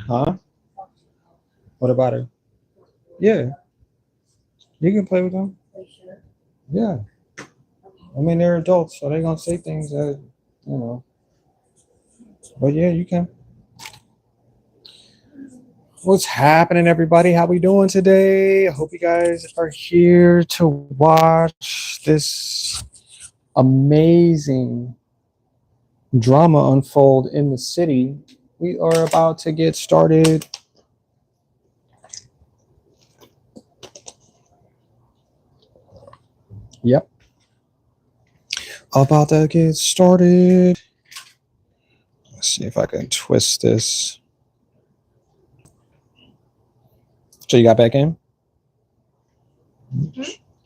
Huh? What about her? Yeah, you can play with them. Yeah. I mean, they're adults, so they're gonna say things that, you know. But yeah, you can. What's happening, everybody? How we doing today? I hope you guys are here to watch this amazing drama unfold in the city. We are about to get started. Yep. About to get started. Let's see if I can twist this. So you got back in?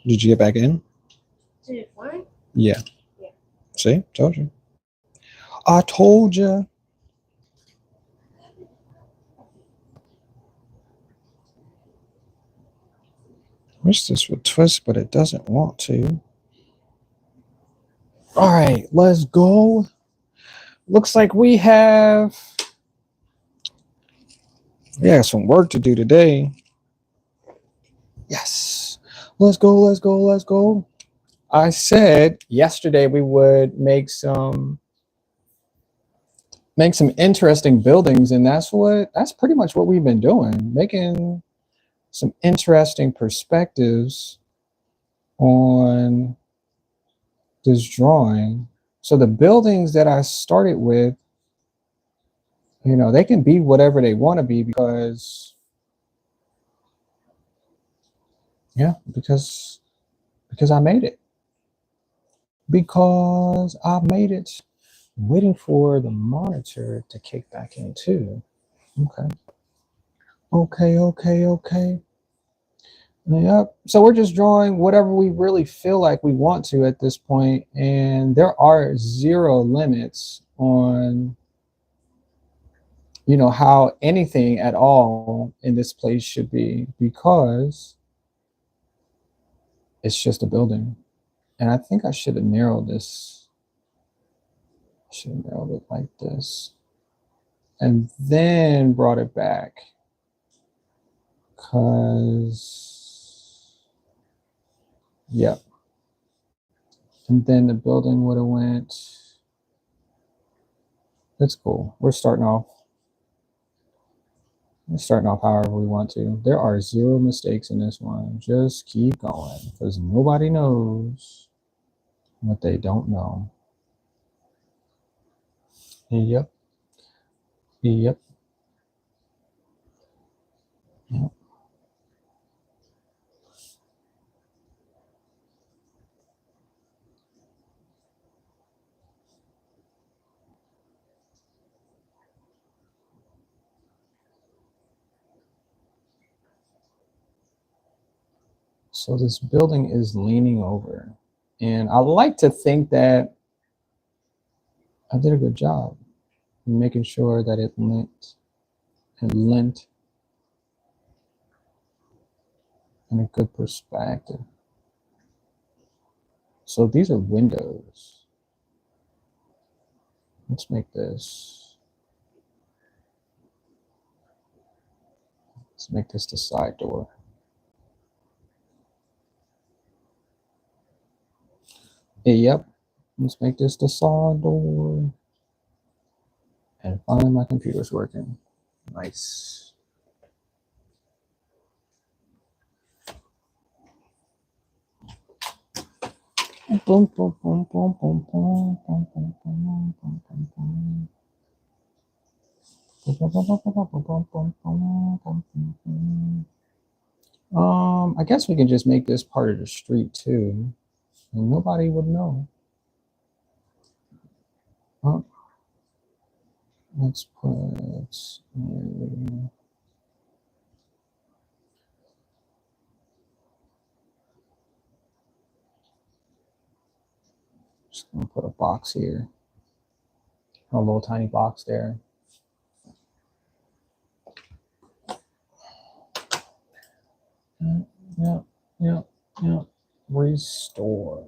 Did you get back in? Did it work? Yeah. Yeah. See? Told you. I told you. Wish this would twist, but it doesn't want to. All right, let's go. Looks like we have some work to do today. Yes. Let's go, let's go, let's go. I said yesterday we would make some interesting buildings, and that's pretty much what we've been doing, making some interesting perspectives on this drawing. So the buildings that I started with, they can be whatever they want to be because I made it. Because I made it. I'm waiting for the monitor to kick back in too. Okay. Okay. Yep. So we're just drawing whatever we really feel like we want to at this point, and there are zero limits on how anything at all in this place should be, because it's just a building. And I think I should have narrowed this. I should have narrowed it like this and then brought it back, because yep. And then the building would have went. That's cool. We're starting off however we want to. There are zero mistakes in this one. Just keep going, because nobody knows what they don't know. Yep. Yep. So this building is leaning over, and I like to think that I did a good job in making sure that it lent in a good perspective. So these are windows. Let's make this. Let's make this the side door. Yep. Let's make this the side door. And finally my computer's working. Nice. Boom, boom, boom, boom, boom, boom, boom, boom, boom, boom, boom, boom. I guess we can just make this part of the street too, and nobody would know. Let's put just gonna put a box here, a little tiny box there. Yeah. Yep. Yep. Restore.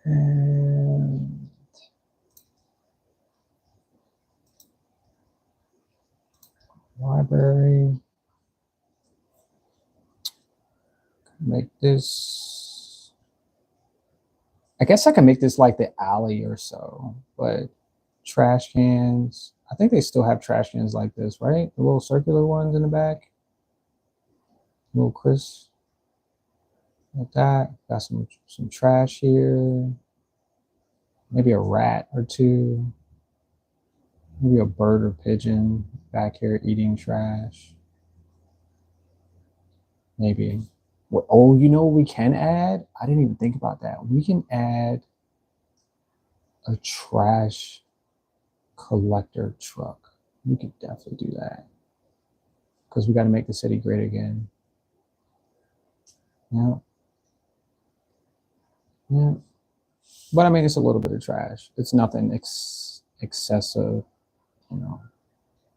And library. Make this. I guess I can make this like the alley or so, but trash cans. I think they still have trash cans like this, right? The little circular ones in the back. Little Chris. Like that. Got some trash here. Maybe a rat or two. Maybe a bird or pigeon back here eating trash. Maybe. What, oh, you know what we can add? I didn't even think about that. We can add a trash collector truck. We could definitely do that. Because we got to make the city great again. Yeah. Yeah. But I mean, it's a little bit of trash. It's nothing excessive, you know.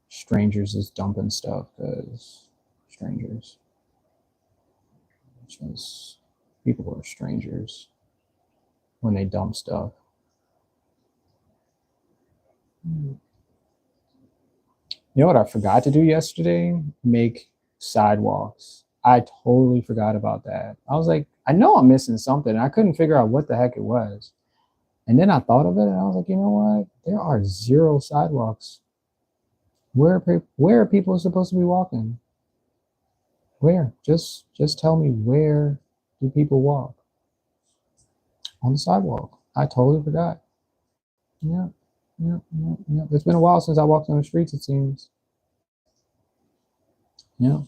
Strangers is dumping stuff because strangers. Just people are strangers when they dump stuff. You know what I forgot to do yesterday? Make sidewalks. I totally forgot about that. I was like, I know I'm missing something. I couldn't figure out what the heck it was. And then I thought of it and I was like, you know what? There are 0 sidewalks. Where are people supposed to be walking? Where? Just tell me, where do people walk? On the sidewalk. I totally forgot. Yeah. Yeah, yeah, yeah. It's been a while since I walked on the streets, it seems. Yeah.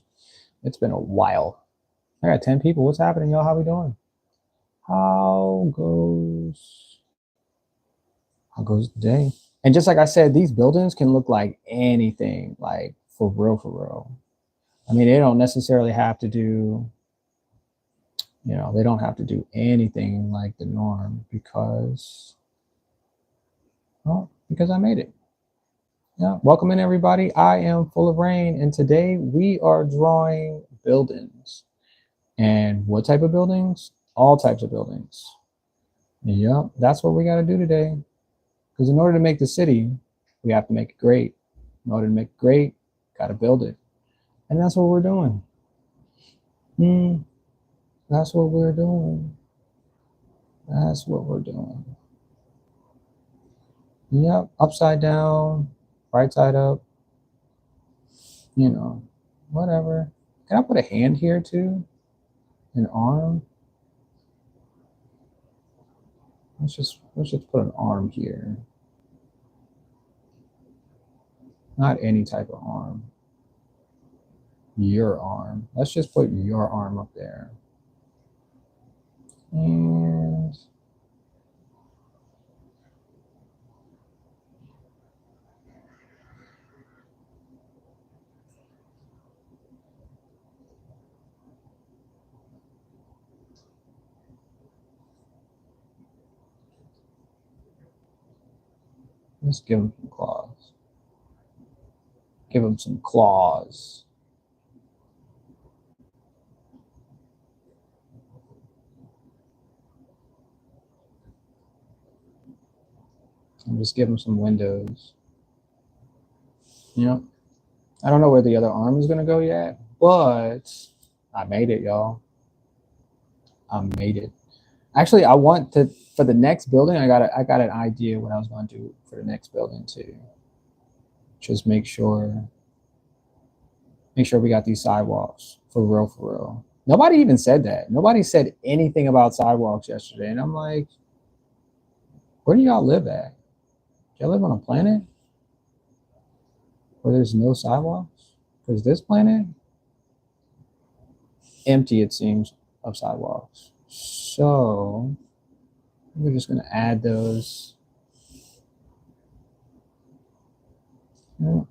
It's been a while. I got 10 people. What's happening, y'all? How we doing? How goes the day? And just like I said, these buildings can look like anything, like for real, for real. I mean, they don't necessarily have to do, they don't have to do anything like the norm because I made it. Yeah. Welcome in, everybody. I am Full of Rain, and today we are drawing buildings. And what type of buildings? All types of buildings. Yep, that's what we got to do today. Because in order to make the city, we have to make it great. In order to make it great, got to build it. And that's what we're doing. That's what we're doing. That's what we're doing. Yep, upside down, right side up, whatever. Can I put a hand here too? An arm? Let's just put an arm here. Not any type of arm. Your arm. Let's just put your arm up there. And let's give him some claws. Give him some claws. And just give him some windows. Yep. I don't know where the other arm is gonna go yet, but I made it, y'all. I made it. Actually, I want to for the next building. I got an idea what I was going to do for the next building too. Just make sure we got these sidewalks for real, for real. Nobody even said that. Nobody said anything about sidewalks yesterday, and I'm like, where do y'all live at? Do y'all live on a planet where there's no sidewalks? Because this planet, empty it seems of sidewalks. So we're just gonna add those. Yeah.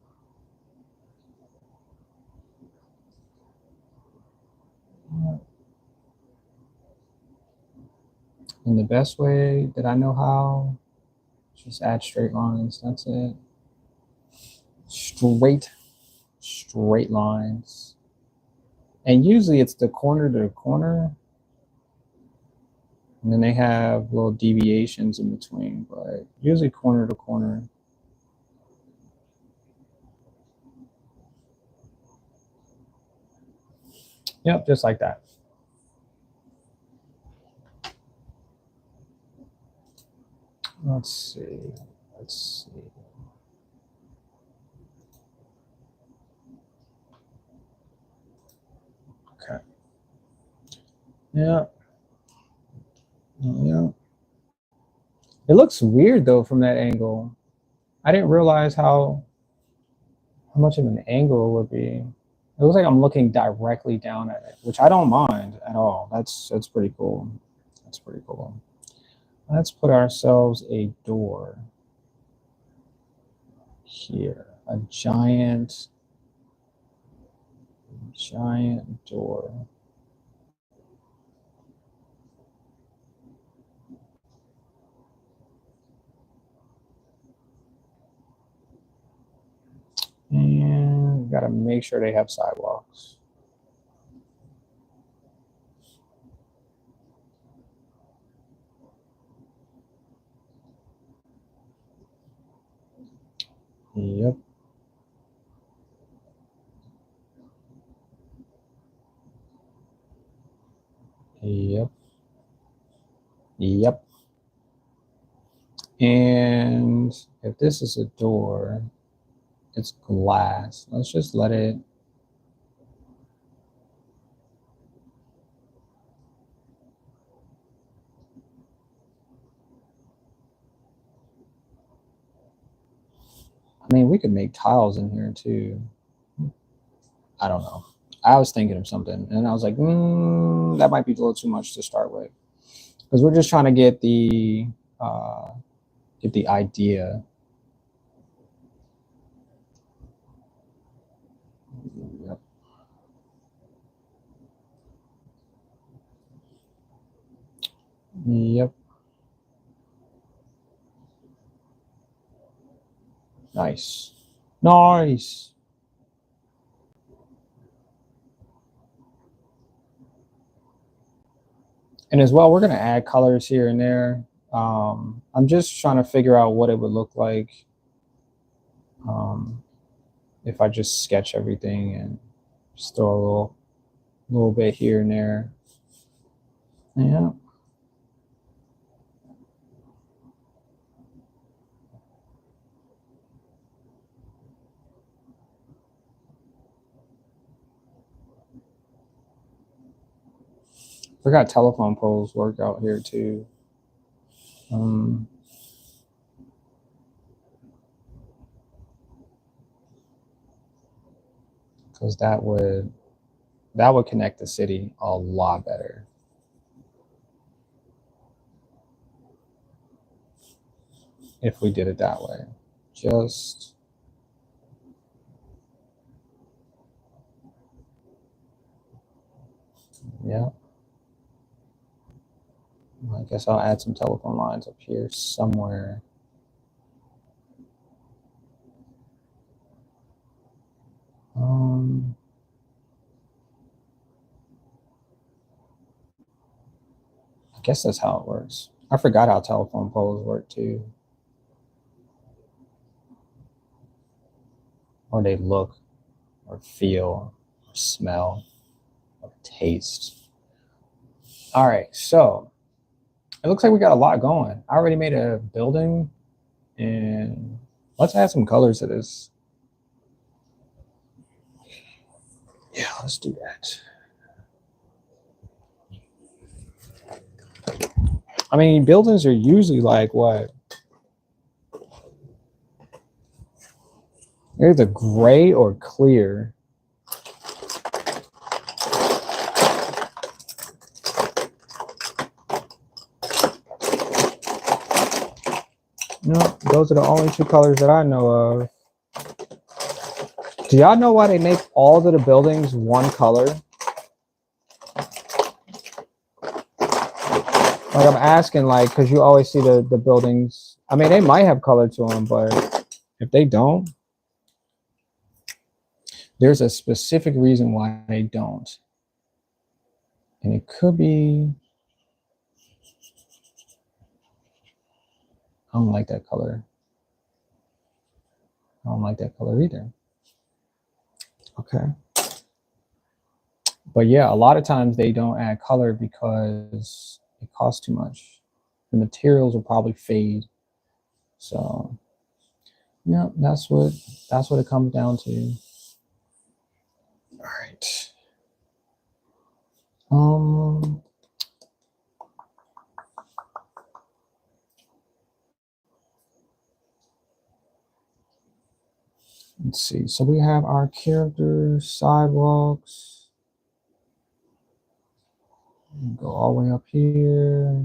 In the best way that I know how, just add straight lines. That's it. Straight straight lines. And usually it's the corner to corner. And then they have little deviations in between, but usually corner to corner. Yep, just like that. Let's see. Let's see. Okay. Yeah. Yeah. It looks weird though from that angle. I didn't realize how much of an angle it would be. It looks like I'm looking directly down at it, which I don't mind at all. That's pretty cool. That's pretty cool. Let's put ourselves a door here. A giant door. And we gotta make sure they have sidewalks. Yep. Yep. Yep. And if this is a door, it's glass. Let's just let it. I mean, we could make tiles in here too. I don't know. I was thinking of something, and I was like, that might be a little too much to start with, because we're just trying to get the idea. Yep. Yep. Nice. Nice. And as well, we're going to add colors here and there. I'm just trying to figure out what it would look like if I just sketch everything and just throw a little bit here and there. Yeah. Forgot telephone poles work out here too. Because that would connect the city a lot better. If we did it that way. Just yeah. I guess I'll add some telephone lines up here somewhere. I guess that's how it works. I forgot how telephone poles work too. Or they look, or feel, or smell, or taste. All right, so it looks like we got a lot going. I already made a building, and let's add some colors to this. Yeah, let's do that. I mean, buildings are usually like what? They're either gray or clear. No, those are the only two colors that I know of. Do y'all know why they make all of the buildings one color? Like I'm asking, like, because you always see the buildings. I mean, they might have color to them, but if they don't, there's a specific reason why they don't. And it could be, I don't like that color. I don't like that color either. Okay. But yeah, a lot of times they don't add color because it costs too much. The materials will probably fade. So yeah, that's what it comes down to. All right. Let's see. So we have our characters, sidewalks. Go all the way up here.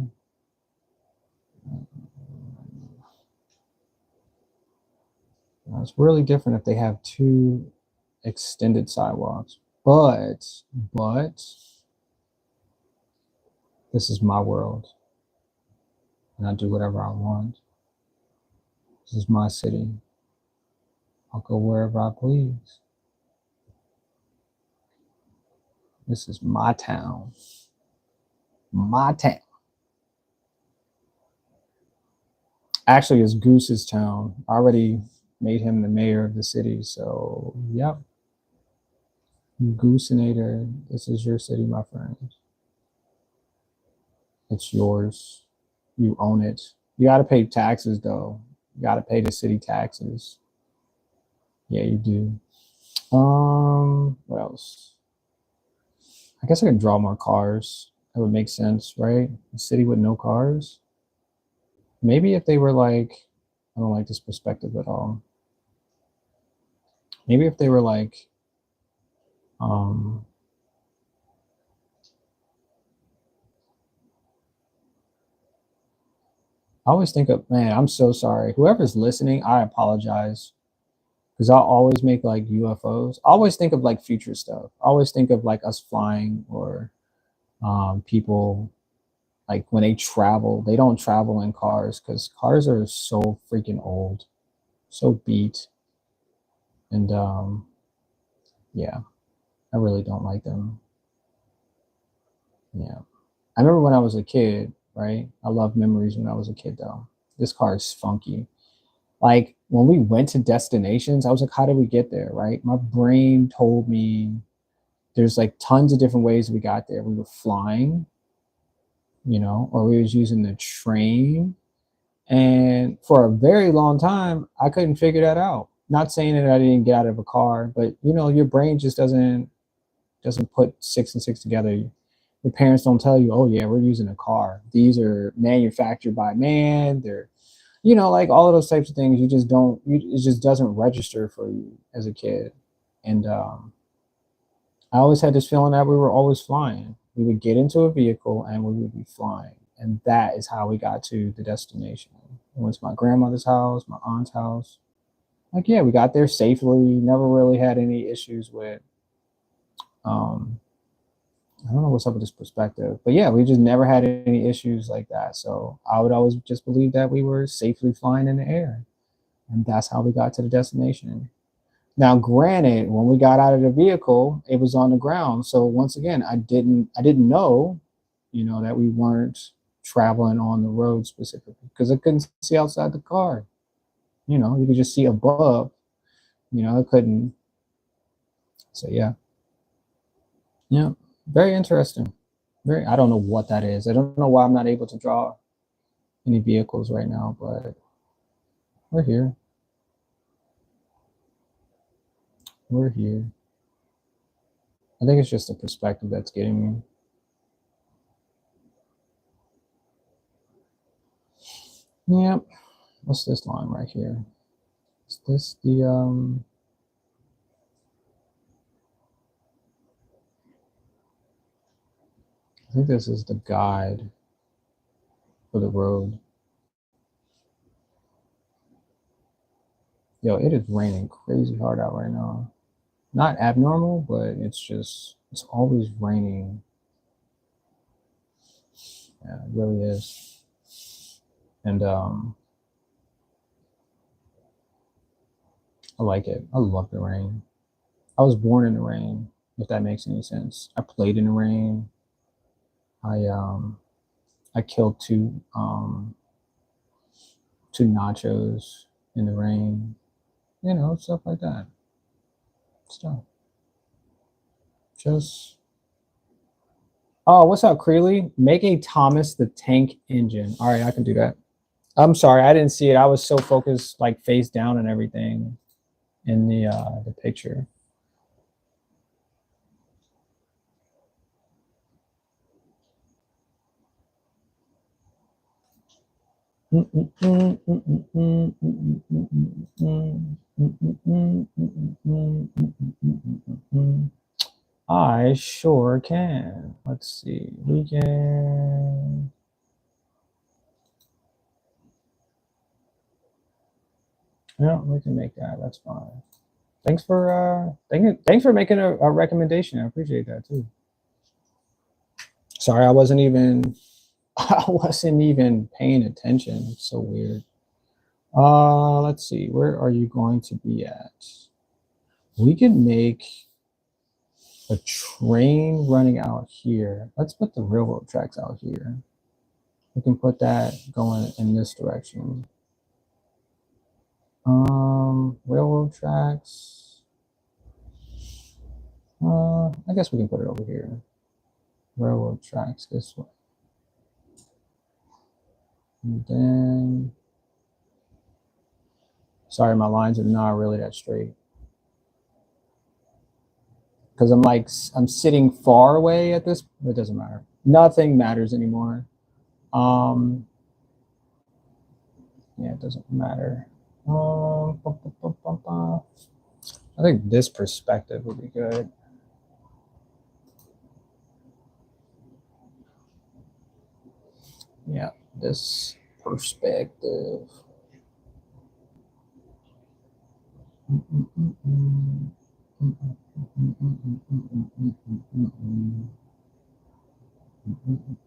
Now, it's really different if they have two extended sidewalks, but this is my world, and I do whatever I want. This is my city. I'll go wherever I please. This is my town. My town. Actually, it's Goose's town. I already made him the mayor of the city, so yep. Gooseinator, this is your city, my friend. It's yours. You own it. You got to pay taxes, though. You got to pay the city taxes. Yeah, you do. What else? I guess I can draw more cars. That would make sense, right? A city with no cars. Maybe if they were like, I don't like this perspective at all. Maybe if they were like, I always think of, man, I'm so sorry. Whoever's listening, I apologize. Because I always make like UFOs. I always think of like future stuff. I always think of like us flying or people like when they travel, they don't travel in cars because cars are so freaking old, so beat. And yeah, I really don't like them. Yeah. I remember when I was a kid, right? I love memories when I was a kid though. This car is funky. Like when we went to destinations, I was like, how did we get there? Right? My brain told me there's like tons of different ways we got there. We were flying, or we was using the train. And for a very long time, I couldn't figure that out. Not saying that I didn't get out of a car, but your brain just doesn't put six and six together. Your parents don't tell you, oh yeah, we're using a car. These are manufactured by man. They're like all of those types of things. You just don't. It just doesn't register for you as a kid. And I always had this feeling that we were always flying. We would get into a vehicle and we would be flying. And that is how we got to the destination. We went to my grandmother's house, my aunt's house. Like, yeah, we got there safely. Never really had any issues with, I don't know what's up with this perspective, but yeah, we just never had any issues like that. So I would always just believe that we were safely flying in the air. And that's how we got to the destination. Now, granted, when we got out of the vehicle, it was on the ground. So once again, I didn't know, that we weren't traveling on the road specifically because I couldn't see outside the car. You could just see above. I couldn't. So yeah, yeah, very interesting. Very. I don't know what that is. I don't know why I'm not able to draw any vehicles right now, but we're here. We're here. I think it's just the perspective that's getting me. Yep. What's this line right here? Is this the I think this is the guide for the road. Yo, it is raining crazy hard out right now. Not abnormal, but it's always raining. Yeah, it really is. And I like it. I love the rain. I was born in the rain, if that makes any sense. I played in the rain. I killed two nachos in the rain. You know, stuff like that. Stuff. Just oh, what's up, Creeley? Make a Thomas the Tank Engine. All right, I can do that. I'm sorry, I didn't see it. I was so focused, like face down and everything, in the picture. I sure can. Let's see. We can. Yeah, we can make that. That's fine. Thanks for thanks for making a recommendation. I appreciate that too. Sorry, I wasn't even I wasn't even paying attention. It's so weird. Let's see. Where are you going to be at? We could make a train running out here. Let's put the railroad tracks out here. We can put that going in this direction. Railroad tracks. I guess we can put it over here. Railroad tracks this way. And then, sorry, my lines are not really that straight. Because I'm sitting far away at this, it doesn't matter. Nothing matters anymore. Yeah, it doesn't matter. I think this perspective would be good. Yeah, this perspective.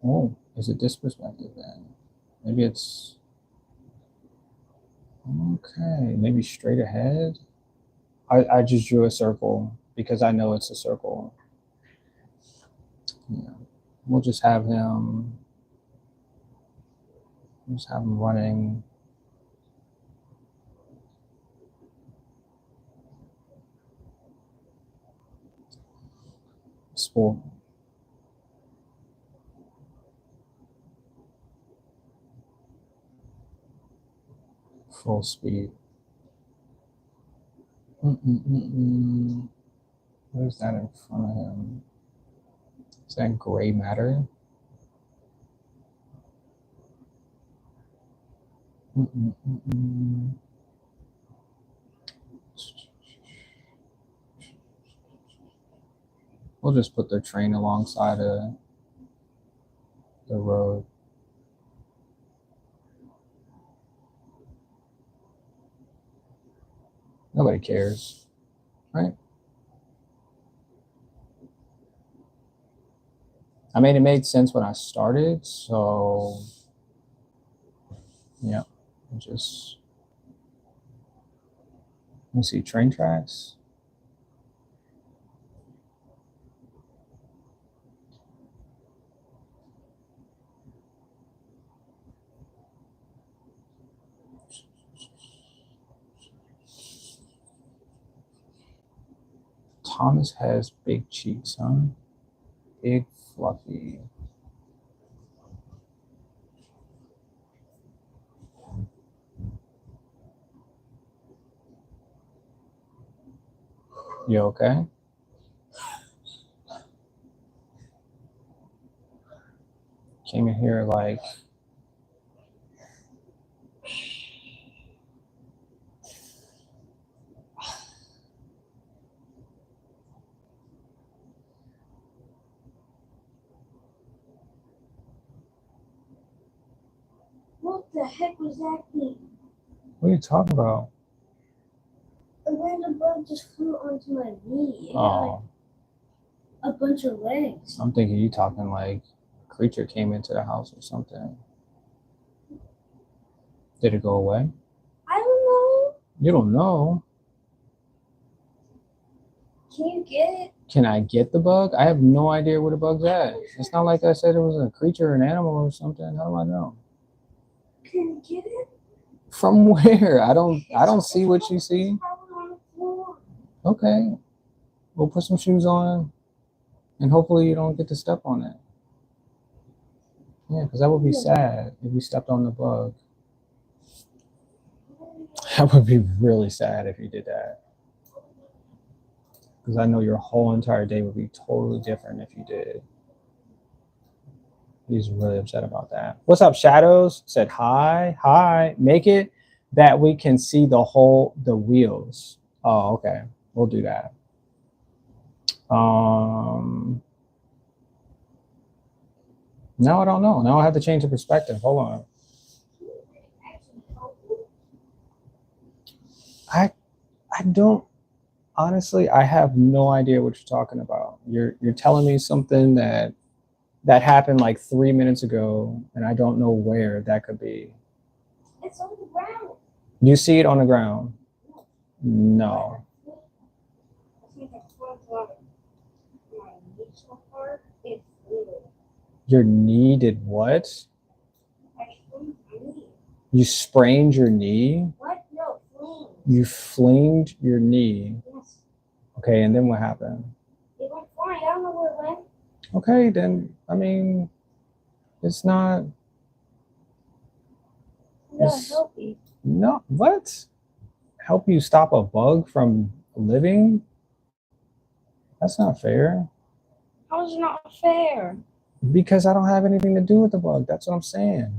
Oh, is it this perspective then? Maybe it's okay. Maybe straight ahead. I just drew a circle because I know it's a circle. Yeah, we'll just have him. Just have him running. Full speed. What is that in front of him? Is that gray matter? We'll just put the train alongside of the road. Nobody cares, right? I mean, it made sense when I started, so yeah, just let me see train tracks. Thomas has big cheeks, huh? Big fluffy. You okay? Came in here like what the heck was that thing? What are you talking about? A random bug just flew onto my knee. It got Oh, like a bunch of legs. I'm thinking you talking like a creature came into the house or something. Did it go away? I don't know. You don't know. Can you get it? Can I get the bug? I have no idea where the bug's at. It's not like I said it was a creature, an animal, or something. How do I know? Can you get it? From where? I don't see what you see. It's probably on the floor. Okay. We'll put some shoes on and hopefully you don't get to step on it. Yeah, because that would be sad if you stepped on the bug. That would be really sad if you did that. Because I know your whole entire day would be totally different if you did. He's really upset about that. What's up, Shadows? Said hi, hi. Make it that we can see the wheels. Oh, okay. We'll do that. Now I don't know. Now I have to change the perspective. Hold on. I don't honestly. I have no idea what you're talking about. You're telling me something that happened like 3 minutes ago, and I don't know where that could be. It's on the ground. You see it on the ground? No. Your knee did what? You sprained your knee? What? No, fling. You flinged your knee. Yes. Okay, and then what happened? It went fine. I don't know where it went. Okay, then, I mean, it's not... It's help me. No, what? Help you stop a bug from living? That's not fair. How is it not fair? Because I don't have anything to do with the bug. That's what I'm saying.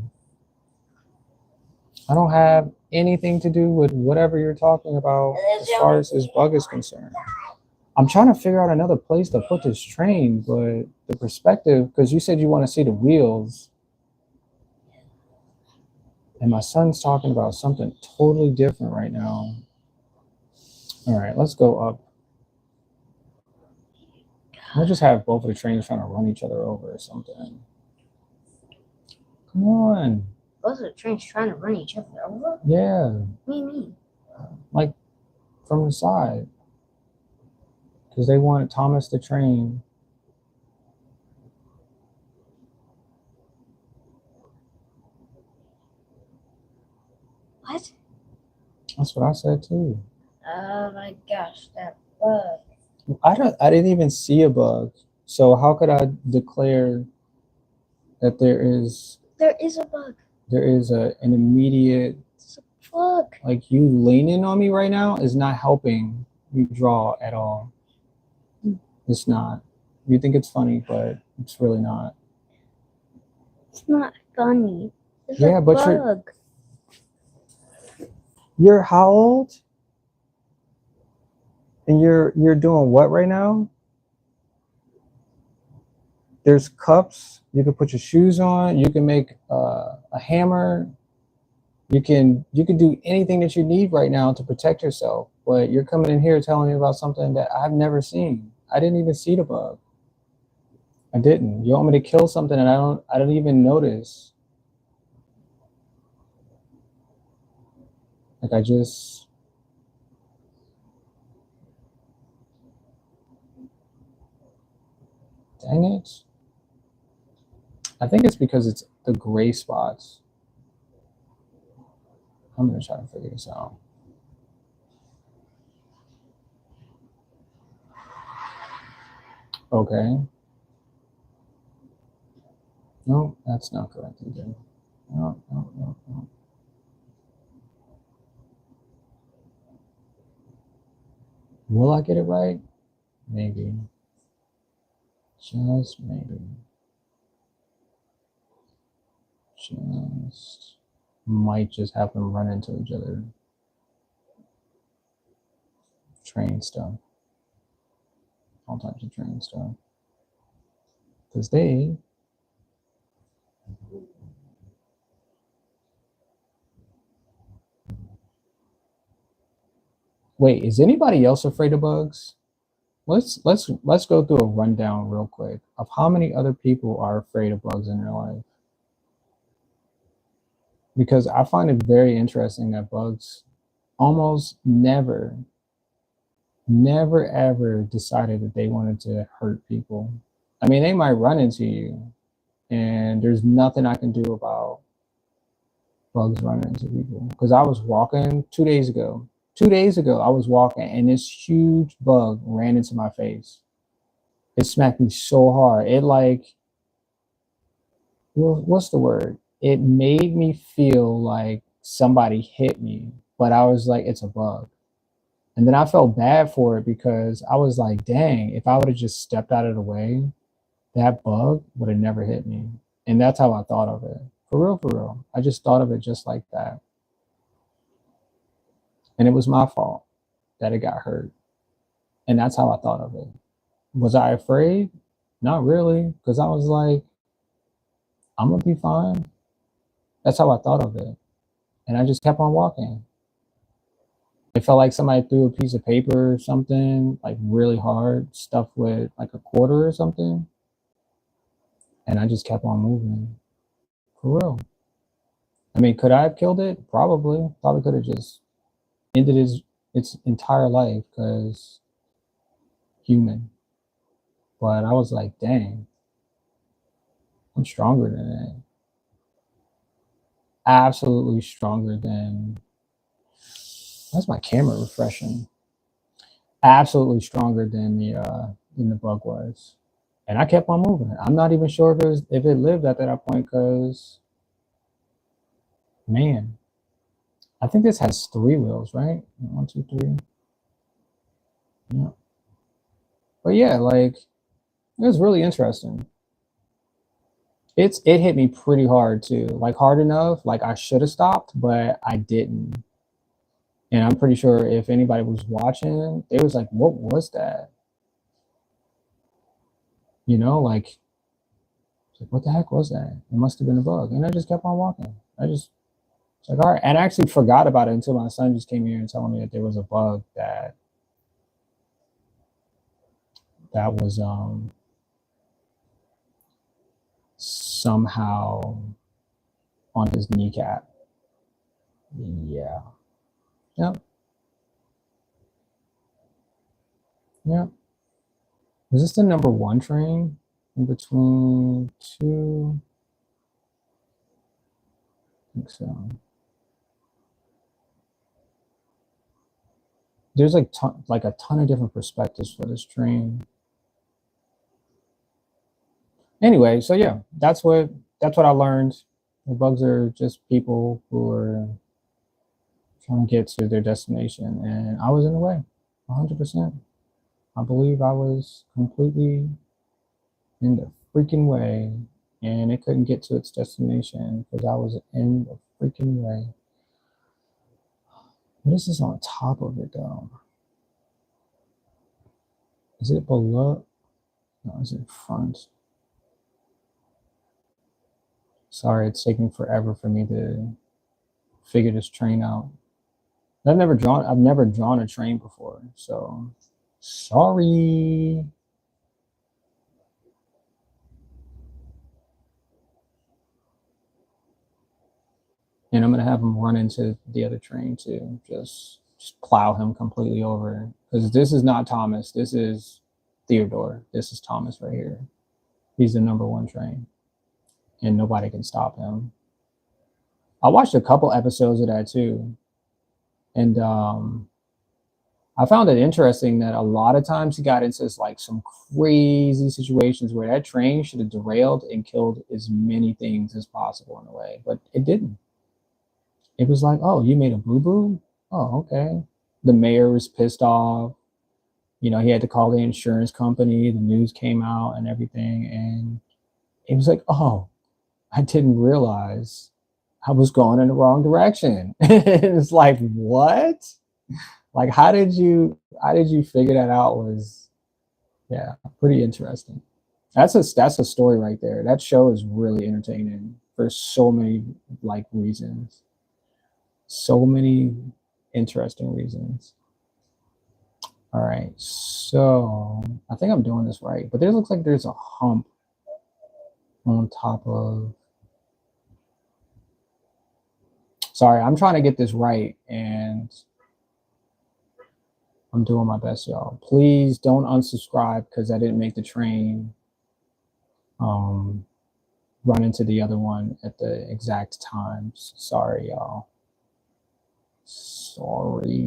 I don't have anything to do with whatever you're talking about as far as this bug is concerned. I'm trying to figure out another place to put this train, but the perspective, because you said you want to see the wheels, and my son's talking about something totally different right now. All right, let's go up. We'll just have both of the trains trying to run each other over or something. Come on. Both of the trains trying to run each other over? Yeah. What do you mean? Like from the side. Because they want Thomas the train. What? That's what I said too. Oh my gosh, that bug. I didn't even see a bug. So how could I declare that there is a bug. There is an immediate... It's a bug. Like you leaning on me right now is not helping you draw at all. It's not. You think it's funny, but it's really not. It's not funny. It's Yeah, a but bug. You're how old? And you're doing what right now? There's cups. You can put your shoes on. You can make a hammer. You can do anything that you need right now to protect yourself. But you're coming in here telling me about something that I've never seen. I didn't even see the bug. I didn't. You want me to kill something and I don't even notice. Like I just... Dang it. I think it's because it's the gray spots. I'm gonna try to figure this out. Okay. No, that's not correct either. No. Will I get it right? Maybe. Just maybe. Just might just have them run into each other. Train stuff. All types of train stuff. Because they... Wait, is anybody else afraid of bugs? Let's go through a rundown real quick of how many other people are afraid of bugs in their life. Because I find it very interesting that bugs almost never never ever decided that they wanted to hurt people. I mean, they might run into you, and there's nothing I can do about bugs running into people. Because I was walking 2 days ago. 2 days ago, I was walking, and this huge bug ran into my face. It smacked me so hard. It like, well, what's the word? It made me feel like somebody hit me, but I was like, it's a bug. And then I felt bad for it because I was like, dang, if I would have just stepped out of the way, that bug would have never hit me. And that's how I thought of it. For real, for real. I just thought of it just like that. And it was my fault that it got hurt. And that's how I thought of it. Was I afraid? Not really, because I was like, I'm going to be fine. That's how I thought of it. And I just kept on walking. It felt like somebody threw a piece of paper or something, like really hard, stuffed with like a quarter or something. And I just kept on moving. For real. I mean, could I have killed it? Probably. Probably could have just ended its entire life because human. But I was like, dang, I'm stronger than that. Absolutely stronger than. That's my camera refreshing. Absolutely stronger than the bug was, and I kept on moving. I'm not even sure if it lived at that point because, man, I think this has 3 wheels, right? 1, 2, 3. Yeah, but yeah, like it was really interesting. It hit me pretty hard too, like hard enough, like I should have stopped, but I didn't. And I'm pretty sure if anybody was watching, they was like, "What was that?" You know, like what the heck was that? It must have been a bug. And I just kept on walking. I just It's like, all right. And I actually forgot about it until my son just came here and telling me that there was a bug that was somehow on his kneecap. Yeah. Yep. Yep. Was this the number 1 train in between 2? I think so. There's like a ton of different perspectives for this train. Anyway, so yeah, that's what I learned. The bugs are just people who are trying to get to their destination, and I was in the way, 100%. I believe I was completely in the freaking way, and it couldn't get to its destination because I was in the freaking way. This is on top of it though. Is it below? No, is it front? Sorry, it's taking forever for me to figure this train out. I've never drawn a train before, so sorry. And I'm gonna have him run into the other train too. Just plow him completely over. Because this is not Thomas. This is Theodore. This is Thomas right here. He's the number 1 train. And nobody can stop him. I watched a couple episodes of that too. And I found it interesting that a lot of times he got into like some crazy situations where that train should have derailed and killed as many things as possible in a way, but it didn't. It was like, oh, you made a boo boo? Oh, okay. The mayor was pissed off. You know, he had to call the insurance company. The news came out and everything. And it was like, oh, I didn't realize I was going in the wrong direction. It's like, what? Like, how did you figure that out? Was, yeah, pretty interesting. That's a story right there. That show is really entertaining for so many like reasons. So many interesting reasons. All right, so I think I'm doing this right, but there looks like there's a hump on top of. Sorry, I'm trying to get this right, and I'm doing my best, y'all. Please don't unsubscribe because I didn't make the train run into the other one at the exact times. Sorry, y'all. Sorry.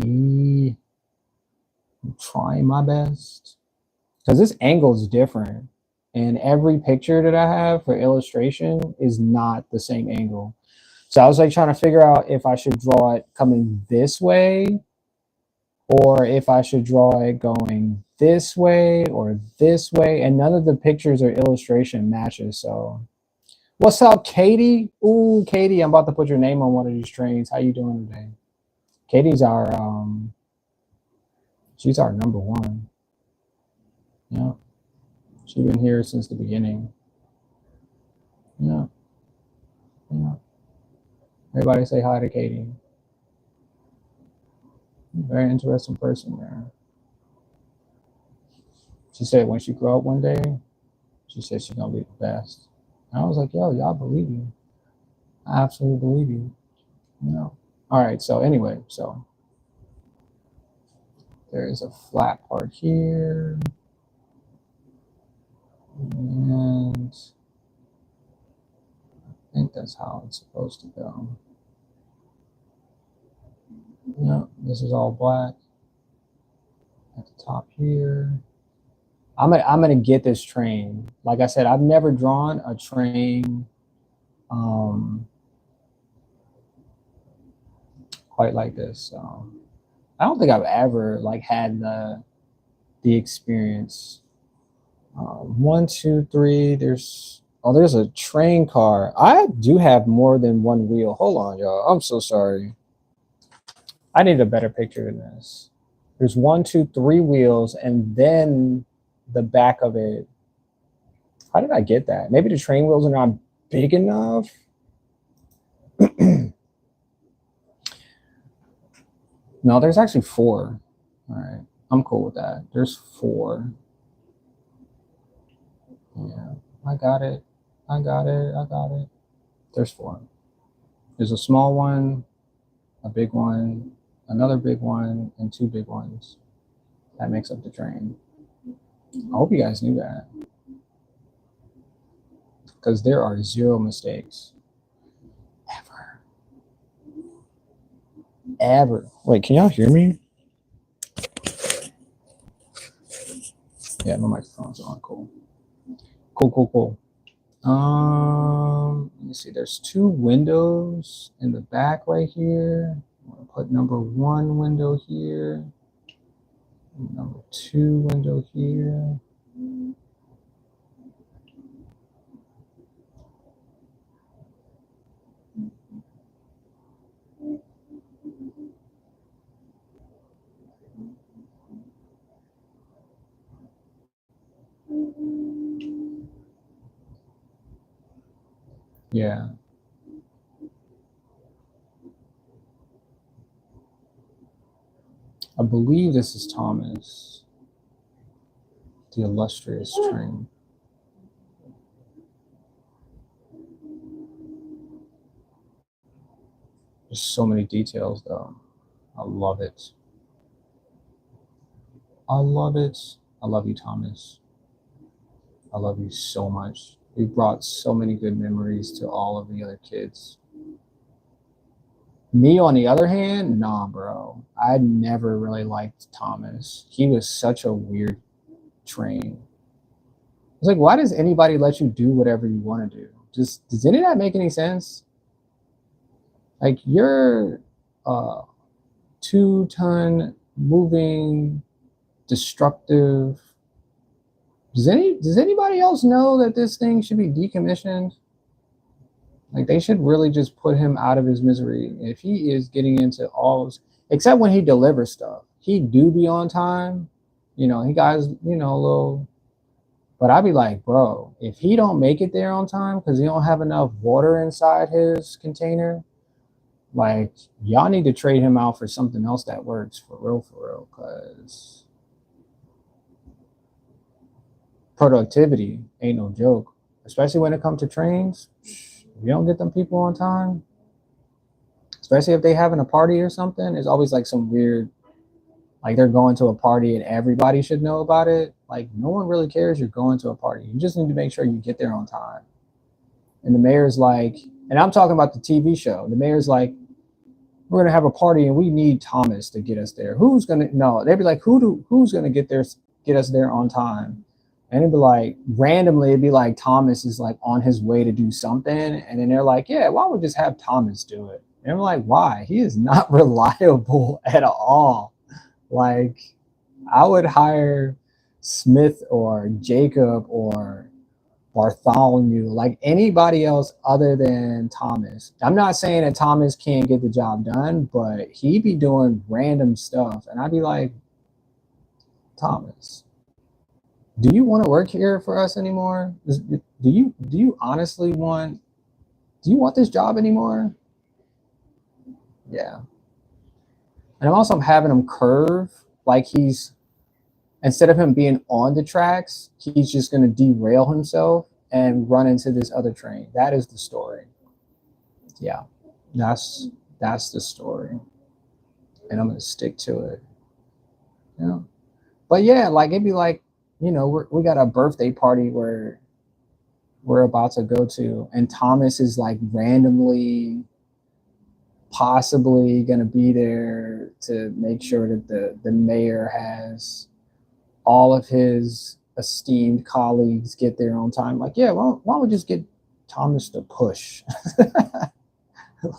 I'm trying my best. Because this angle is different. And every picture that I have for illustration is not the same angle. So I was like trying to figure out if I should draw it coming this way or if I should draw it going this way or this way. And none of the pictures or illustration matches. So what's up, Katie? Ooh, Katie, I'm about to put your name on one of these trains. How you doing today? Katie's our she's our number one. Yeah. She's been here since the beginning. Yeah. Yeah. Everybody say hi to Katie. Very interesting person there. She said when she grew up one day, she said she's gonna be the best. And I was like, yo, y'all believe you. I absolutely believe you. You know. All right, so anyway, so there is a flat part here. And I think that's how it's supposed to go. Yeah, this is all black at the top here. I'm gonna get this train. Like I said, I've never drawn a train quite like this. So I don't think I've ever like had the experience. 1, 2, 3. There's a train car. I do have more than one wheel. Hold on, y'all. I'm so sorry. I need a better picture than this. There's 1, 2, 3 wheels, and then the back of it. How did I get that? Maybe the train wheels are not big enough. No, there's actually 4. All right, I'm cool with that. There's 4. Yeah, I got it. I got it. I got it. There's 4. There's a small one, a big one, another big one, and 2 big ones. That makes up the train. I hope you guys knew that. Because there are 0 mistakes. Ever. Ever. Wait, can y'all hear me? Yeah, my microphone's on. Cool. Cool. Let me see. There's 2 windows in the back right here. I'm gonna put number 1 window here. Number 2 window here. Yeah. I believe this is Thomas, the illustrious train. There's so many details, though. I love it. I love it. I love you, Thomas. I love you so much. You brought so many good memories to all of the other kids. Me, on the other hand, nah, bro. I never really liked Thomas. He was such a weird train. It's like, why does anybody let you do whatever you want to do? Just does any of that make any sense? Like you're a 2-ton moving destructive. Does anybody else know that this thing should be decommissioned? Like they should really just put him out of his misery. If he is getting into all, except when he delivers stuff, he do be on time. You know, he got, you know, a little. But I'd be like, bro, if he don't make it there on time because he don't have enough water inside his container, like y'all need to trade him out for something else that works for real, because productivity ain't no joke, especially when it comes to trains. If you don't get them people on time, especially if they having a party or something, it's always like some weird like they're going to a party and everybody should know about it. Like no one really cares you're going to a party. You just need to make sure you get there on time. And the mayor's like, and I'm talking about the TV show. The mayor's like, we're gonna have a party and we need Thomas to get us there. Who's gonna no? They'd be like, who's gonna get us there on time? And it'd be like randomly, it'd be like Thomas is like on his way to do something, and then they're like, yeah, why don't we just have Thomas do it? And we're like, why? He is not reliable at all. Like, I would hire Smith or Jacob or Bartholomew, like anybody else other than Thomas. I'm not saying that Thomas can't get the job done, but he'd be doing random stuff. And I'd be like, Thomas, do you want to work here for us anymore? Do you honestly want this job anymore? Yeah. And I'm also having him curve like he's instead of him being on the tracks, he's just going to derail himself and run into this other train. That is the story. Yeah, that's the story, and I'm going to stick to it. Yeah, but yeah, like it'd be like, we got a birthday party where we're about to go to, and Thomas is like randomly possibly going to be there to make sure that the mayor has all of his esteemed colleagues get there on time. Like, yeah, why don't we just get Thomas to push?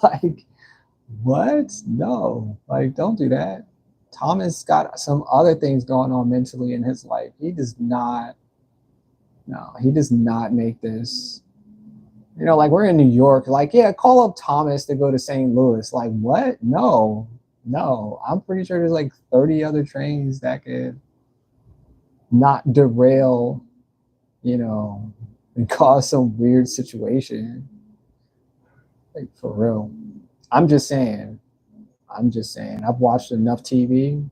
Like, what? No, like, don't do that. Thomas got some other things going on mentally in his life. He does not, no, he does not make this. Like we're in New York, like, yeah, call up Thomas to go to St. Louis. Like, what? No, no. I'm pretty sure there's like 30 other trains that could not derail, and cause some weird situation. Like for real. I'm just saying. I've watched enough TV.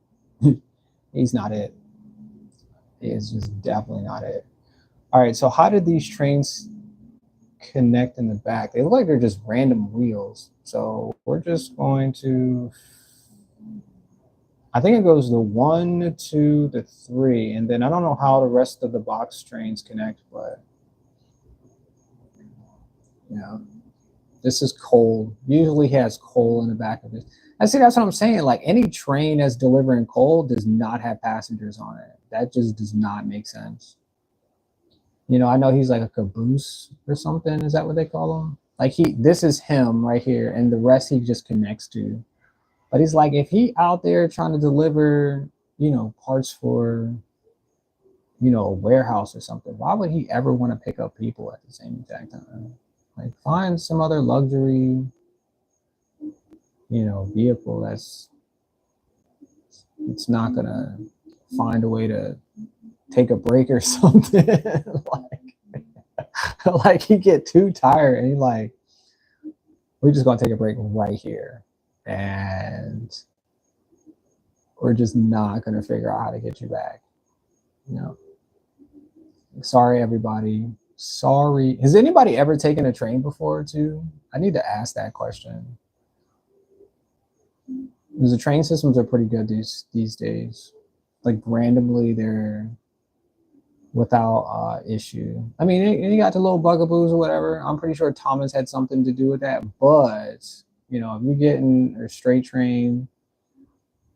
He's not it. He is just definitely not it. All right, so how did these trains connect in the back? They look like they're just random wheels. So we're just going to, I think it goes to 1, 2 to 3, and then I don't know how the rest of the box trains connect, but yeah, this is coal. Usually has coal in the back of it. I see. That's what I'm saying. Like any train that's delivering coal does not have passengers on it. That just does not make sense. I know he's like a caboose or something. Is that what they call him? Like this is him right here, and the rest he just connects to. But he's like, if he out there trying to deliver, parts for, a warehouse or something, why would he ever want to pick up people at the same exact time? Like find some other luxury, vehicle that's it's not gonna find a way to take a break or something. like he get too tired and he like, we're just gonna take a break right here, and we're just not gonna figure out how to get you back. Sorry, everybody. Sorry. Has anybody ever taken a train before too? I need to ask that question. Because the train systems are pretty good these days. Like randomly, they're without issue. I mean, you got the little bugaboos or whatever. I'm pretty sure Thomas had something to do with that. But if you get in a straight train,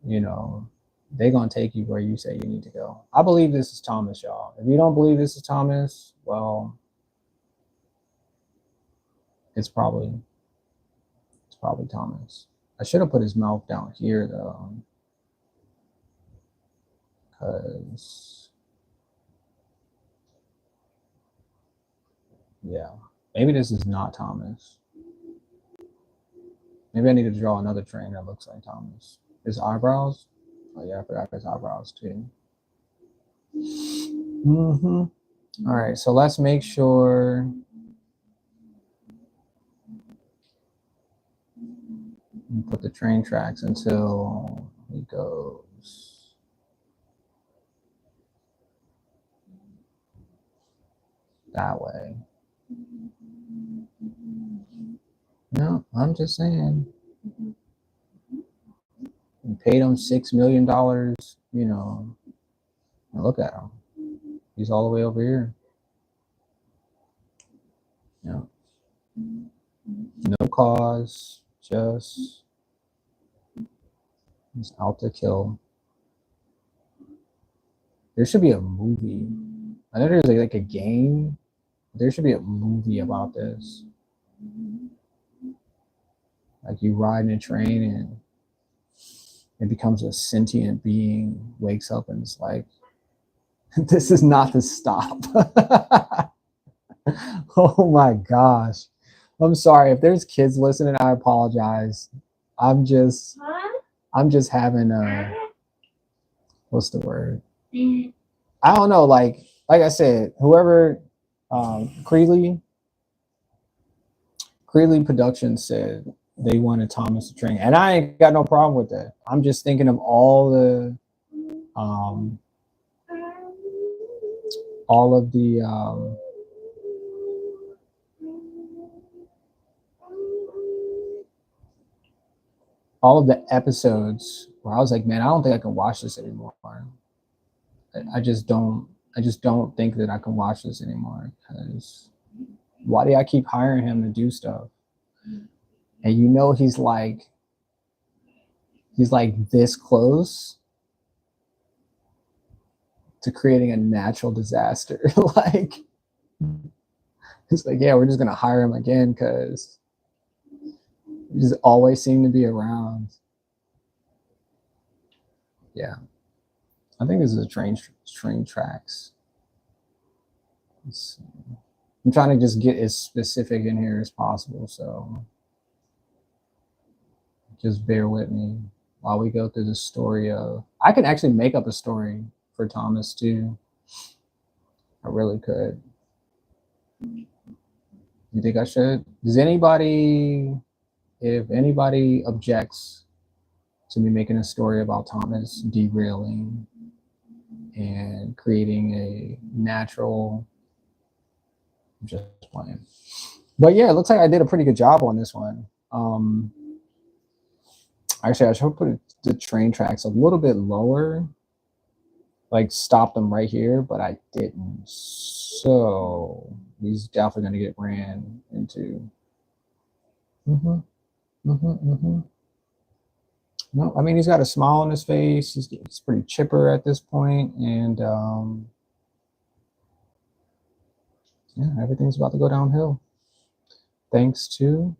they're gonna take you where you say you need to go. I believe this is Thomas, y'all. If you don't believe this is Thomas, well, it's probably Thomas. I should have put his mouth down here though, because yeah, maybe this is not Thomas. Maybe I need to draw another train that looks like Thomas. His eyebrows. Oh yeah, I forgot his eyebrows too. All right, so let's make sure. Put the train tracks until he goes that way. No, I'm just saying. paid him $6 million. You know, and look at him. He's all the way over here. You know, no cause, just he's out to kill. There should be a movie. I know there's like a game. There should be a movie about this. Like you ride in a train and it becomes a sentient being, wakes up and it's like, this is not the stop. Oh my gosh. I'm sorry. If there's kids listening, I apologize. I'm just having a, what's the word? I don't know. Like I said, whoever, Creeley Productions said they wanted Thomas to train, and I ain't got no problem with that. I'm just thinking of all the, all of the, all of the episodes where I was like, man, I don't think I can watch this anymore. I just don't think that I can watch this anymore, because why do I keep hiring him to do stuff? And you know he's like this close to creating a natural disaster. Like it's like, yeah, we're just gonna hire him again because he just always seem to be around. Yeah, I think this is a train tracks. I'm trying to just get as specific in here as possible, so just bear with me while we go through the story of. I could actually make up a story for Thomas too. I really could. You think I should? Does anybody, if anybody objects to me making a story about Thomas derailing and creating a natural, I'm just playing. But yeah, it looks like I did a pretty good job on this one. Actually, I should put the train tracks a little bit lower, like stop them right here, but I didn't. So he's definitely going to get ran into. No, I mean, he's got a smile on his face. He's pretty chipper at this point, and yeah, everything's about to go downhill. Thanks to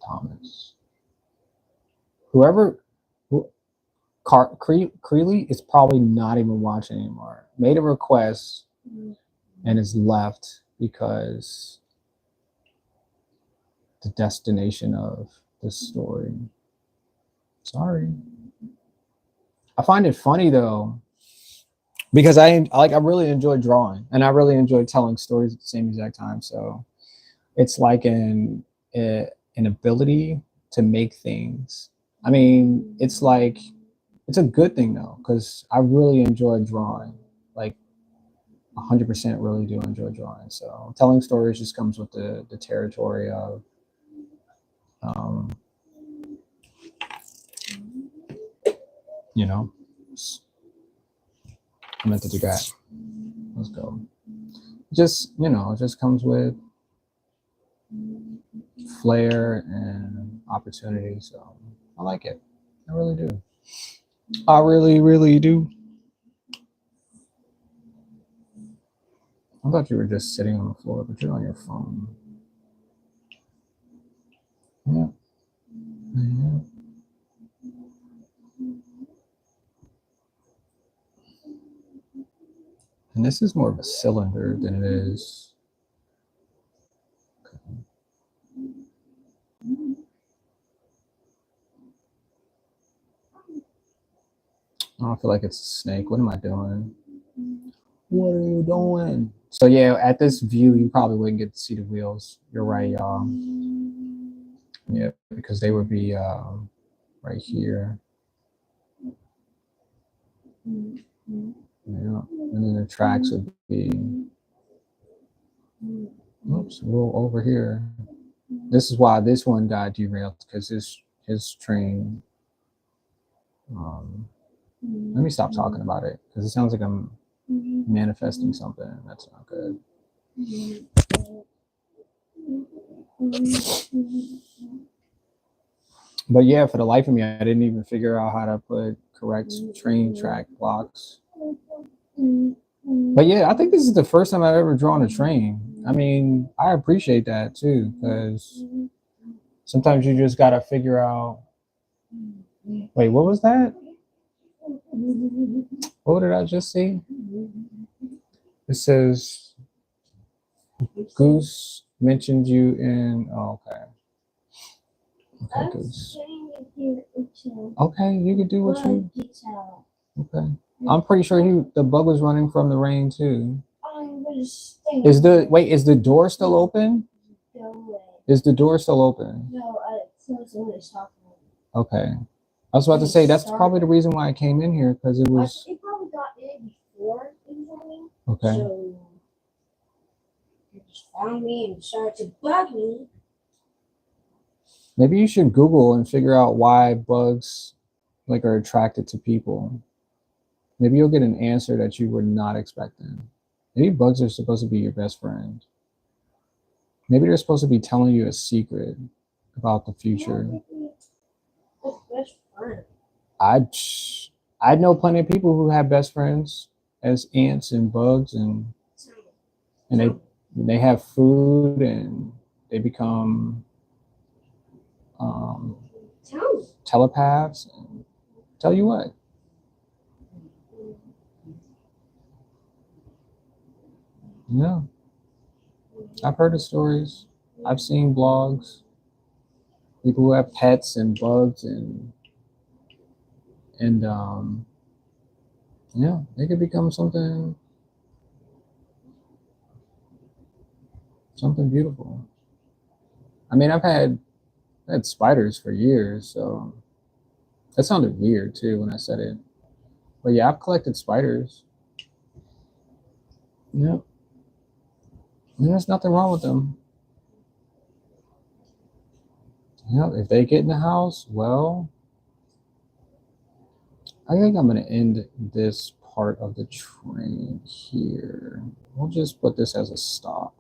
Thomas. Whoever, Creeley is probably not even watching anymore. Made a request and is left because the destination of this story. Sorry. I find it funny though, because I really enjoy drawing and I really enjoy telling stories at the same exact time. So it's like an ability to make things. I mean, it's like, it's a good thing though, because I really enjoy drawing. Like 100% really do enjoy drawing. So telling stories just comes with the territory of, you know, I meant to do that. Let's go. Just, you know, it just comes with flair and opportunity. So I like it. I really do. I really, really do. I thought you were just sitting on the floor, but you're on your phone. Yeah. Yeah. And this is more of a cylinder than it is. Okay. I don't feel like it's a snake. What am I doing? What are you doing? So yeah, at this view, you probably wouldn't get to see the wheels. You're right, y'all. Yeah, because they would be right here. Yeah, and then the tracks would be, oops, a little over here. This is why this one got derailed, because his train Let me stop talking about it because it sounds like I'm manifesting something. That's not good. But yeah, for the life of me, I didn't even figure out how to put correct train track blocks. But yeah, I think this is the first time I've ever drawn a train. I mean, I appreciate that too, because sometimes you just gotta figure out. Wait, what was that? What did I just see? It says Goose mentioned you in. Oh, okay. Okay, Goose. Okay, you could do what you. Okay. I'm pretty sure the bug was running from the rain too. Is the door still open? Is the door still open? Okay. I was about to say that's probably the reason why I came in here because it was. It probably got in before it was running. Okay. So it just found me and started to bug me. Maybe you should Google and figure out why bugs like are attracted to people. Maybe you'll get an answer that you were not expecting. Maybe bugs are supposed to be your best friend. Maybe they're supposed to be telling you a secret about the future. Best friend. I know plenty of people who have best friends as ants and bugs, and they have food and they become telepaths. And tell you what, yeah, I've heard of stories. I've seen blogs. People who have pets and bugs and yeah, they could become something beautiful. I mean, I've had spiders for years, so that sounded weird too when I said it. But yeah, I've collected spiders. Yeah, and there's nothing wrong with them. Yeah, if they get in the house, well, I think I'm gonna end this part of the train here. We'll just put this as a stop.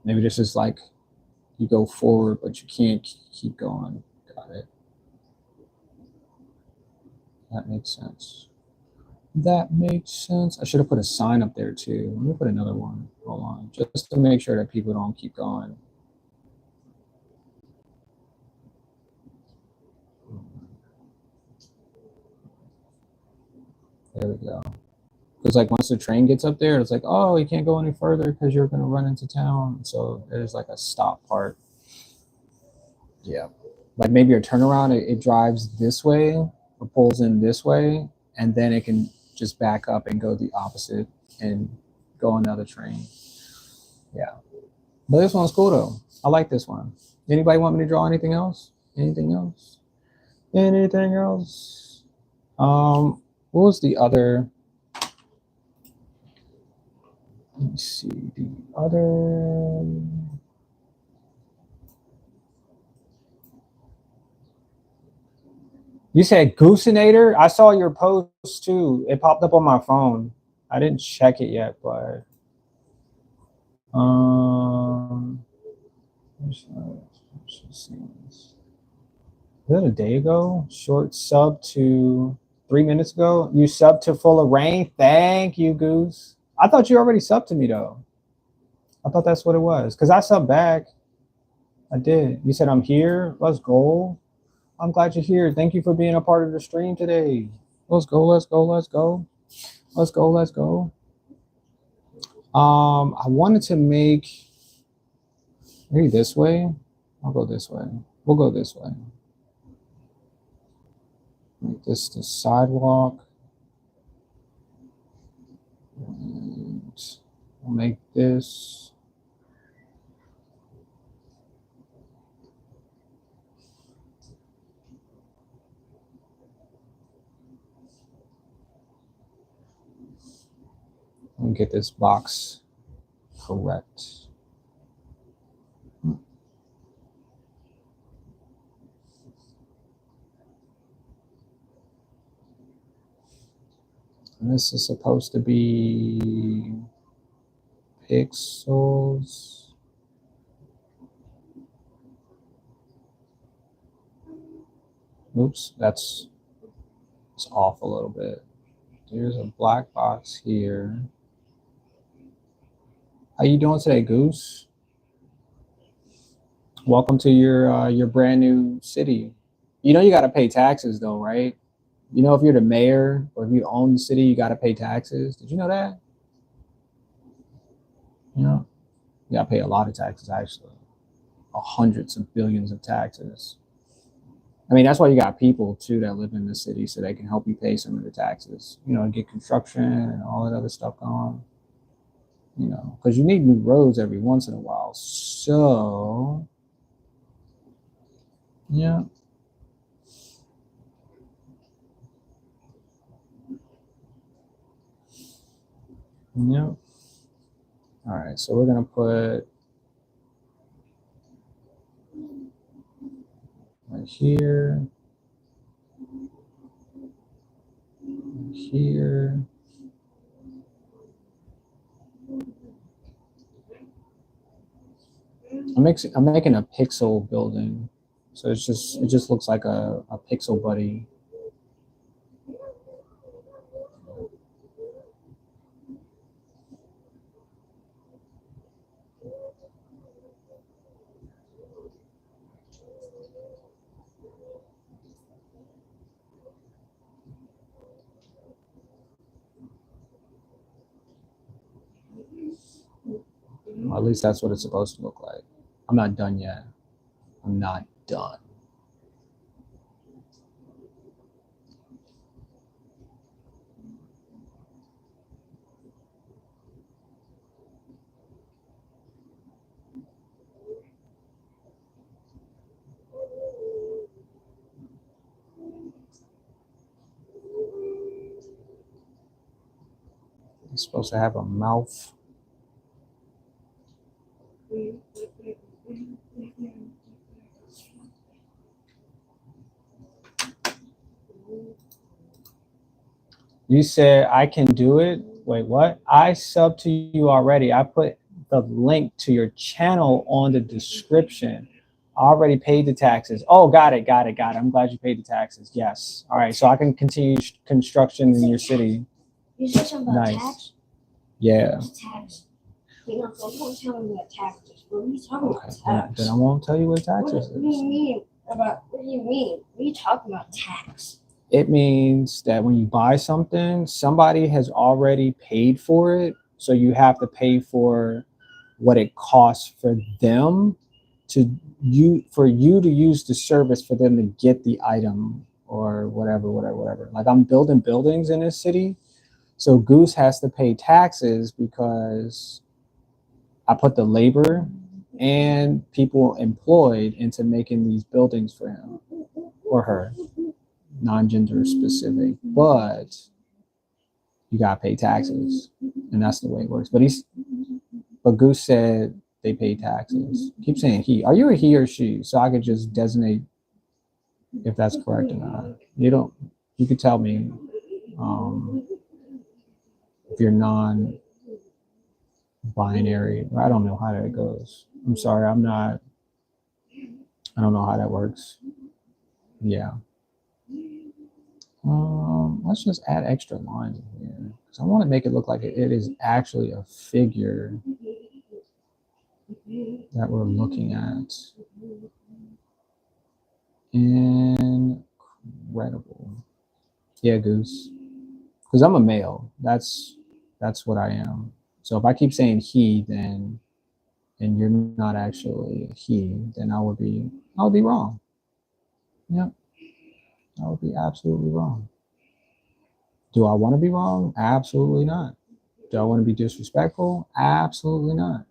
Maybe this is like you go forward, but you can't keep going. Got it. That makes sense. That makes sense. I should have put a sign up there too. Let me put another one. Hold on, just to make sure that people don't keep going. There we go. Because like once the train gets up there, it's like, oh, you can't go any further because you're gonna run into town. So there's like a stop part. Yeah. Like maybe a turnaround, it drives this way or pulls in this way, and then it can just back up and go the opposite and go another train. Yeah. But this one's cool though. I like this one. Anybody want me to draw anything else? Anything else? Anything else? What was the other? Let me see the other. You said Gooseinator? I saw your post too. It popped up on my phone. I didn't check it yet, but is that a day ago? Short sub to 3 minutes ago. You subbed to Full of Rain. Thank you, Goose. I thought you already subbed to me though. I thought that's what it was. Because I subbed back. I did. You said I'm here. Let's go. I'm glad you're here. Thank you for being a part of the stream today. Let's go, let's go, let's go. Let's go, let's go. I wanted to make maybe this way. I'll go this way. We'll go this way. Make this the sidewalk. And we'll make this. And get this box correct. And this is supposed to be pixels. Oops, that's off a little bit. There's a black box here. How you doing today, Goose? Welcome to your brand new city. You know you got to pay taxes though, right? You know if you're the mayor or if you own the city, you got to pay taxes. Did you know that? You know, you got to pay a lot of taxes actually, hundreds of billions of taxes. I mean, that's why you got people too that live in the city so they can help you pay some of the taxes. You know, get construction and all that other stuff going. You know, because you need new roads every once in a while. So, yeah. Yeah. All right, so we're gonna put right here, here. I'm making a pixel building, so it just looks like a pixel buddy. Or at least that's what it's supposed to look like. I'm not done yet. I'm not done. It's supposed to have a mouth. You said I can do it. Wait, what? I subbed to you already. I put the link to your channel on the description. I already paid the taxes. Oh, got it. I'm glad you paid the taxes. Yes. All right, so I can continue construction in your city. You said something about Nice. tax? Yeah. What's tax? Wait, no, don't tell me what tax is. What are you talking about tax? Then I won't tell you what What taxes do you mean about, what do you mean? What are you talking about tax? It means that when you buy something, somebody has already paid for it. So you have to pay for what it costs for them for you to use the service for them to get the item or whatever. Like I'm building buildings in this city. So Goose has to pay taxes because I put the labor and people employed into making these buildings for him or her, non-gender specific, but you gotta pay taxes, and that's the way it works. But Goose said they pay taxes. Keep saying he. Are you a he or she? So I could just designate if that's correct or not. You don't. You could tell me if you're non-binary. I don't know how that goes. I'm sorry. I'm not. I don't know how that works. Yeah. Let's just add extra lines in here because I want to make it look like it is actually a figure that we're looking at. Incredible. Yeah, Goose. Because I'm a male. That's what I am. So if I keep saying he, then and you're not actually a he, then I would be wrong. Yeah, I would be absolutely wrong. Do I want to be wrong? Absolutely not. Do I want to be disrespectful? Absolutely not.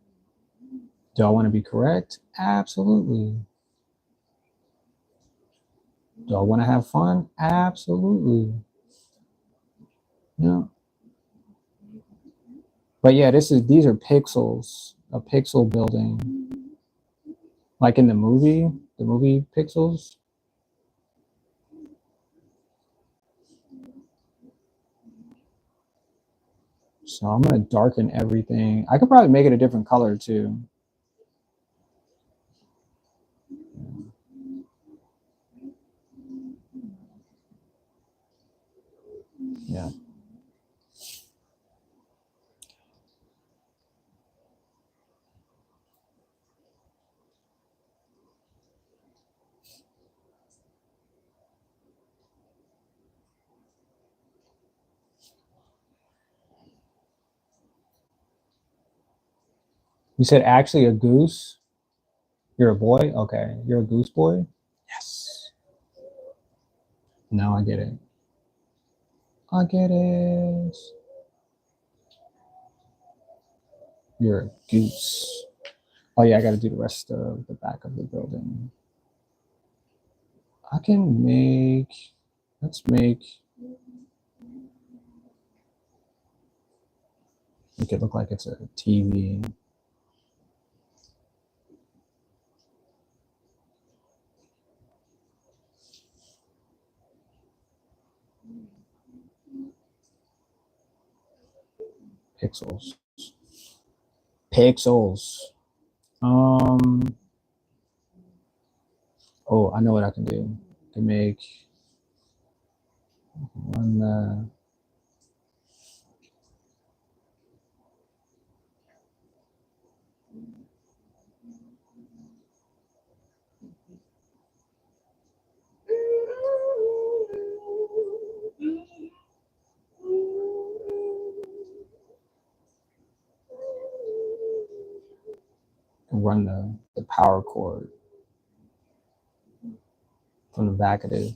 Do I want to be correct? Absolutely. Do I want to have fun? Absolutely. Yeah. But yeah, these are pixels, a pixel building. Like in the movie Pixels. So I'm gonna darken everything. I could probably make it a different color too. Yeah. You said actually a goose? You're a boy? Okay. You're a goose boy? Yes. Now I get it. I get it. You're a goose. Oh yeah, I gotta do the rest of the back of the building. I can make, let's make it look like it's a TV. Pixels. Pixels. Um, oh, I know what I can do. I can make one run the power cord from the back of the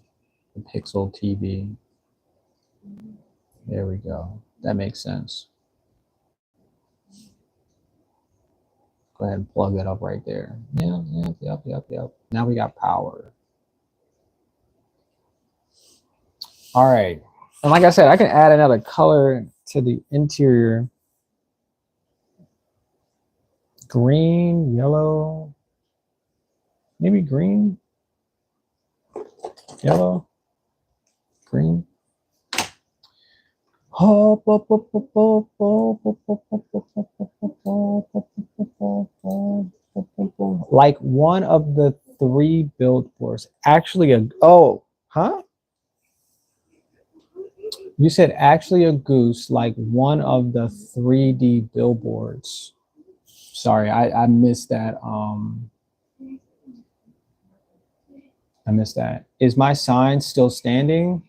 Pixel TV. There we go. That makes sense. Go ahead and plug that up right there. Yeah, yep. Now we got power. All right. And like I said, I can add another color to the interior. Green, yellow, maybe green, yellow, green. Like one of the three billboards. Actually, huh? You said actually a goose, like one of the 3D billboards. Sorry, I missed that. I missed that. Is my sign still standing?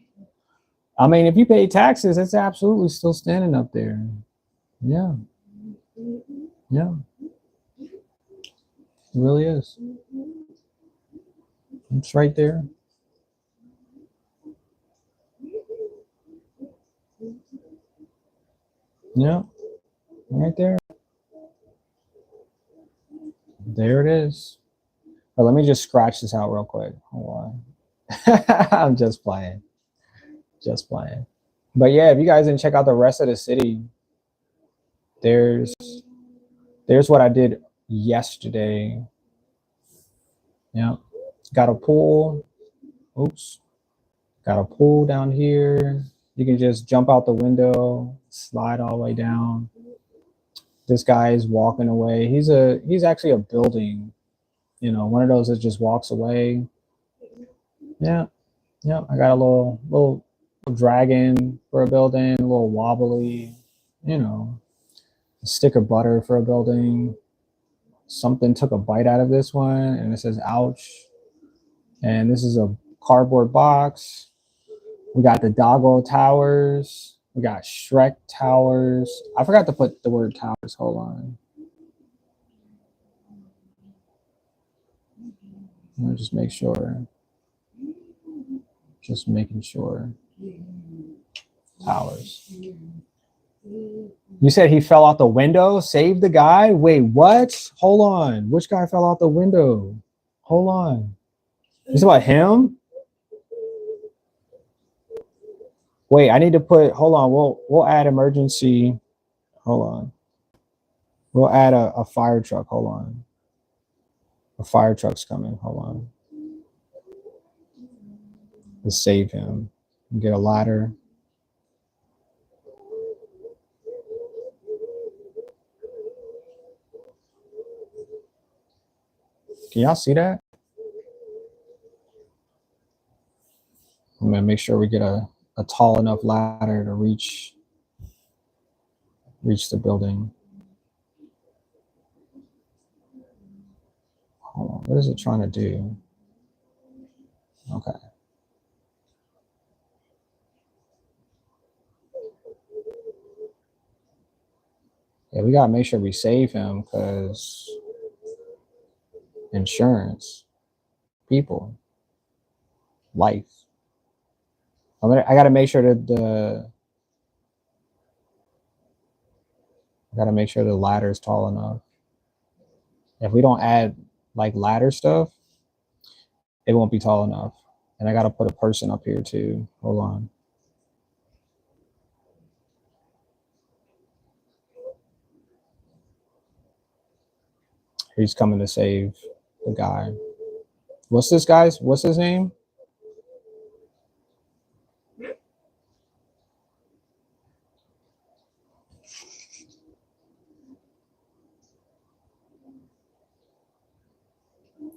I mean, if you pay taxes, it's absolutely still standing up there. Yeah. Yeah. It really is. It's right there. Yeah. Right there. There it is. But let me just scratch this out real quick. Hold on. I'm just playing. Just playing. But yeah, if you guys didn't check out the rest of the city, there's what I did yesterday. Yeah. Got a pool. Oops. Got a pool down here. You can just jump out the window, slide all the way down. This guy is walking away. He's actually a building, one of those that just walks away. Yeah. Yeah. I got a little dragon for a building, a little wobbly, a stick of butter for a building. Something took a bite out of this one and it says ouch. And this is a cardboard box. We got the Doggo Towers. We got Shrek Towers. I forgot to put the word towers. Hold on. Let me just make sure. Just making sure. Towers. You said he fell out the window? Saved the guy? Wait, what? Hold on. Which guy fell out the window? Hold on. It's about him? Wait, I need to put, hold on. We'll add emergency. Hold on. We'll add a fire truck. Hold on. A fire truck's coming. Hold on. Let's save him. Get a ladder. Can y'all see that? I'm gonna make sure we get a tall enough ladder to reach the building. Hold on, what is it trying to do? Okay. Yeah, we gotta make sure we save him because insurance, people, life. I gotta make sure that I gotta make sure the ladder is tall enough. If we don't add like ladder stuff, it won't be tall enough. And I gotta put a person up here too. Hold on. He's coming to save the guy. What's his name?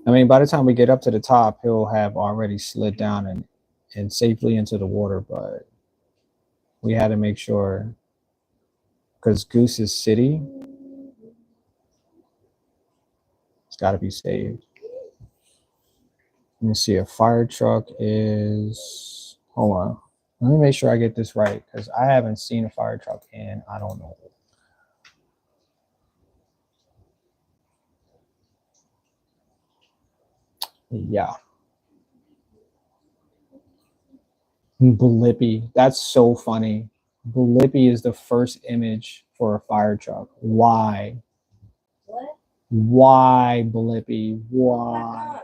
I mean, by the time we get up to the top, he'll have already slid down and safely into the water, but we had to make sure because Goose's city, it's got to be saved. Let me see. A fire truck is. Hold on. Let me make sure I get this right because I haven't seen a fire truck in I don't know. Yeah. Blippi. That's so funny. Blippi is the first image for a fire truck. Why? What? Why Blippi? Why?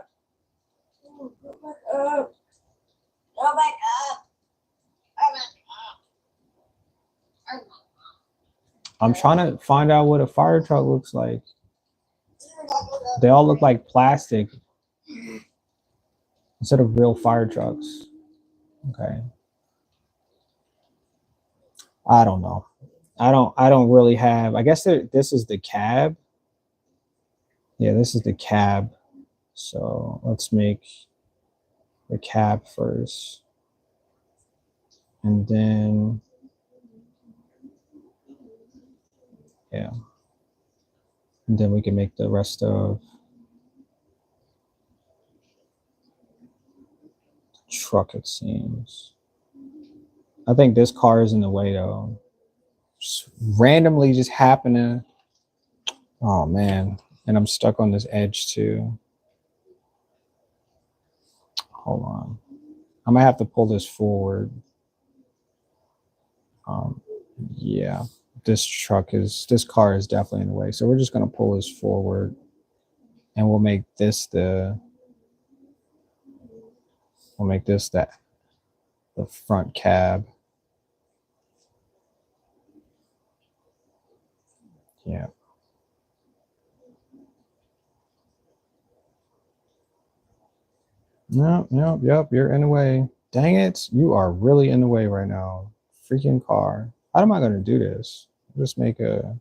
Oh my god. Oh my god. I'm trying to find out what a fire truck looks like. They all look like plastic instead of real fire trucks. Okay. I don't know. I don't really have. I guess this is the cab. Yeah, this is the cab. So let's make the cab first. And then yeah. And then we can make the rest of the truck, it seems. I think this car is in the way though. Just randomly just happen to. Oh man. And I'm stuck on this edge too. Hold on. I might have to pull this forward. Yeah. This car is definitely in the way. So we're just gonna pull this forward and we'll make this the front cab. Yeah. No, yep, you're in the way. Dang it, you are really in the way right now. Freaking car. How am I gonna do this? Just make a.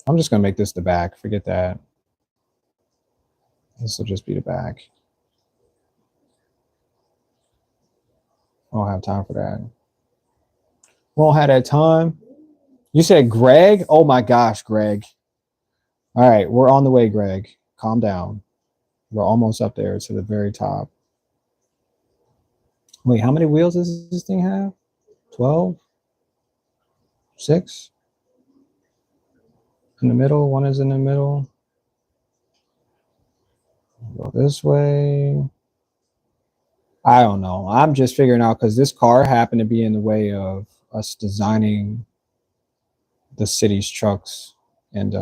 I'm just gonna make this the back. Forget that. This will just be the back. I don't have time for that. Won't have that time. You said Greg? Oh my gosh, Greg. All right, we're on the way, Greg. Calm down. We're almost up there to the very top. Wait, how many wheels does this thing have? 12? 6? In the middle? One is in the middle. Go this way. I don't know. I'm just figuring out because this car happened to be in the way of us designing the city's trucks, and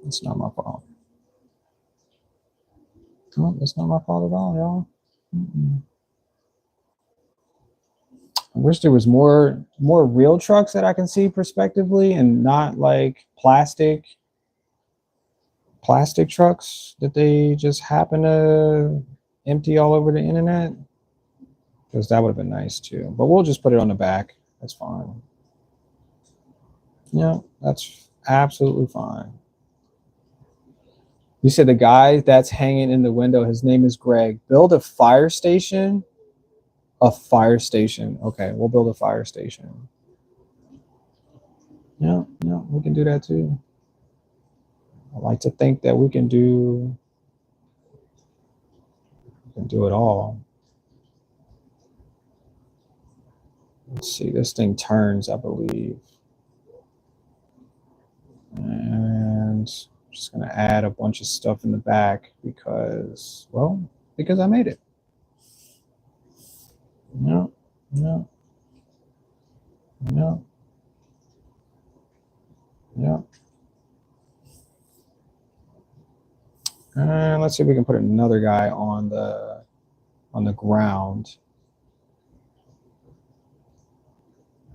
it's not my fault. No, it's not my fault at all, y'all. I wish there was more real trucks that I can see prospectively, and not like plastic trucks that they just happen to empty all over the internet. Because that would have been nice too. But we'll just put it on the back. That's fine. Yeah, that's absolutely fine. You said the guy that's hanging in the window, his name is Greg. Build a fire station. A fire station. Okay, we'll build a fire station. Yeah, yeah, we can do that too. I like to think that we can do it all. Let's see, this thing turns, I believe. And I'm just gonna add a bunch of stuff in the back because, well, because I made it. No, no, no, no. And let's see if we can put another guy on the ground.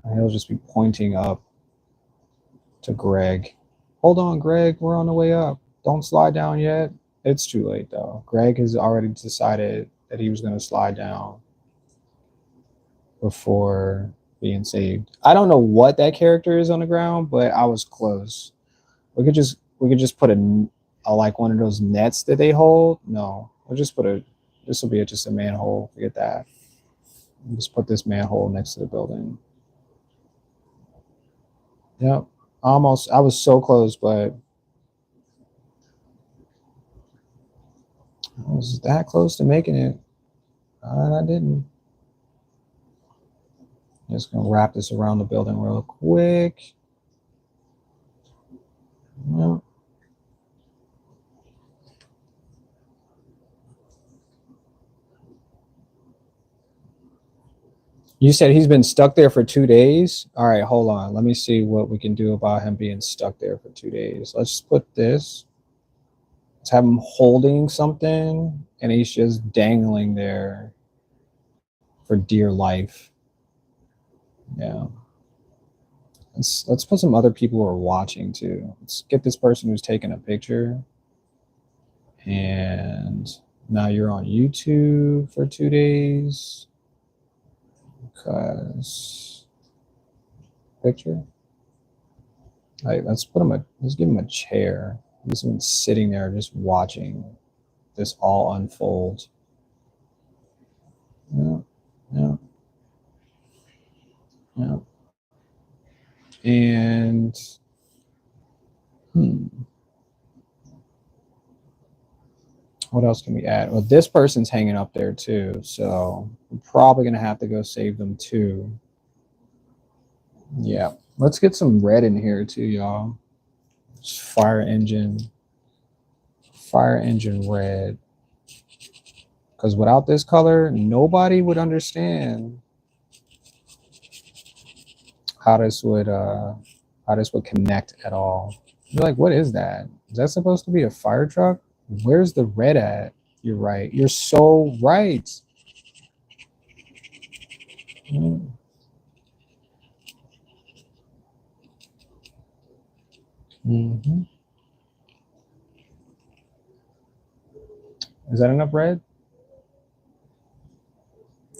And he'll just be pointing up to Greg. Hold on, Greg, we're on the way up. Don't slide down yet. It's too late though. Greg has already decided that he was going to slide down before being saved. I don't know what that character is on the ground, but I was close. We could just put a like one of those nets that they hold. No, we'll just put this will be just a manhole. Forget that. We'll just put this manhole next to the building. Yep. Almost. I was so close, but I was that close to making it. And I didn't. Just gonna wrap this around the building real quick. Yep. You said he's been stuck there for 2 days. All right, hold on. Let me see what we can do about him being stuck there for 2 days. Let's put this. Let's have him holding something, and he's just dangling there for dear life. Yeah. Let's put some other people who are watching too. Let's get this person who's taking a picture. And now you're on YouTube for 2 days. Because picture. All right, let's give him a chair. He's been sitting there just watching this all unfold. Yeah, yeah, yeah. And what else can we add? Well, this person's hanging up there too, so I'm probably gonna have to go save them too. Yeah, let's get some red in here too, y'all. Fire engine red. Because without this color, nobody would understand how this would connect at all. You're like, what is that? Is that supposed to be a fire truck? Where's the red at? You're right. You're so right. Mm-hmm. Is that enough red?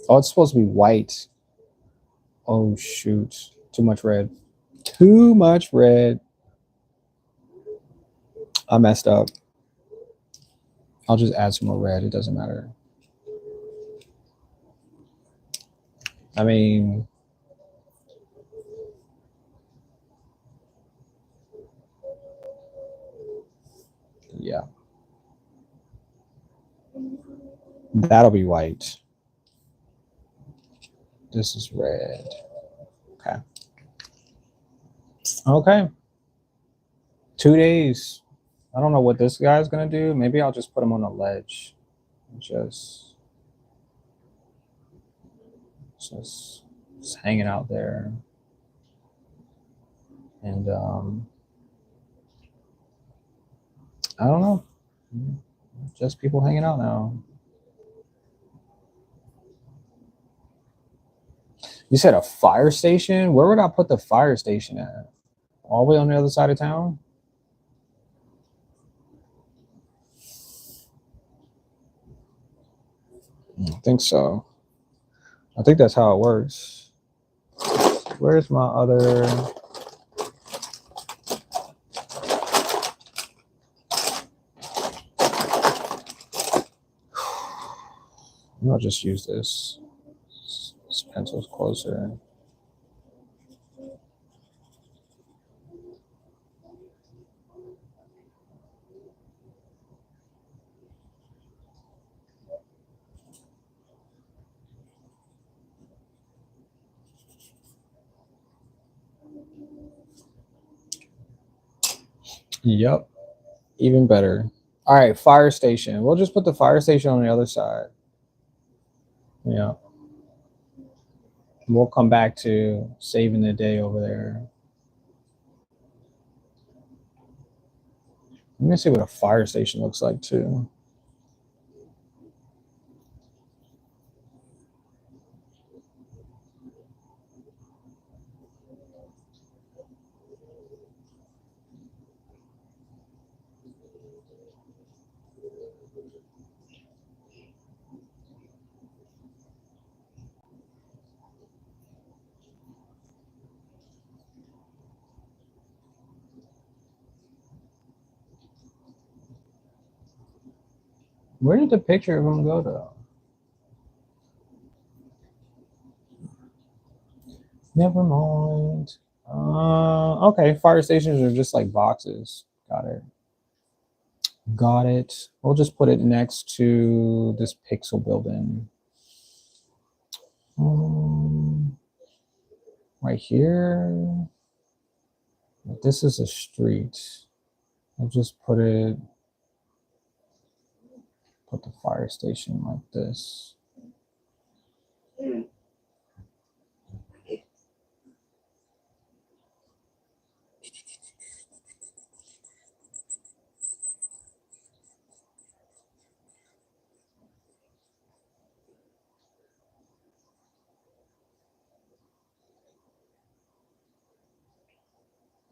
Oh, it's supposed to be white. Oh, shoot. Too much red. Too much red. I messed up. I'll just add some more red. It doesn't matter. I mean, yeah. That'll be white. This is red. Okay. Okay. 2 days. I don't know what this guy's gonna do. Maybe I'll just put him on a ledge. Just hanging out there. And I don't know. Just people hanging out now. You said a fire station? Where would I put the fire station at? All the way on the other side of town? I think so. I think that's how it works. Where's my other? I'll just use this. This pencil's closer. Yep, even better. All right, fire station. We'll just put the fire station on the other side. Yeah. We'll come back to saving the day over there. Let me see what a fire station looks like too. Where did the picture of him go though? Never mind. Okay, fire stations are just like boxes. Got it. Got it. We'll just put it next to this pixel building. Right here. This is a street. I'll just put the fire station like this.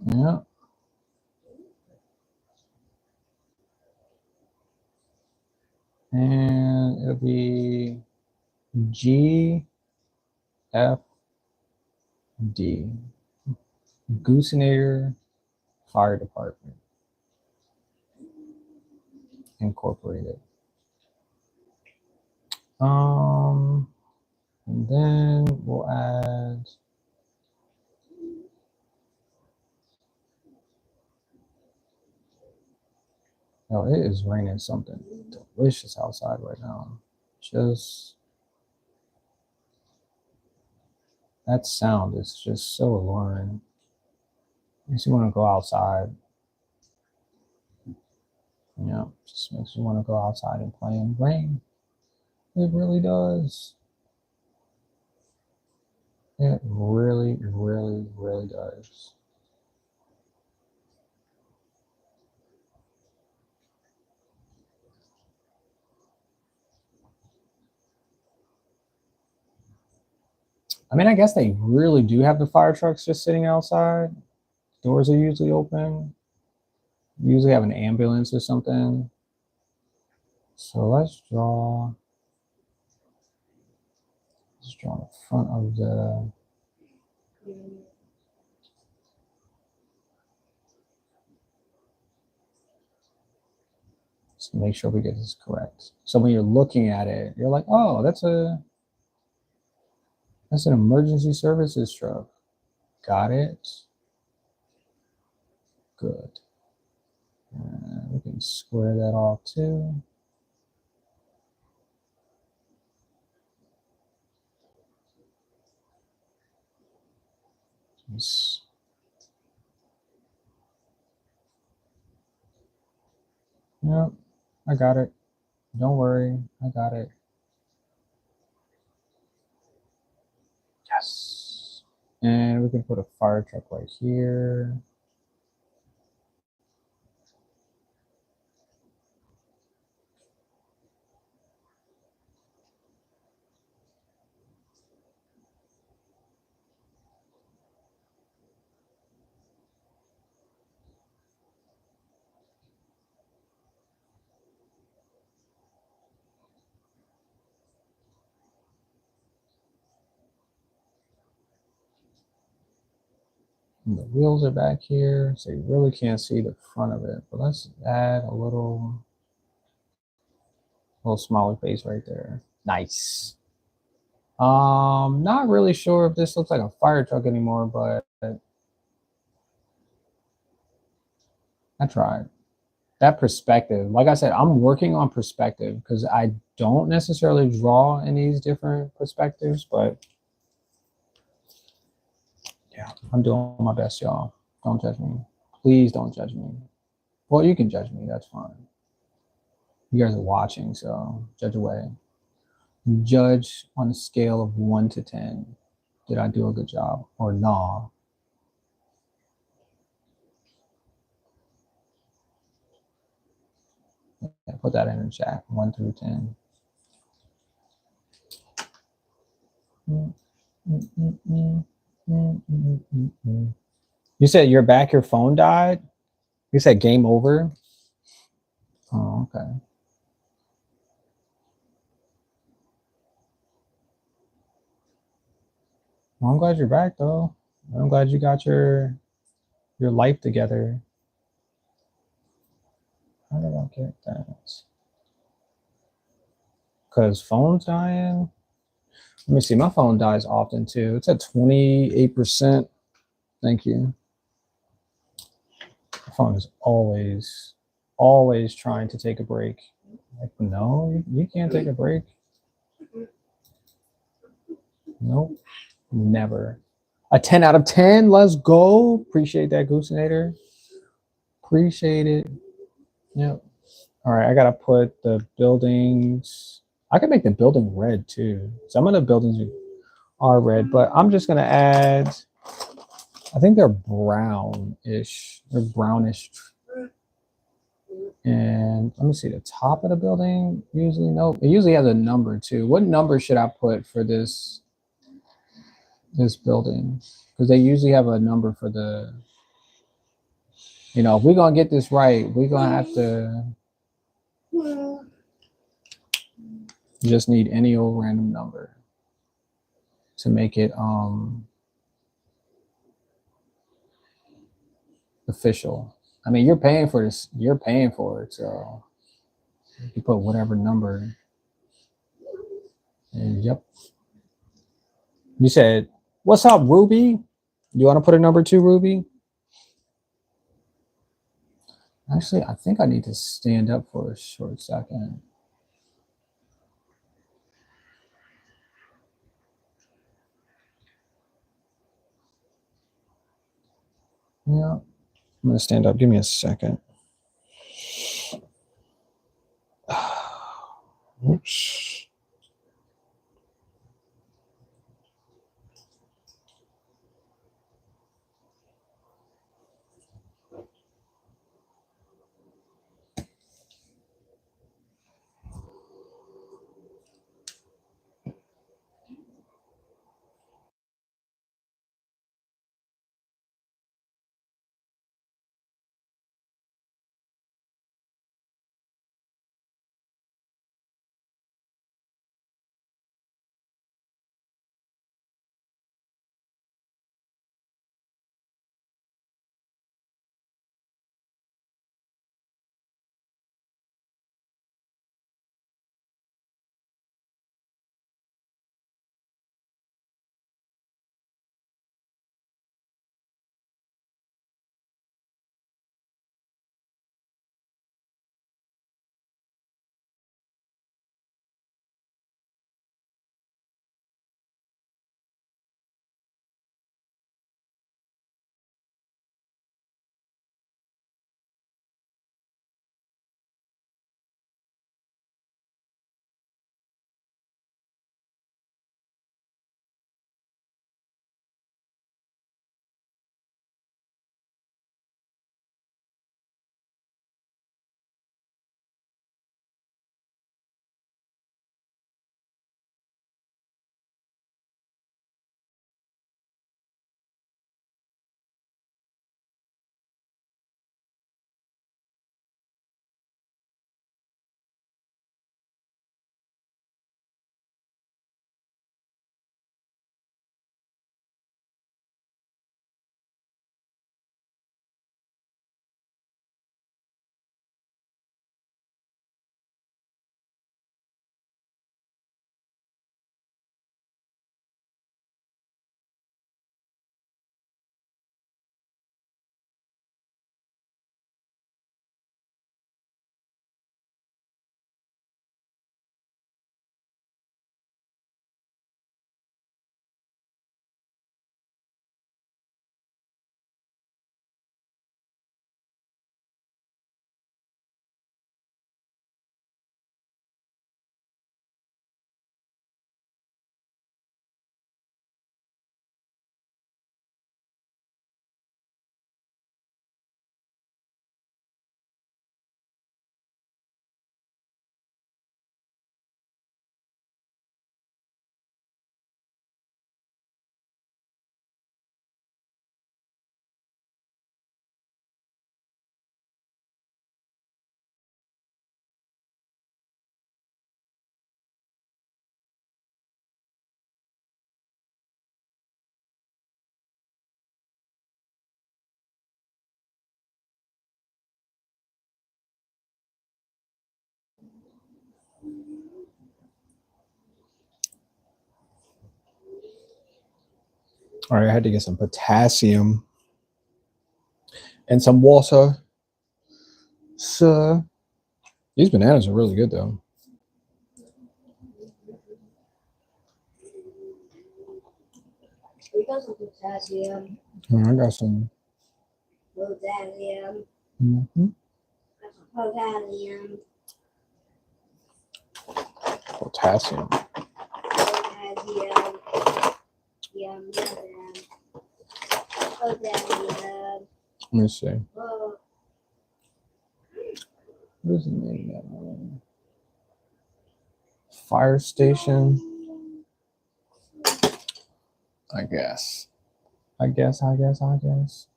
Yeah. And it'll be GFD. Goosenator Fire Department Incorporated. And then we'll add oh, it is raining something delicious outside right now. Just that sound is just so alluring. Makes you want to go outside. Yeah, just makes you want to go outside and play in rain. It really does. It really, really, really does. I mean, I guess they really do have the fire trucks just sitting outside. Doors are usually open. Usually have an ambulance or something. So let's draw the front of the let's make sure we get this correct. So when you're looking at it, you're like, oh, that's an emergency services truck. Got it. Good. And we can square that off too. Yep, I got it. Don't worry, I got it. Yes. And we can put a fire truck right here. And the wheels are back here, so you really can't see the front of it. But let's add a little Little smaller face right there. Nice. Not really sure if this looks like a fire truck anymore, but I tried. That perspective, like I said, I'm working on perspective because I don't necessarily draw in these different perspectives, but yeah, I'm doing my best, y'all. Don't judge me. Please don't judge me. Well, you can judge me, that's fine. You guys are watching, so judge away. Judge on a scale of 1 to 10. Did I do a good job or nah? Yeah, put that in the chat. 1 through 10. You said you're back, your phone died? You said game over? Oh, okay. Well, I'm glad you're back though. I'm glad you got your life together. How did I get that? Because phone's dying. Let me see. My phone dies often too. It's at 28%. Thank you. My phone is always trying to take a break. Like, no, you can't take a break. Nope, never. A 10 out of 10. Let's go. Appreciate that, Goosinator. Appreciate it. Yep. All right, I gotta put the buildings. I can make the building red too. Some of the buildings are red, but I'm just gonna add. I think they're brownish. They're brownish. And let me see the top of the building. Usually, no. It usually has a number too. What number should I put for this building? Because they usually have a number for the. You know, if we're gonna get this right, we're gonna have to just need any old random number to make it official. I mean, you're paying for this. You're paying for it, so you put whatever number. And yep. You said, "What's up, Ruby? You want to put a number 2, Ruby?" Actually, I think I need to stand up for a short second. Yeah, I'm gonna stand up. Give me a second. Oops. All right, I had to get some potassium and some water. So these bananas are really good though. We got some potassium, I got some. potassium, Mm-hmm. potassium, Potassium. potassium, yum, yum, potassium. Let me see. Oh, What is the name of that one? Fire station. I guess.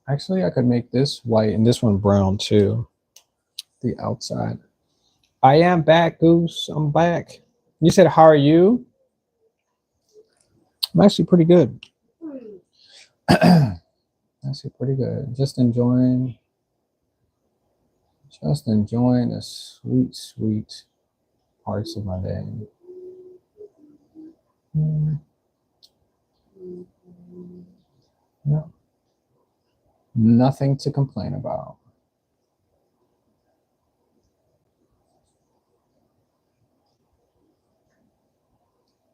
Actually, I could make this white and this one brown too. The outside. I am back, Goose. I'm back. You said, how are you? I'm actually pretty good. Actually pretty good. Just enjoying the sweet, sweet parts of my day. Yeah. Nothing to complain about.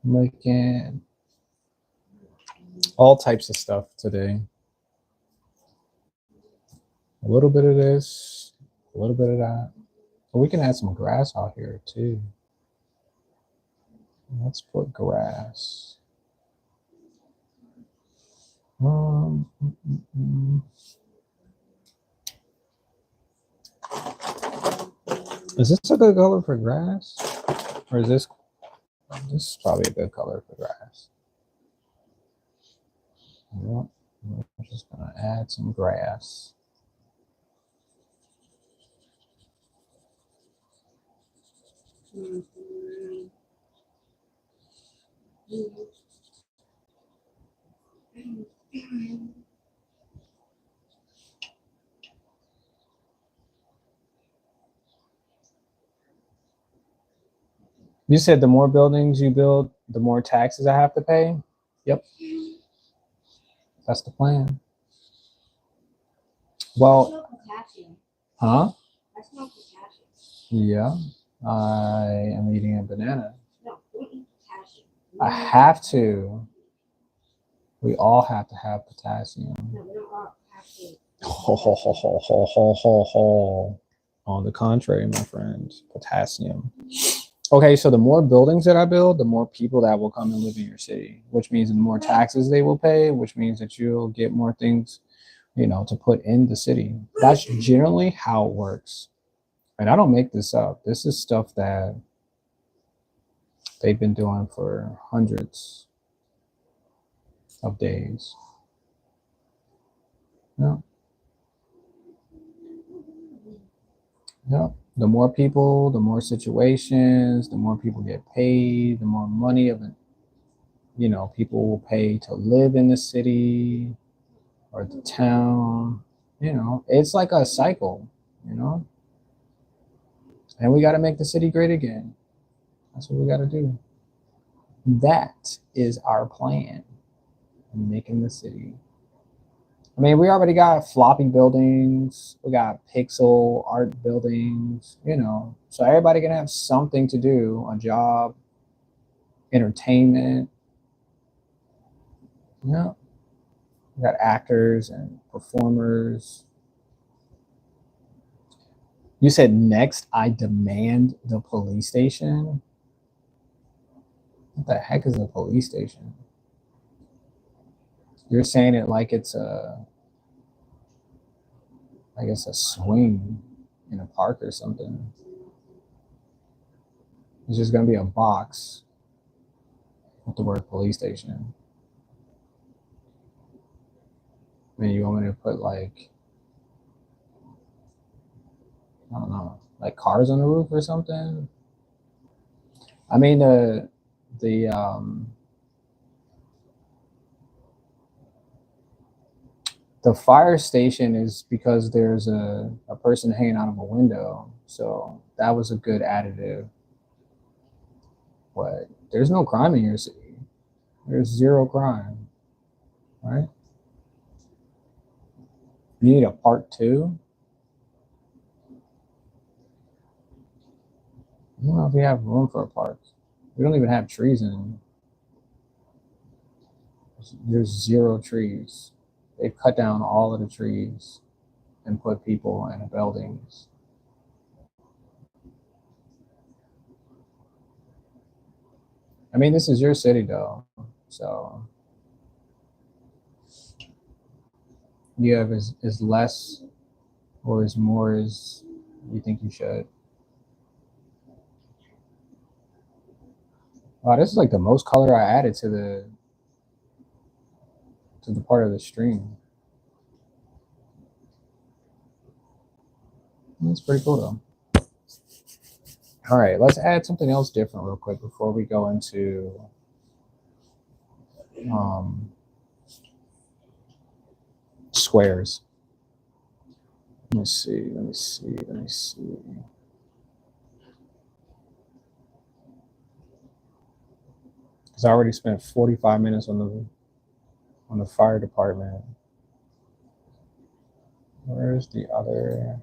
Making all types of stuff today. A little bit of this, a little bit of that. But we can add some grass out here too. Let's put grass. Mm, mm, mm. Is this a good color for grass? Or is this is probably a good color for grass? Yep. I'm just gonna add some grass. You said the more buildings you build, the more taxes I have to pay? Yep. That's the plan. Well, potassium. huh? I smell potassium. Yeah. I am eating a banana. No, don't eat potassium. I have to. We all have to have potassium. No, we don't all have to. Ho, ho, ho, ho, ho, ho, ho, ho. On the contrary, my friends, potassium. Okay, so the more buildings that I build, the more people that will come and live in your city, which means the more taxes they will pay, which means that you'll get more things, to put in the city. That's generally how it works. And I don't make this up. This is stuff that they've been doing for hundreds of days. Yeah. Yeah. The more people, the more situations, the more people get paid, the more money people will pay to live in the city or the town. It's like a cycle, you know? And we got to make the city great again. That's what we got to do. That is our plan. Making the city. I mean, we already got floppy buildings, we got pixel art buildings, so everybody can have something to do, a job, entertainment. We got actors and performers. You said next, I demand the police station. What the heck is a police station? You're saying it like it's a swing in a park or something. It's just gonna be a box with the word police station. I mean, you want me to put like, I don't know, like cars on the roof or something? I mean, the fire station is because there's a person hanging out of a window, so that was a good additive. But there's no crime in your city. There's zero crime. right? You need a part 2. I don't know if we have room for a park. We don't even have trees in. There's 0 trees. They've cut down all of the trees and put people in buildings. I mean, this is your city though, so you have as less or as more as you think you should. Wow, this is like the most color I added to the part of the stream. That's pretty cool though. All right, let's add something else different real quick before we go into squares. Let me see. Because I already spent 45 minutes on the fire department. Where's the other?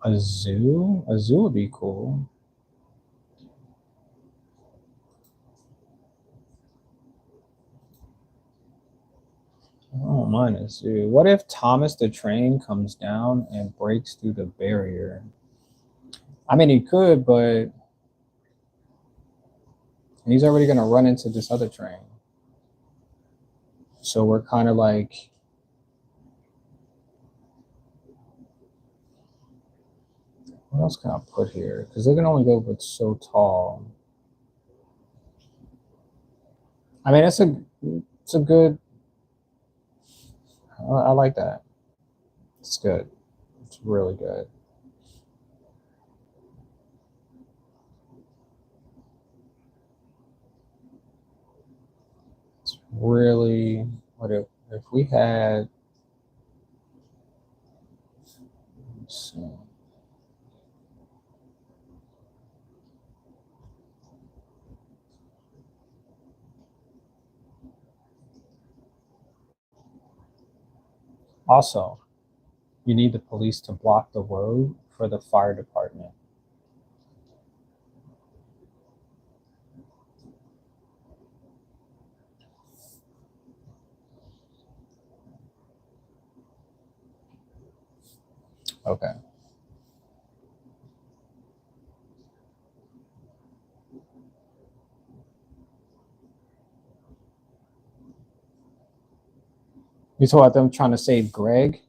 A zoo? A zoo would be cool. I don't mind a zoo. What if Thomas the Train comes down and breaks through the barrier? I mean, he could, but he's already going to run into this other train. So we're kind of like, what else can I put here? Because they can only go but so tall. I mean, it's a good. I like that. It's good. It's really good. It's really what if we had. Let's see. Also, you need the police to block the road for the fire department. Okay. You talk about them trying to save Greg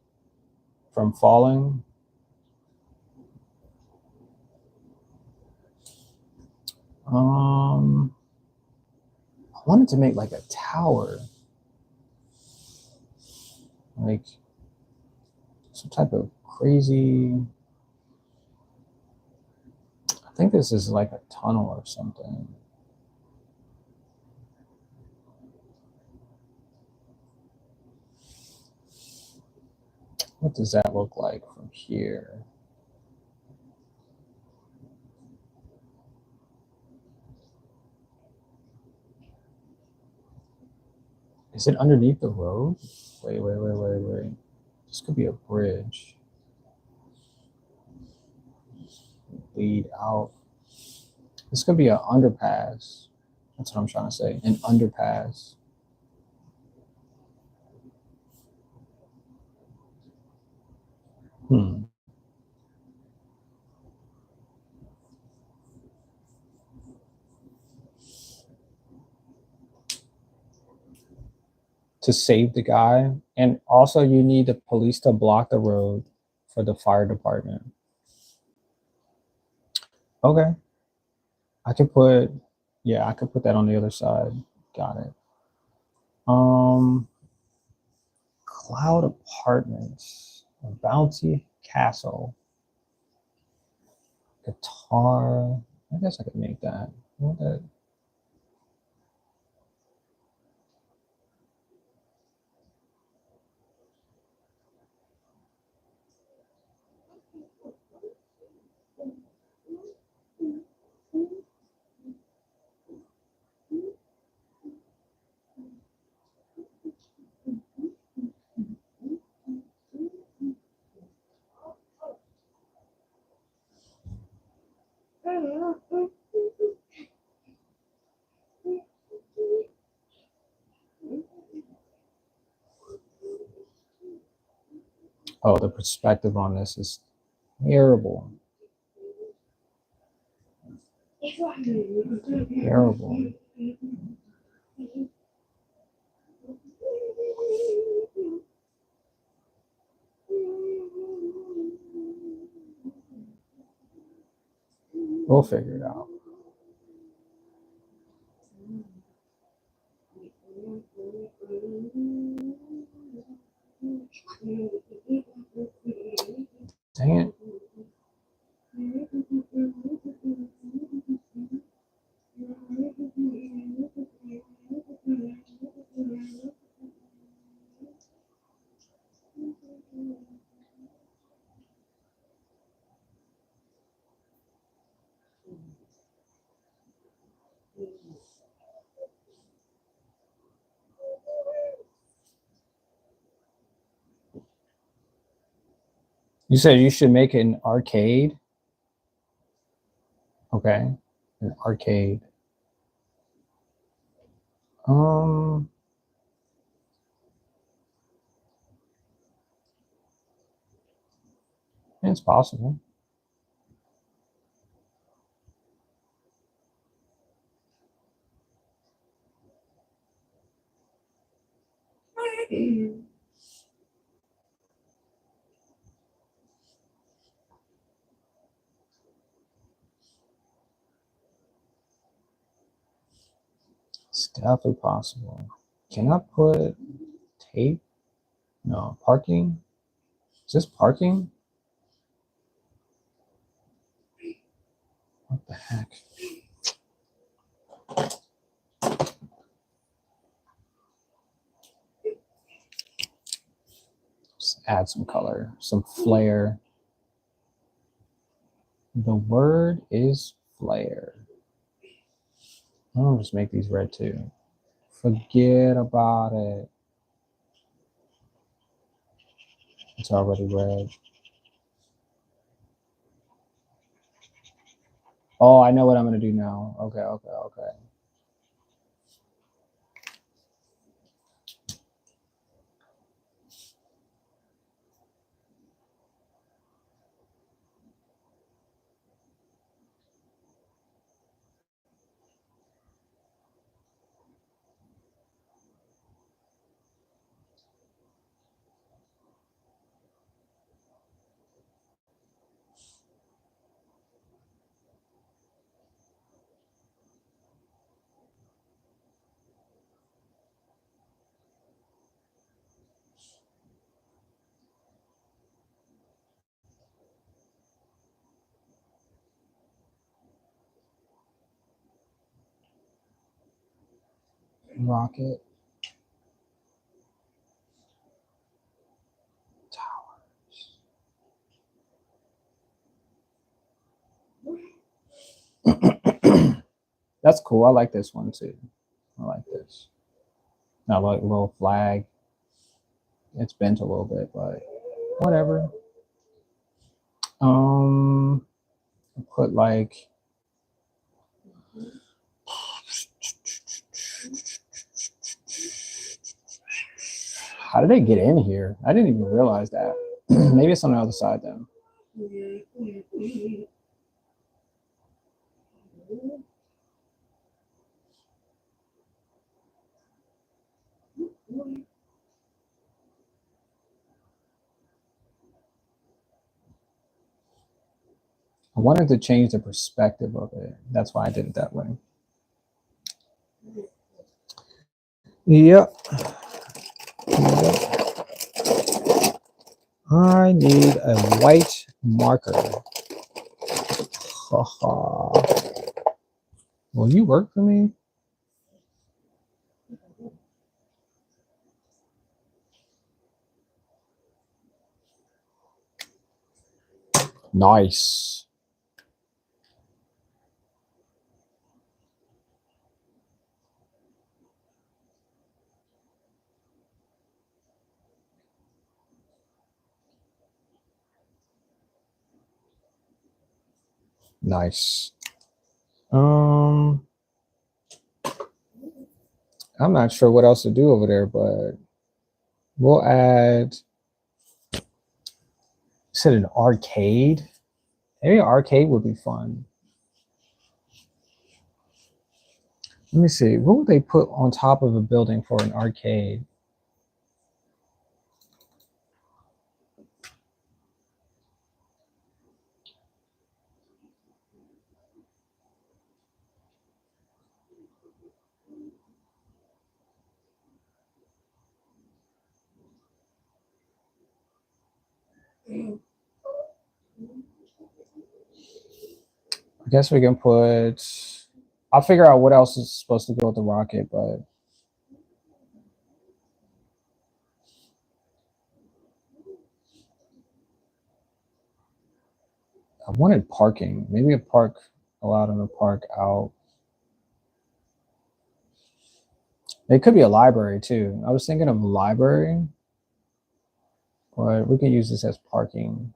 from falling. I wanted to make like a tower, like some type of crazy. I think this is like a tunnel or something. What does that look like from here? Is it underneath the road? Wait. This could be a bridge. Lead out. This could be an underpass. That's what I'm trying to say. An underpass. To save the guy. And also, you need the police to block the road for the fire department. Okay. I could put, yeah, I could put that on the other side. Got it. Cloud Apartments, a bouncy castle, guitar. I guess I could make that. Oh, the perspective on this is terrible. Terrible. We'll figure it out. Dang it. You said you should make an arcade? Okay. An arcade. It's possible. It's definitely possible. Can I put tape? No. Parking? Is this parking? What the heck? Just add some color, some flair. The word is flair. I'll just make these red too. Forget about it. It's already red. Oh, I know what I'm gonna do now. Okay. Rocket towers. That's cool. I like this one too. I like this. I like a little flag. It's bent a little bit, but whatever. Put like how did they get in here? I didn't even realize that. Maybe it's on the other side then. I wanted to change the perspective of it. That's why I did it that way. Yep. I need a white marker. Haha. Will you work for me? Nice. Nice. I'm not sure what else to do over there, but we'll add Said an arcade. Maybe an arcade would be fun. Let me see. What would they put on top of a building for an arcade? I guess we can put. I'll figure out what else is supposed to go with the rocket, but I wanted parking. Maybe a park, allow them to park out. It could be a library too. I was thinking of a library, but we could use this as parking.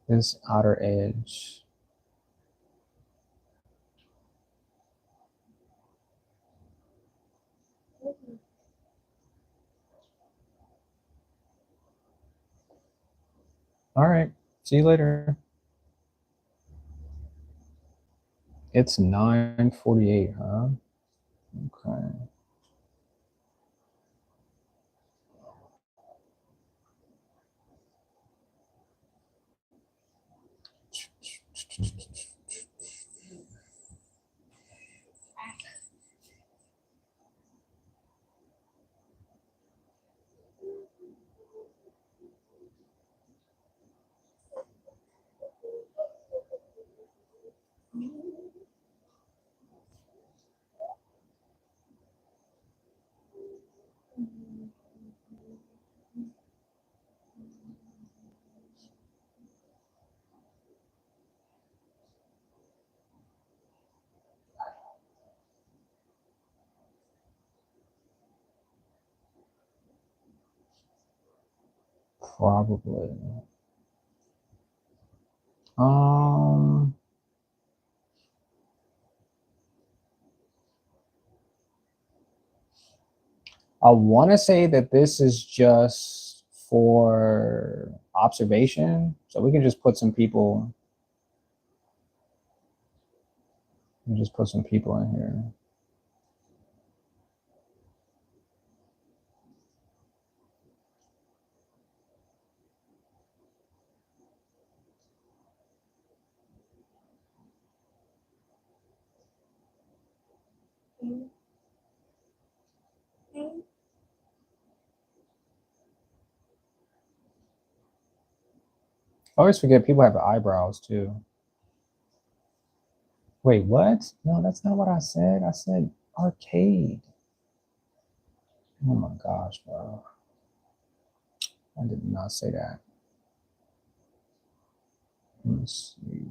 This outer edge. All right. See you later. It's 9:48, huh? Okay. Probably. I want to say that this is just for observation, so we can just put some people. We just put some people in here. I always forget people have eyebrows too. Wait, what? No, that's not what I said. I said arcade. Oh my gosh, bro. I did not say that. Let's see.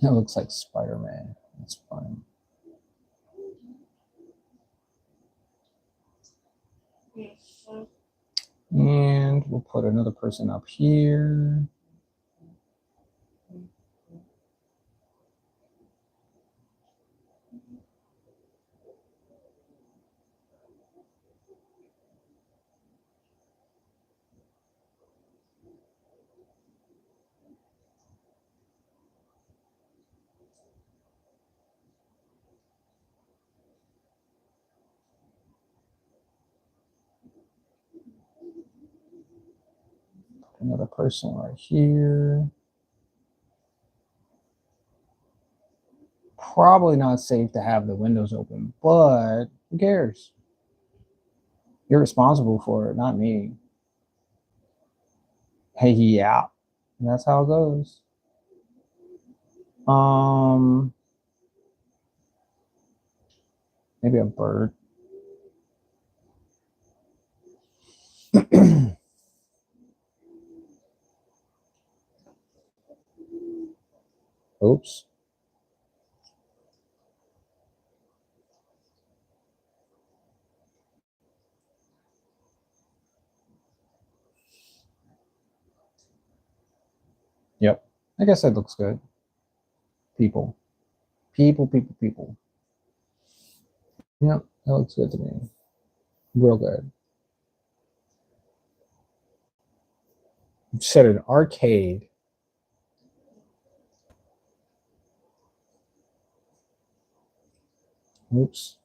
That looks like Spider-Man. That's fine. And we'll put another person up here. Another person right here. Probably not safe to have the windows open, but who cares? You're responsible for it, not me. Hey, yeah. And that's how it goes. Maybe a bird. Oops. Yep. I guess that looks good. People. People. Yep, that looks good to me. Real good. Said an arcade. Oops.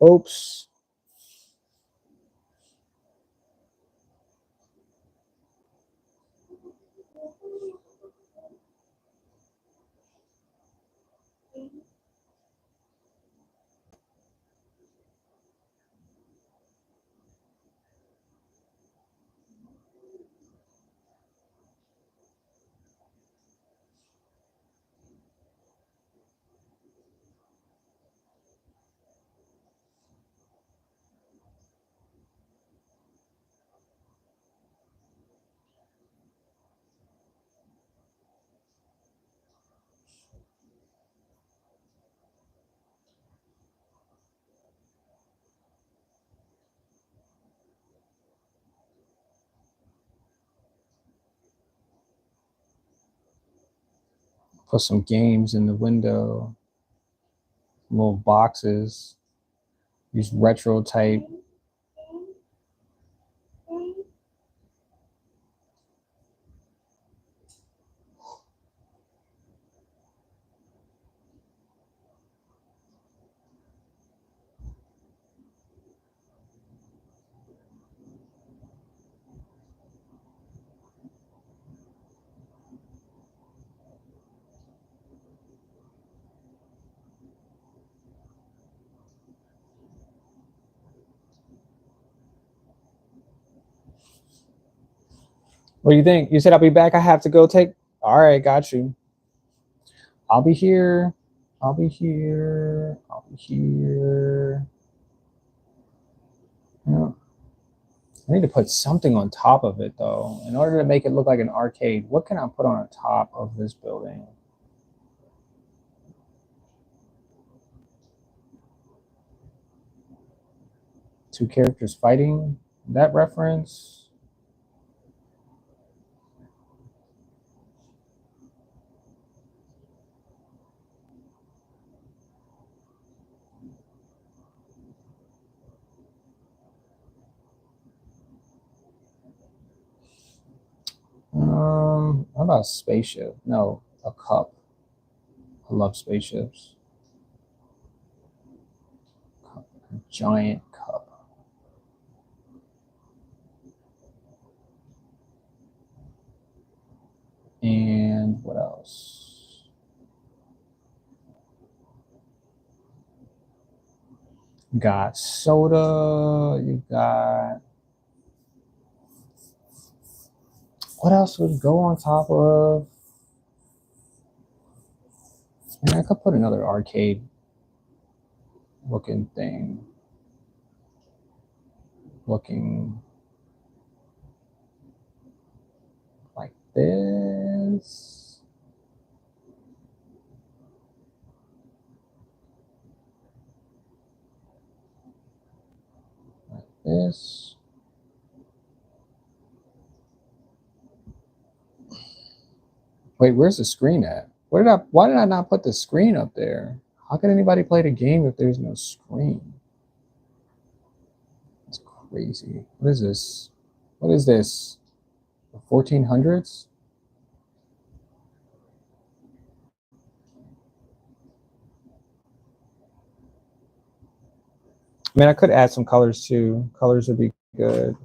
Oops. Put some games in the window. Little boxes. These retro type. What do you think? You said I'll be back. I have to go take. All right, got you. I'll be here. I'll be here. I'll be here. Yeah. I need to put something on top of it though. In order to make it look like an arcade, what can I put on top of this building? Two characters fighting? That reference? How about a spaceship? No, a cup. I love spaceships. Cup, a giant cup. And what else? You got soda. You got. What else would go on top of? And I could put another arcade looking thing. Looking like this. Like this. Wait, where's the screen at? Why did I not put the screen up there? How can anybody play the game if there's no screen? That's crazy. What is this? What is this? The 1400s? I mean, I could add some colors too. Colors would be good.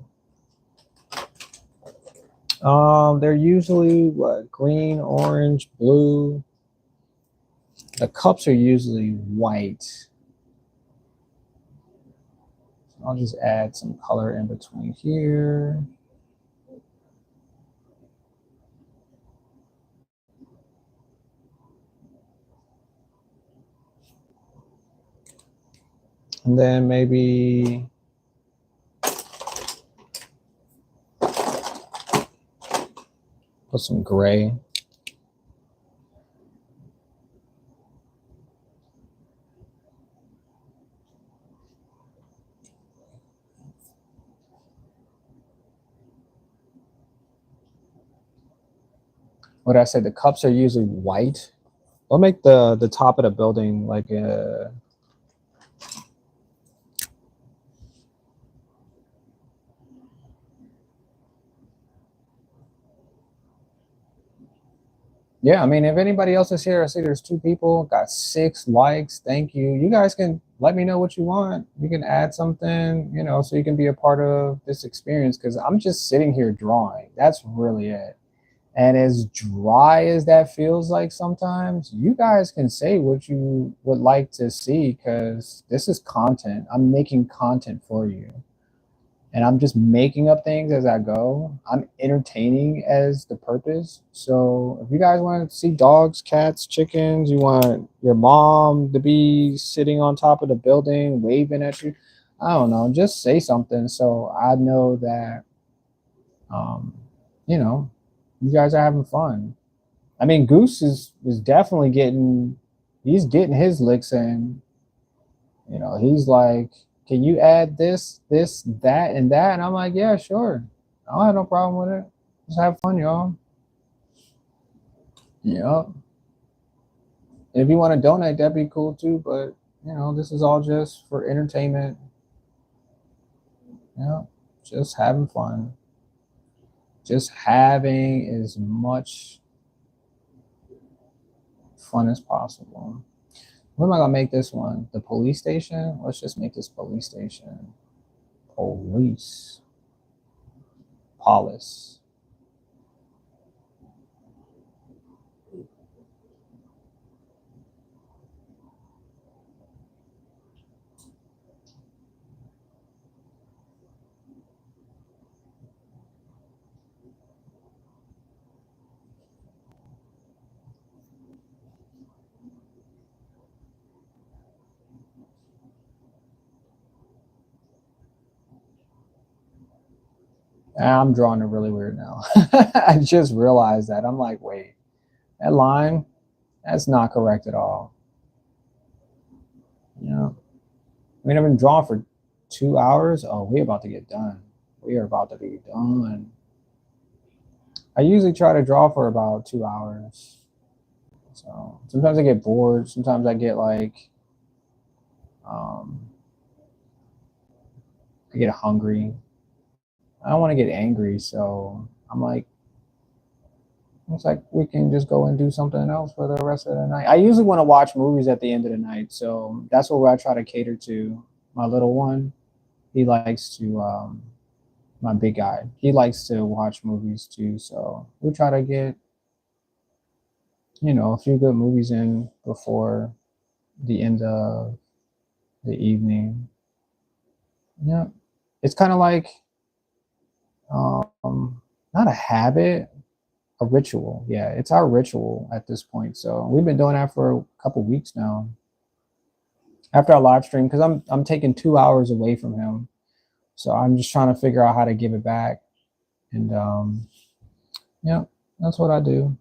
They're usually what? Green, orange, blue. The cups are usually white. I'll just add some color in between here. And then maybe Put some gray. What I said, the cups are usually white. We'll make the top of the building like a. Yeah, I mean, if anybody else is here, I see there's 2 people, got 6 likes. Thank you. You guys can let me know what you want. You can add something, you know, so you can be a part of this experience because I'm just sitting here drawing. That's really it. And as dry as that feels like sometimes, you guys can say what you would like to see because this is content. I'm making content for you. And I'm just making up things as I go. I'm entertaining as the purpose. So if you guys want to see dogs, cats, chickens, you want your mom to be sitting on top of the building waving at you, I don't know, just say something so I know that, um, you know, you guys are having fun. I mean, Goose is definitely he's getting his licks in. You know, he's like, can you add this, that, and that? And I'm like, yeah, sure. I don't have no problem with it. Just have fun, y'all. Yeah. If you want to donate, that'd be cool too. But you know, this is all just for entertainment. Yeah, just having fun. Just having as much fun as possible. What am I gonna make this one? The police station? Let's just make this police station. Police. Police. I'm drawing it really weird now. I just realized that. I'm like, wait, that line, that's not correct at all. You know, I mean, I've been drawing for 2 hours. Oh, we're about to get done. We are about to be done. I usually try to draw for about 2 hours. So sometimes I get bored. Sometimes I get like, um, I get hungry. I don't want to get angry. So I'm like, it's like we can just go and do something else for the rest of the night. I usually want to watch movies at the end of the night, so that's what I try to cater to. My little one, he likes to. My big guy, he likes to watch movies too. So we try to get, you know, a few good movies in before the end of the evening. Yeah, it's kind of like, not a habit, a ritual. Yeah, it's our ritual at this point. So we've been doing that for a couple weeks now. After our live stream, because I'm taking 2 hours away from him, so I'm just trying to figure out how to give it back. And yeah, that's what I do.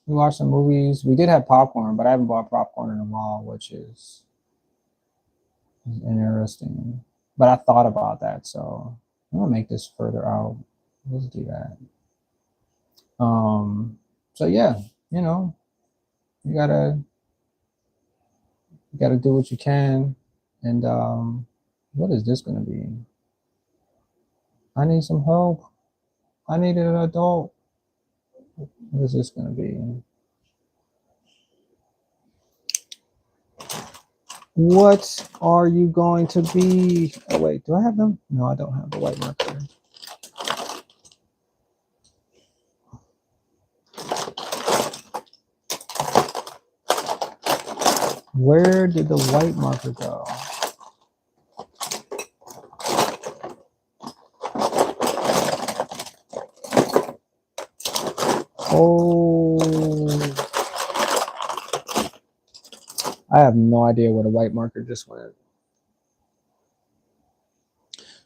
We watch some movies. We did have popcorn, but I haven't bought popcorn in a while, which is interesting. But I thought about that, so I'm gonna make this further out. Let's do that. So yeah, you know, you gotta you gotta do what you can. And what is this gonna be? I need some help. I need an adult. What is this gonna be? What are you going to be? Oh wait, do I have them? No, I don't have the white marker. Where did the white marker go? Oh, I have no idea where the white marker just went.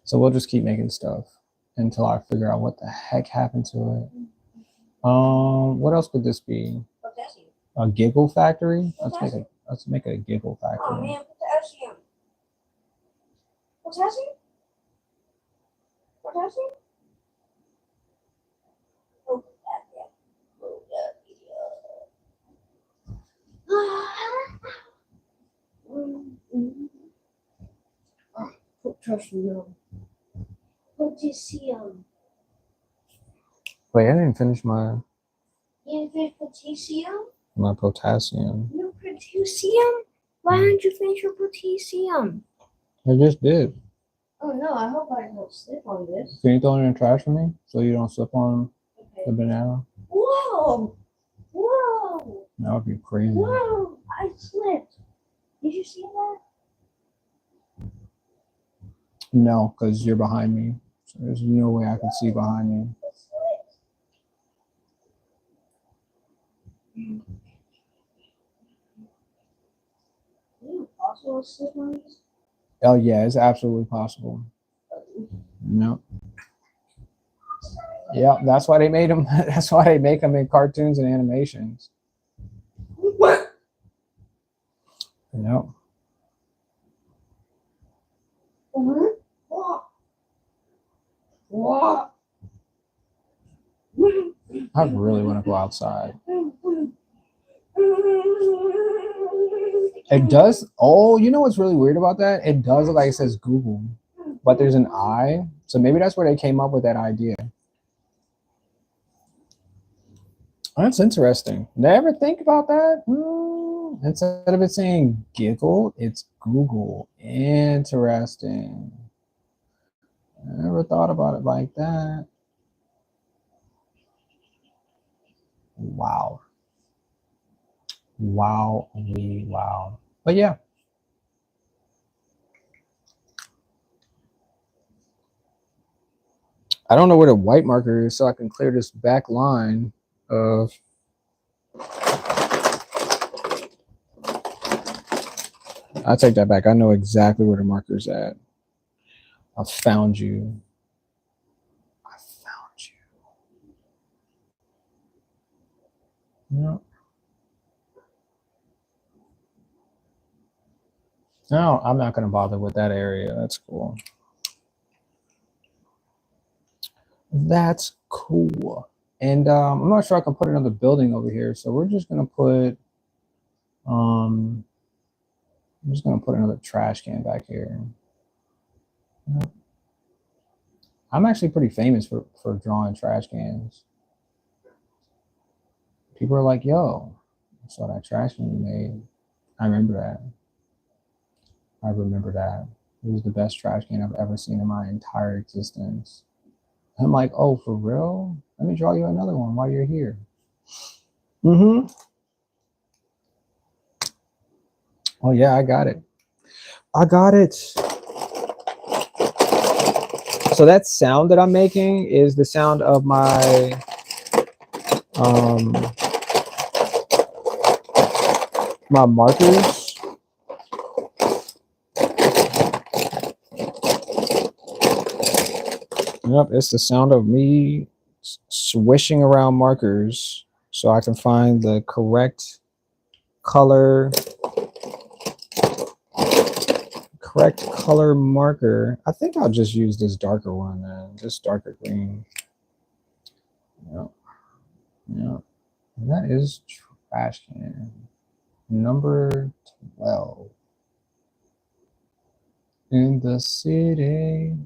So we'll just keep making stuff until I figure out what the heck happened to it. What else could this be? Potassium. A giggle factory? Potassium. Let's make it a giggle Oh factory. man, potassium. Potassium? Potassium? Oh, potassium. Potassium. Potassium. Wait, I didn't finish my You did potassium? potassium. No potassium? Why didn't you finish your potassium? I just did. Oh no, I hope I don't slip on this. Can you throw it in the trash for me so you don't slip on Okay. the banana? Whoa! Whoa! That would be crazy. Whoa! I slipped. Did you see that? No, because you're behind me. So there's no way I can see behind me. I slipped. Is it possible to slip on this? Oh yeah, it's absolutely possible. No. Yeah, that's why they made them. That's why they make them in cartoons and animations. What? No. What? What? I really want to go outside. It does. Oh, you know what's really weird about that? It does look like it says Google, but there's an I. So maybe that's where they came up with that idea. That's interesting. Did I ever think about that? Instead of it saying giggle, it's Google. Interesting. I never thought about it like that. Wow. Wow. Wow. But yeah. I don't know where the white marker is, so I can clear this back line of. I take that back. I know exactly where the marker's at. I found you. I found you. No. No, I'm not going to bother with that area. That's cool. That's cool. And I'm not sure I can put another building over here. So we're just going to put, I'm just going to put another trash can back here. I'm actually pretty famous for drawing trash cans. People are like, yo, I saw that trash can you made. I remember that. I remember that. It was the best trash can I've ever seen in my entire existence. I'm like, oh, for real? Let me draw you another one while you're here. Mm-hmm. Oh, yeah, I got it. I got it. So that sound that I'm making is the sound of my my markers. Yep, it's the sound of me swishing around markers so I can find the correct color marker. I think I'll just use this darker one then, this darker green. Yep. Yep. And that is trash can number 12 in the city.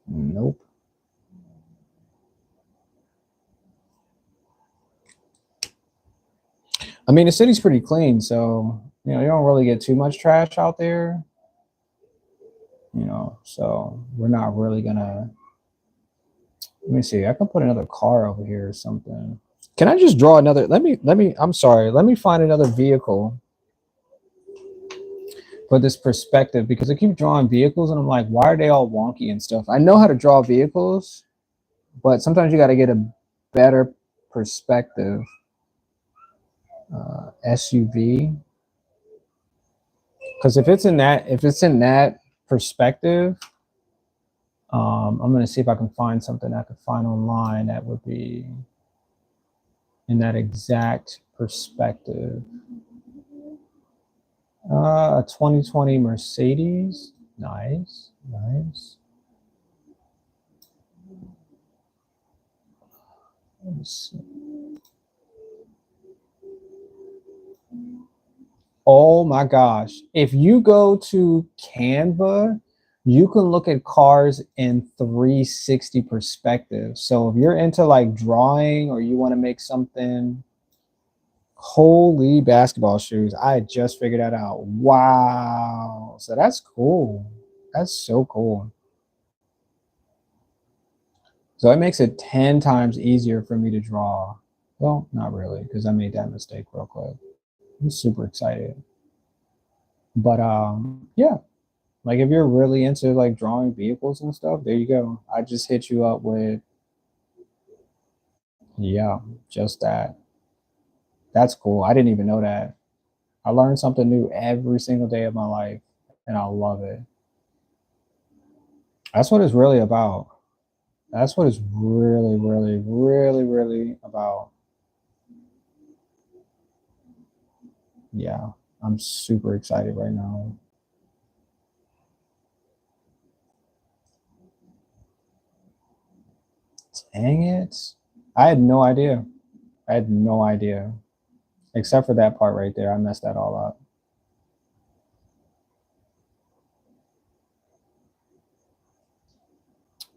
Nope. I mean, the city's pretty clean, so you don't really get too much trash out there. So we're not really gonna. Let me see. I can put another car over here or something. Can I just draw another? Let me. I'm sorry. Let me find another vehicle for this perspective because I keep drawing vehicles and I'm like, why are they all wonky and stuff? I know how to draw vehicles, but sometimes you got to get a better perspective. SUV, because if it's in that perspective, I'm going to see if I can find something I could find online that would be in that exact perspective. A 2020 Mercedes. Nice, nice. Let's see. Oh my gosh. If you go to Canva, you can look at cars in 360 perspective. So if you're into like drawing or you want to make something, holy basketball shoes. I just figured that out. Wow. So that's cool. That's so cool. So it makes it 10 times easier for me to draw. Well, not really, because I made that mistake real quick. I'm super excited. But yeah, like if you're really into like drawing vehicles and stuff, there you go. I just hit you up with, yeah, just that. That's cool. I didn't even know that. I learn something new every single day of my life, and I love it. That's what it's really about. That's what it's really, really, really, really about. Yeah, I'm super excited right now. Dang it. I had no idea. I had no idea. Except for that part right there. I messed that all up.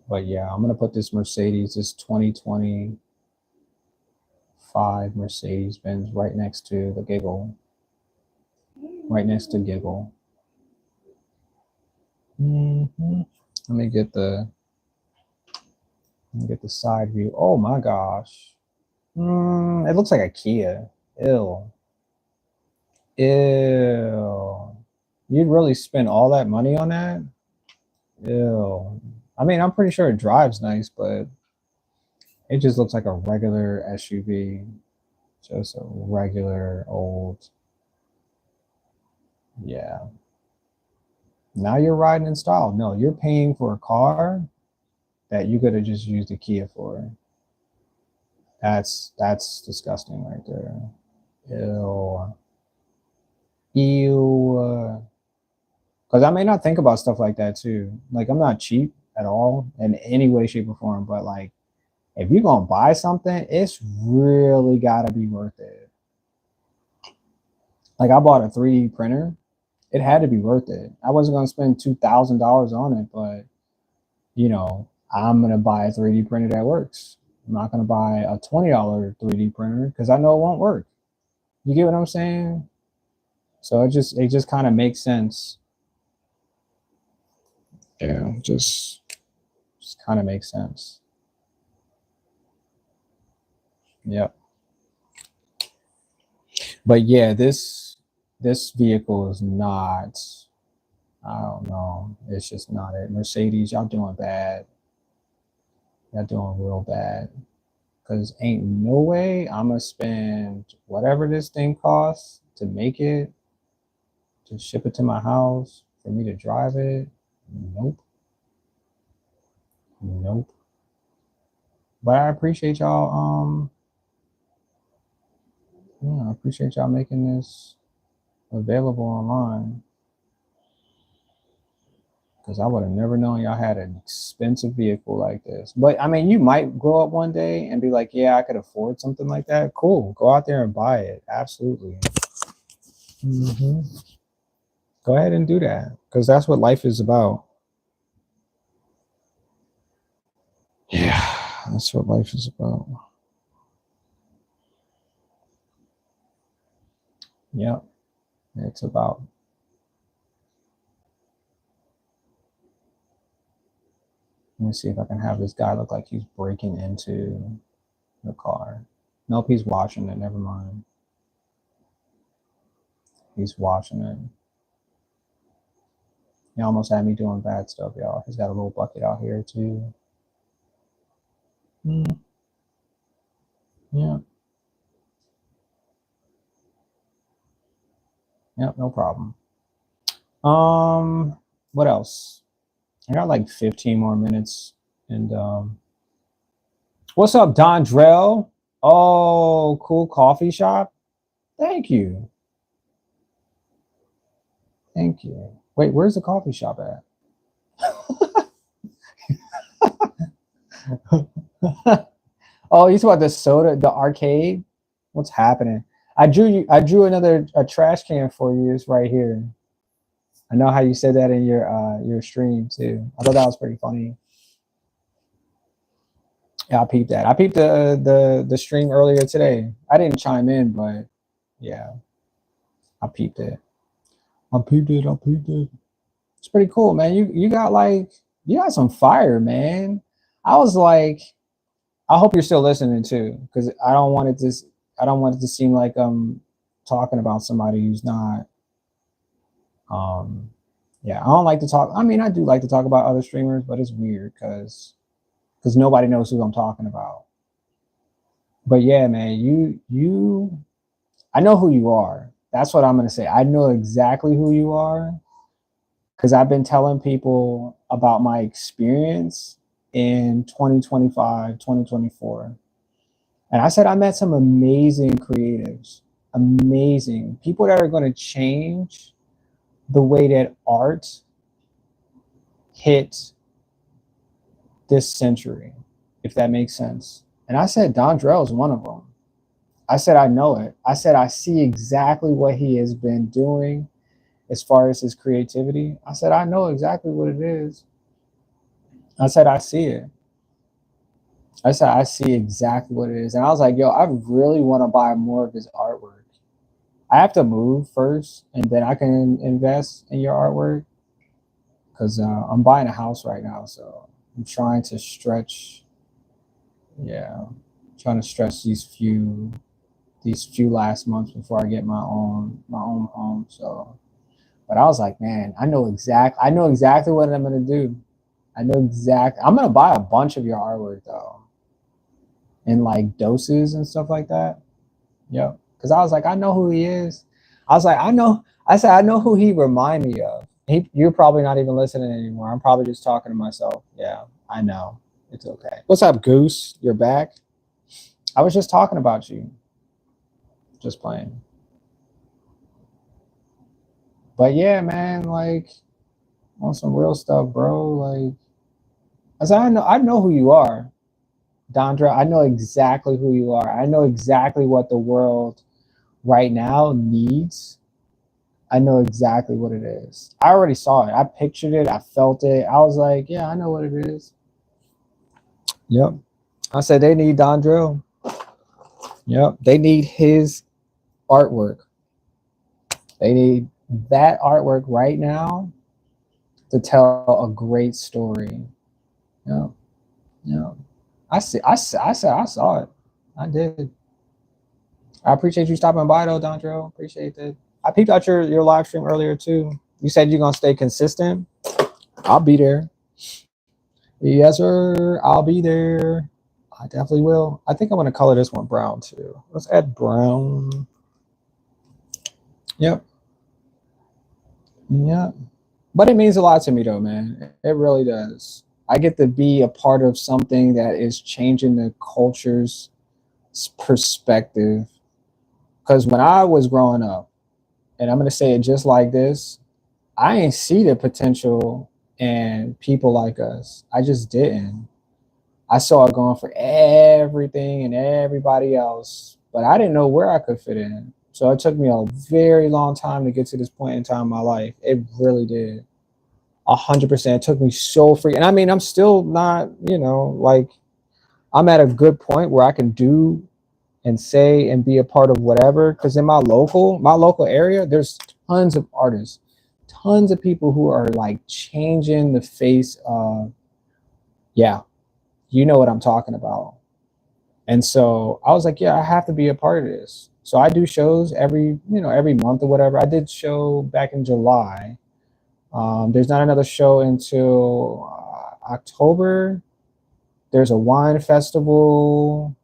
But yeah, I'm gonna put this Mercedes, this 2025 Mercedes Benz right next to the Giggle. Right next to Giggle. Mm-hmm. Let me get the side view. Oh my gosh. It looks like a Kia. Ew. Ew. You'd really spend all that money on that? Ew. I mean, I'm pretty sure it drives nice, but it just looks like a regular SUV. Just a regular old. Yeah. Now you're riding in style. No, you're paying for a car that you could have just used a Kia for. That's disgusting right there. Ew. Ew. Because I may not think about stuff like that too. Like I'm not cheap at all in any way, shape, or form. But like if you're gonna buy something, it's really gotta be worth it. Like I bought a 3D printer. It had to be worth it. I wasn't gonna spend $2,000 on it, but you know, I'm gonna buy a 3D printer that works. I'm not gonna buy a $20 3D printer because I know it won't work. You get what I'm saying? So it just kind of makes sense. Yeah, just kind of makes sense. Yep. But yeah, this vehicle is not. I don't know. It's just not it. Mercedes, y'all doing bad. Y'all doing real bad. Cause ain't no way I'm gonna spend whatever this thing costs to make it, to ship it to my house, for me to drive it. Nope. Nope. But I appreciate y'all. Yeah, I appreciate y'all making this available online. Because I would have never known y'all had an expensive vehicle like this. But I mean, you might grow up one day and be like, yeah, I could afford something like that. Cool. Go out there and buy it. Absolutely. Hmm. Go ahead and do that because that's what life is about. Yeah, that's what life is about. Yep, it's about. Let me see if I can have this guy look like he's breaking into the car. Nope, he's washing it. Never mind. He's washing it. He almost had me doing bad stuff, y'all. He's got a little bucket out here too. Mm, yeah. Yep, no problem. What else? I got like 15 more minutes. And what's up, Don Drell? Oh, cool coffee shop. Thank you. Thank you. Wait, where's the coffee shop at? Oh, you talking about the soda, the arcade? What's happening? I drew another a trash can for you. It's right here. I know how you said that in your stream too. I thought that was pretty funny. Yeah, I peeped that. I peeped the stream earlier today. I didn't chime in, but yeah, I peeped it. I peeped it. I peeped it. It's pretty cool, man. You got like you got some fire, man. I was like, I hope you're still listening too, because I don't want it to seem like I'm talking about somebody who's not. Um, yeah, I don't like to talk. I mean, I do like to talk about other streamers, but it's weird because nobody knows who I'm talking about. But yeah, man, I know who you are. That's what I'm gonna say. I know exactly who you are because I've been telling people about my experience in 2025, 2024. And I said I met some amazing creatives, amazing people that are going to change the way that art hit this century, if that makes sense. And I said Don Drell is one of them. I said I know it. I said I see exactly what he has been doing as far as his creativity. I said I know exactly what it is. I said I see it. I said I see exactly what it is. And I was like, yo, I really want to buy more of his artwork. I have to move first, and then I can invest in your artwork because I'm buying a house right now, so I'm trying to stretch. Yeah, trying to stretch these few last months before I get my own home. So, but I was like, man, I know exactly what I'm gonna do. I know exactly. I'm gonna buy a bunch of your artwork though, in like doses and stuff like that. Yep. Because I was like, I know who he is. I was like, I know. I said, I know who he remind me of. You're probably not even listening anymore. I'm probably just talking to myself. Yeah, I know. It's okay. What's up, Goose? You're back. I was just talking about you. Just playing. But yeah, man, like on some real stuff, bro. Like I said, I know who you are, Dondra. I know exactly who you are. I know exactly what the world right now needs. I know exactly what it is. I already saw it. I pictured it. I felt it. I was like, yeah, I know what it is. Yep. I said they need Don Drill. Yep. They need his artwork. They need that artwork right now to tell a great story. Yep. Yep. I said I saw it. I did. I appreciate you stopping by though, Don Drill. Appreciate that. I peeped out your live stream earlier too. You said you're gonna stay consistent. I'll be there. Yes, sir. I'll be there. I definitely will. I think I'm gonna color this one brown too. Let's add brown. Yep. Yep. But it means a lot to me though, man. It really does. I get to be a part of something that is changing the culture's perspective. Because when I was growing up, and I'm gonna say it just like this, I ain't see the potential in people like us. I just didn't. I saw it going for everything and everybody else, but I didn't know where I could fit in. So it took me a very long time to get to this point in time in my life. It really did. 100%. It took me so free. And I mean, I'm still not, like I'm at a good point where I can do and say and be a part of whatever. Because in my local area, there's tons of artists, tons of people who are like changing the face of, yeah, you know what I'm talking about. And so I was like, yeah, I have to be a part of this. So I do shows every month or whatever. I did show back in July. There's not another show until October. There's a wine festival.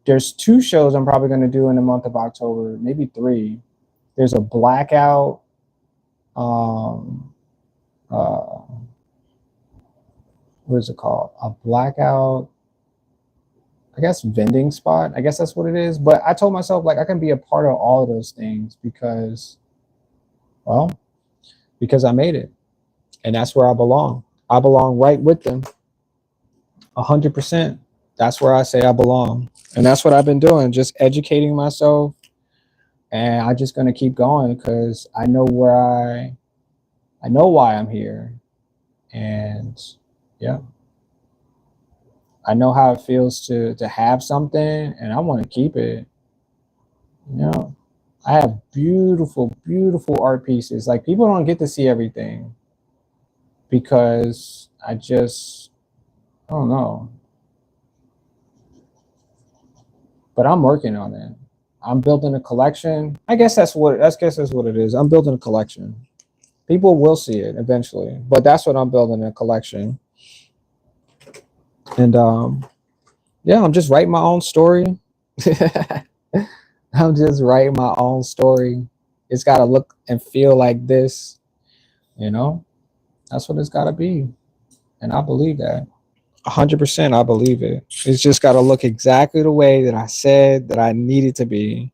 There's two shows I'm probably going to do in the month of October, maybe three. There's a blackout. Um, uh, what is it called? A blackout, I guess, vending spot. I guess that's what it is. But I told myself, like, I can be a part of all of those things because, well, because I made it. And that's where I belong. I belong right with them. 100%. That's where I say I belong. And that's what I've been doing, just educating myself. And I'm just gonna keep going because I know I know why I'm here. And yeah, I know how it feels to have something and I want to keep it. You know, I have beautiful, beautiful art pieces. Like people don't get to see everything because I don't know. But I'm working on it. I'm building a collection. I guess that's what it is. I'm building a collection. People will see it eventually, but that's what I'm building, a collection. And yeah, I'm just writing my own story. I'm just writing my own story. It's got to look and feel like this, you know? That's what it's got to be. And I believe that. 100% I believe it. It's just got to look exactly the way that I said that I needed to be.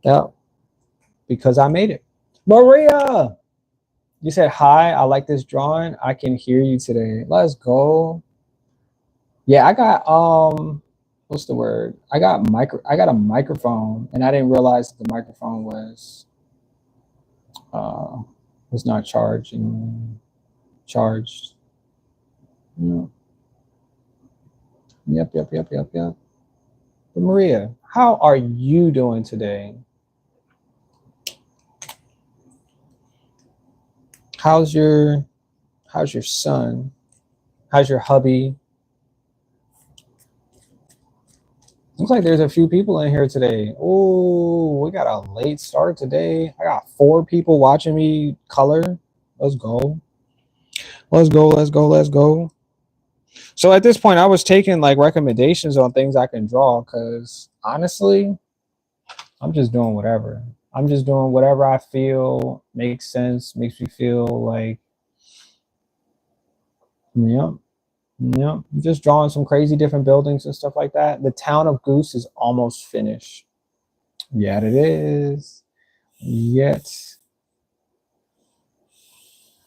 Yeah, because I made it. Maria, you said hi. I like this drawing. I can hear you today. Let's go. Yeah, I got what's the word? I got a microphone and I didn't realize that the microphone uh was not charged. Mm, yep. But Maria, how are you doing today? How's your how's your son? How's your hubby? Looks like there's a few people in here today. Oh, we got a late start today. I got 4 people watching me color. Let's go. Let's go. So at this point, I was taking like recommendations on things I can draw because honestly, I'm just doing whatever. I'm just doing whatever I feel makes sense, makes me feel like, yeah, yeah. I'm just drawing some crazy different buildings and stuff like that. The town of Goose is almost finished. Yet it is. Yet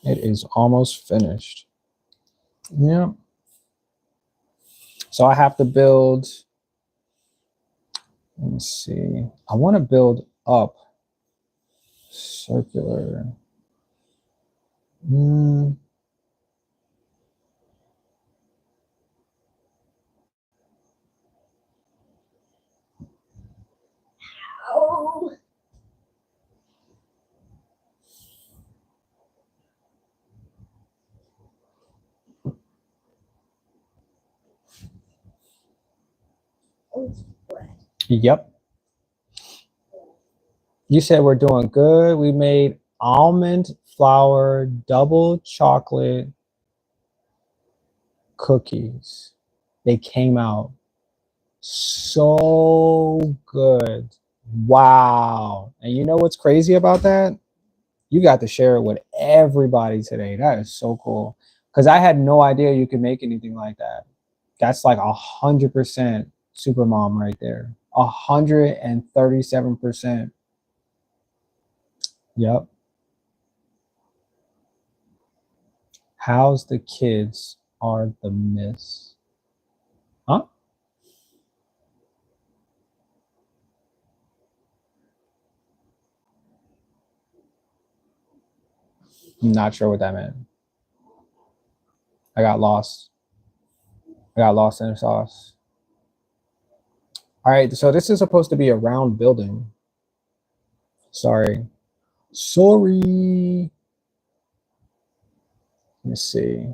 it is almost finished. Yeah. So I have to build. Let me see. I want to build up circular. Mm, Oh, it's bread. yep. You said we're doing good. We made almond flour double chocolate cookies. They came out so good. Wow. And you know what's crazy about that? You got to share it with everybody today. That is so cool. Because I had no idea you could make anything like that. That's like 100% super mom right there. 137%. Yep. How's the kids are the miss? Huh? I'm not sure what that meant. I got lost. I got lost in the sauce. All right, so this is supposed to be a round building. Sorry. Sorry. Let me see.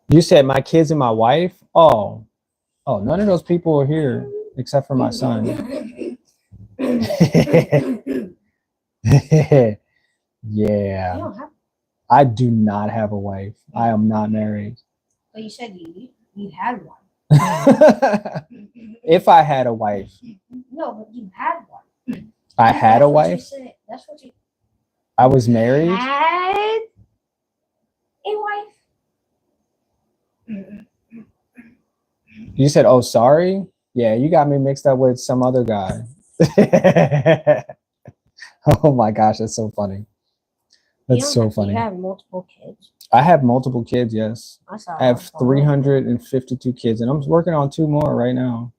You said my kids and my wife? Oh, none of those people are here except for my son. You Yeah. don't have, I do not have a wife. I am not married. but you said you had one. If I had a wife. No, but you had one. I had a wife? That's what you I was married? had a wife? You said, oh, sorry? Yeah, you got me mixed up with some other guy. Oh my gosh, that's so funny. That's so funny. You have multiple kids? I have multiple kids, yes. I have 352 kids, and I'm working on 2 more right now.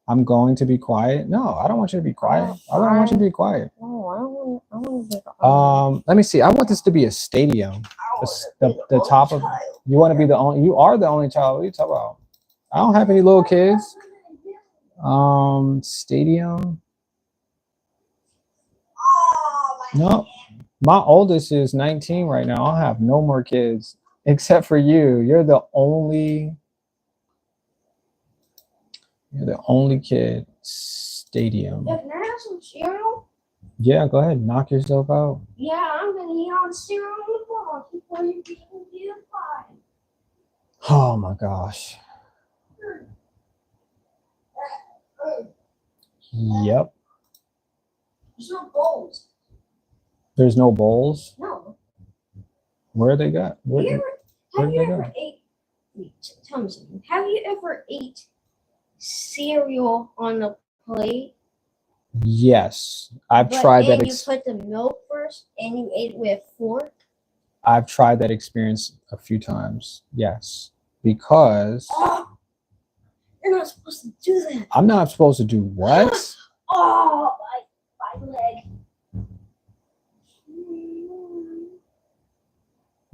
I'm going to be quiet. No, I don't want you to be quiet. I don't want you to be quiet. No, I want to be. Let me see. I want this to be a stadium. The top of. You want to be the only. You are the only child. What are you talking about? I don't have any little kids. Stadium. No, my oldest is 19 right now. I'll have no more kids except for you. You're the only kid. Stadium. Can I have some cereal? Yeah, go ahead. Knock yourself out. Yeah, I'm gonna eat all the cereal on the ball before you get into the pie. Oh my gosh. Yep. There's no bowls. There's no bowls? No. Where they got? Have you ever ate? Tell me something. Have you ever ate cereal on the plate? Yes. I've tried that. And you put the milk first and you ate it with a fork? I've tried that experience a few times. Yes. Because you're not supposed to do that. I'm not supposed to do what? Oh, my leg.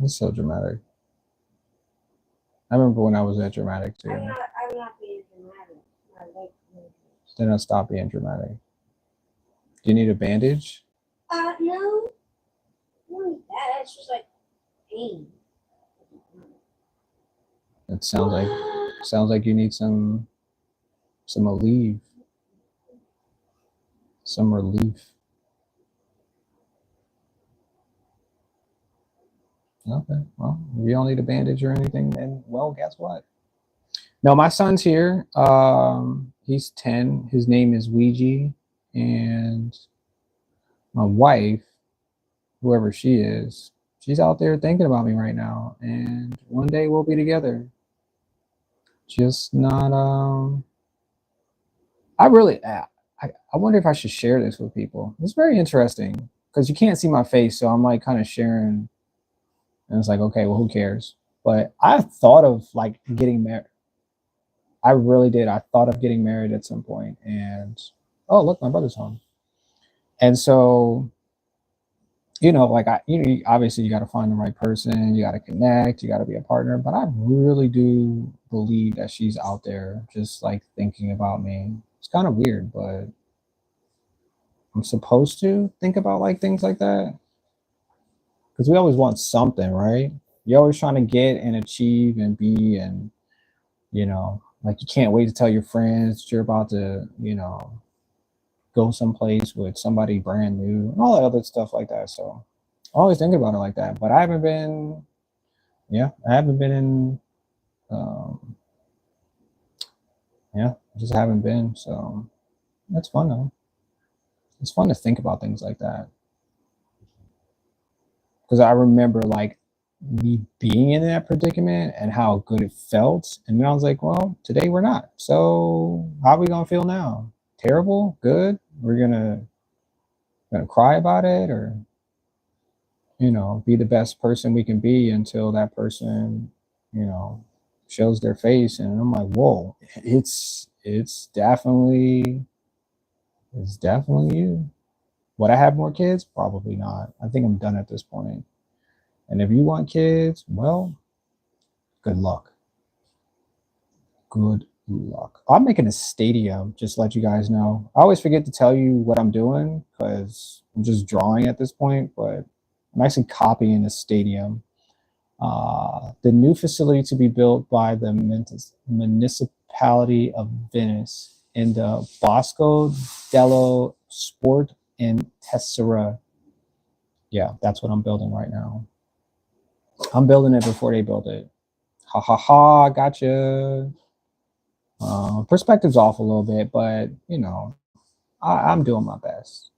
It's so dramatic. I remember when I was that dramatic too. I'm not being dramatic. My leg. Then I'll stop being dramatic. Do you need a bandage? No. No need that. It's just like pain. It sounds like you need some relief. Some relief. Okay. Well, if you don't need a bandage or anything, then well, guess what? No, my son's here. He's 10. His name is Ouija, and my wife, whoever she is, she's out there thinking about me right now. And one day we'll be together. Just not. I wonder if I should share this with people. It's very interesting because you can't see my face, so I'm like kind of sharing. And it's like, okay, well, who cares? But I thought of like getting married. I really did. I thought of getting married at some point, and oh, look, my brother's home. And so, like obviously you got to find the right person, you got to connect, you got to be a partner. But I really do believe that she's out there just like thinking about me. It's kind of weird, but I'm supposed to think about like things like that because we always want something, right? You're always trying to get and achieve and be, and like you can't wait to tell your friends that you're about to, go someplace with somebody brand new and all that other stuff like that. So I always think about it like that. But I haven't been in, I just haven't been. So that's fun though. It's fun to think about things like that. Because I remember like me being in that predicament and how good it felt. And then I was like, well, today we're not. So how are we gonna feel now? Terrible? Good? We're gonna cry about it, or be the best person we can be until that person, shows their face. And I'm like, whoa, it's definitely you. Would I have more kids? Probably not. I think I'm done at this point. And if you want kids, well, good luck. Good luck. I'm making a stadium, just to let you guys know. I always forget to tell you what I'm doing because I'm just drawing at this point, but I'm actually copying the stadium. The new facility to be built by the municipality of Venice in the Bosco dello Sport in Tessera. Yeah, that's what I'm building right now. I'm building it before they build it. Ha ha ha, gotcha. Perspective's off a little bit, but I'm doing my best.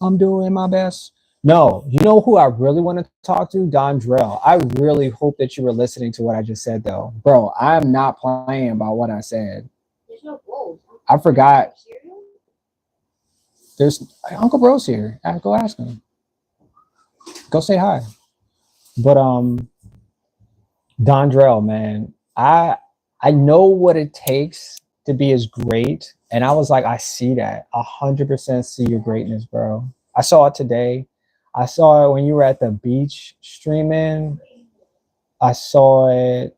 I'm doing my best. No, you know who I really want to talk to? Don Drell. I really hope that you were listening to what I just said, though. Bro, I'm not playing about what I said. There's no gold. I forgot. Cereal? There's Uncle Bro's here. Go ask him. Go say hi. But Don Drell, man, I know what it takes to be as great, and I was like, I see that. 100% see your greatness, bro. I saw it today. I saw it when you were at the beach streaming. I saw it.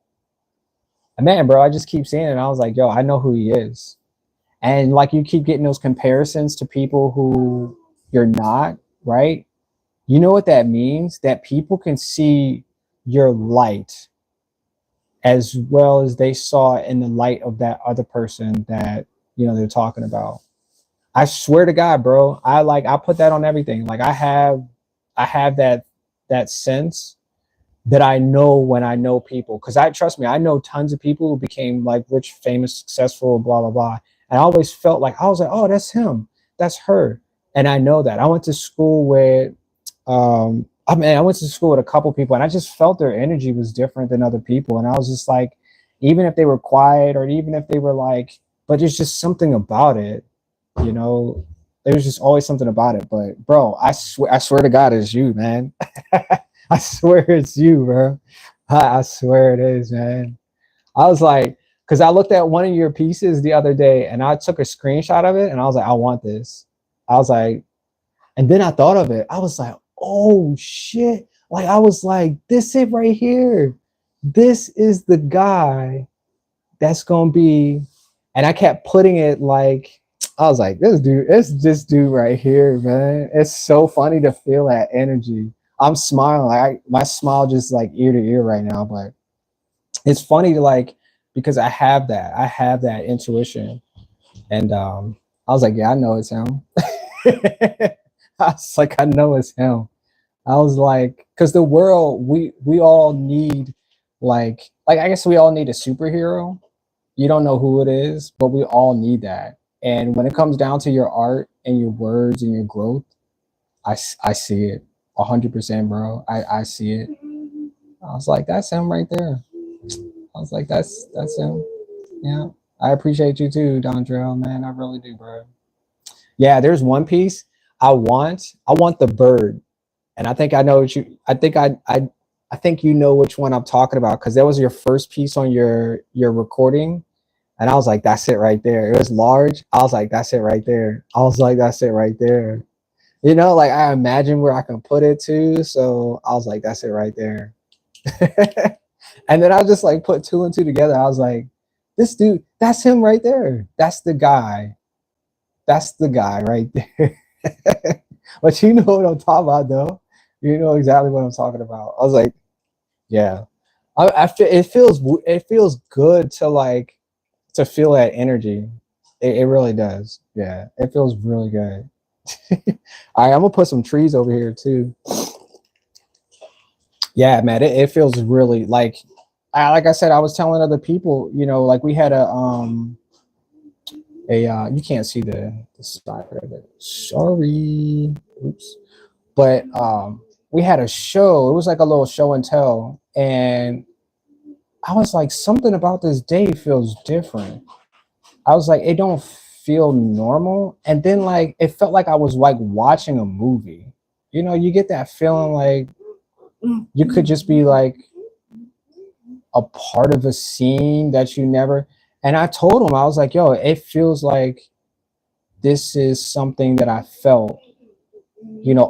And man, bro, I just keep seeing it. And I was like, yo, I know who he is. And like you keep getting those comparisons to people who you're not, right? You know what that means? That people can see your light as well as they saw it in the light of that other person that they're talking about. I swear to God, bro, I put that on everything. Like I have that sense that I know when I know people, because I trust me, I know tons of people who became like rich, famous, successful, blah blah blah, and I always felt like I was like, oh, that's him, that's her, and I know that. I went to school with, I went to school with a couple people, and I just felt their energy was different than other people, and I was just like, even if they were quiet or even if they were like, but there's just something about it, you know. There was just always something about it. But bro, I swear to God, it's you, man. I swear it's you, bro. I swear it is, man. I was like, because I looked at one of your pieces the other day and I took a screenshot of it and I was like, I want this. I was like, and then I thought of it. I was like, oh shit. Like, I was like, this it right here. This is the guy that's gonna be. And I kept putting it like, I was like, this dude, it's this dude right here, man. It's so funny to feel that energy. I'm smiling. My smile just like ear to ear right now, but it's funny to like, because I have that intuition. And I was like, yeah, I know it's him. I was like, I know it's him. I was like, because the world, we all need like I guess we all need a superhero. You don't know who it is, but we all need that. And when it comes down to your art and your words and your growth, I see it 100%, bro. I see it. I was like, that's him right there. I was like, that's him. Yeah. I appreciate you too, Dontrell, man. I really do, bro. Yeah, there's one piece I want the bird. And I think I know what you I think you know which one I'm talking about, because that was your first piece on your recording. And I was like, that's it right there. It was large. I was like, that's it right there. I was like, that's it right there. Like I imagine where I can put it to. So I was like, that's it right there. And then I just like put two and two together. I was like, this dude, that's him right there. That's the guy. That's the guy right there. But you know what I'm talking about, though. You know exactly what I'm talking about. I was like, yeah. It feels good to like to feel that energy. It really does. Yeah, it feels really good. All right, I'm gonna put some trees over here too. Yeah, man, it feels really like I said, I was telling other people, like we had a you can't see the side of it. Sorry. Oops. But we had a show. It was like a little show and tell, and I was like, something about this day feels different. I was like, it don't feel normal. And then like it felt like I was like watching a movie. You get that feeling like you could just be like a part of a scene that you never. And I told him, I was like, yo, it feels like this is something that I felt.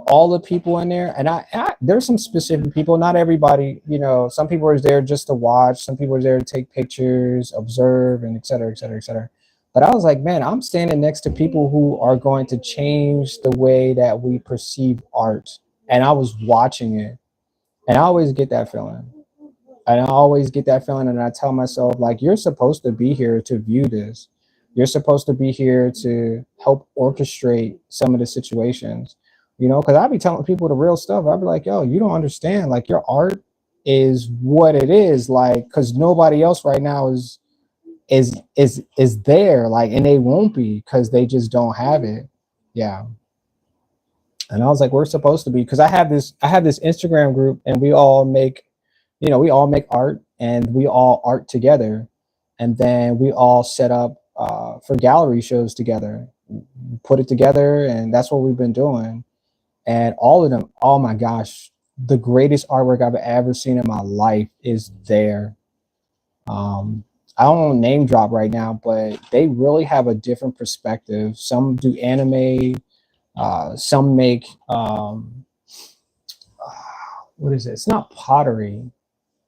All the people in there, and there's some specific people, not everybody, some people are there just to watch, some people are there to take pictures, observe, and et cetera, et cetera, et cetera. But I was like, man, I'm standing next to people who are going to change the way that we perceive art. And I was watching it, and I always get that feeling. And I always get that feeling, and I tell myself, like, you're supposed to be here to view this. You're supposed to be here to help orchestrate some of the situations, because I be telling people the real stuff. I'd be like, yo, you don't understand. Like, your art is what it is, like, because nobody else right now is is there, like, and they won't be because they just don't have it. Yeah. And I was like, we're supposed to be, because I have this Instagram group, and we all make, we all make art, and we all art together, and then we all set up for gallery shows together, put it together, and that's what we've been doing. And all of them, oh my gosh, the greatest artwork I've ever seen in my life is there. Um, I don't want to name drop right now, but they really have a different perspective. Some do anime, some make what is it? It's not pottery.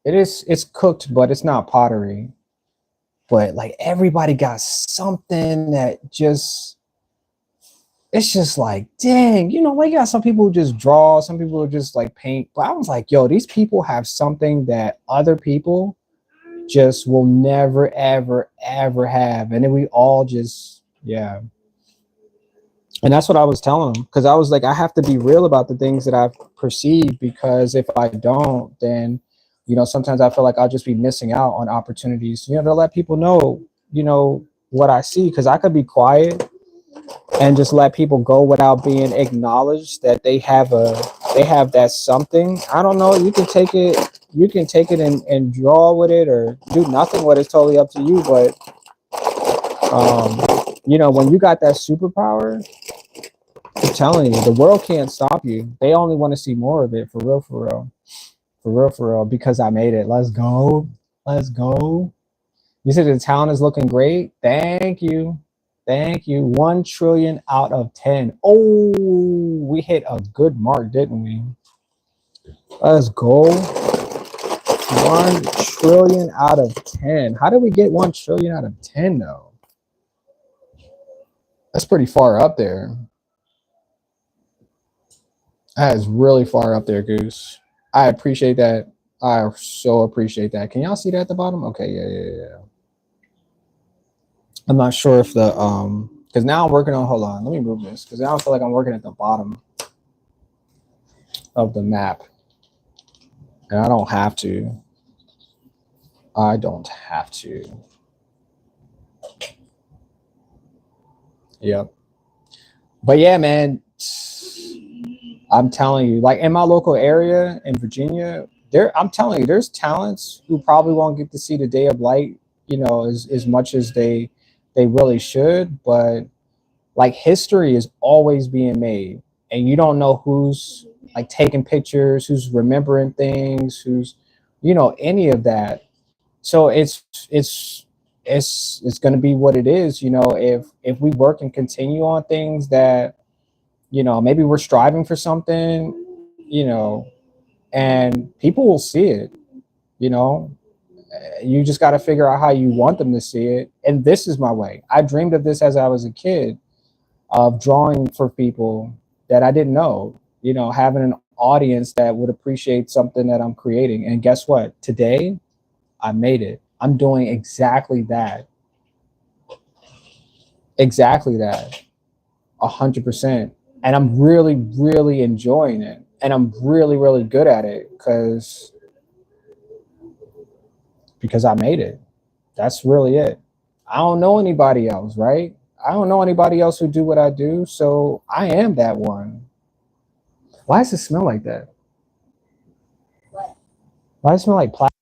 It's cooked, but it's not pottery. But like everybody got something that just, it's just like, dang, like you got some people who just draw, some people who just like paint. But I was like, yo, these people have something that other people just will never, ever, ever have. And then we all just, yeah. And that's what I was telling them, because I was like, I have to be real about the things that I've perceived, because if I don't, then sometimes I feel like I'll just be missing out on opportunities, to let people know, what I see, because I could be quiet and just let people go without being acknowledged that they have that something. I don't know, you can take it and draw with it or do nothing with it. It's totally up to you. But um when you got that superpower, I'm telling you, the world can't stop you. They only want to see more of it, for real, for real, for real, for real. Because I made it. Let's go. Let's go. You said the town is looking great. Thank you. Thank you. 1 trillion out of 10. Oh, we hit a good mark, didn't we? Let's go. 1 trillion out of 10. How did we get 1 trillion out of 10 though? That's pretty far up there. That is really far up there, Goose. I appreciate that. I so appreciate that. Can y'all see that at the bottom? Okay, yeah, yeah, yeah. I'm not sure if the because now I'm working on, hold on, let me move this, because now I feel like I'm working at the bottom of the map. And I don't have to. I don't have to. Yep. But yeah, man, I'm telling you, like in my local area in Virginia, I'm telling you, there's talents who probably won't get to see the day of light, as much as they really should. But like history is always being made, and you don't know who's like taking pictures, who's remembering things, who's, any of that. So it's going to be what it is. If we work and continue on things that, maybe we're striving for something, and people will see it. you know you just got to figure out how you want them to see it. And this is my way. I dreamed of this as I was a kid, of drawing for people that I didn't know, having an audience that would appreciate something that I'm creating. And guess what? Today, I made it. I'm doing exactly that. Exactly that. 100%. And I'm really, really enjoying it. And I'm really, really good at it because I made it. That's really it. I don't know anybody else, right? I don't know anybody else who do what I do. So I am that one. Why does it smell like that? Why does it smell like plastic?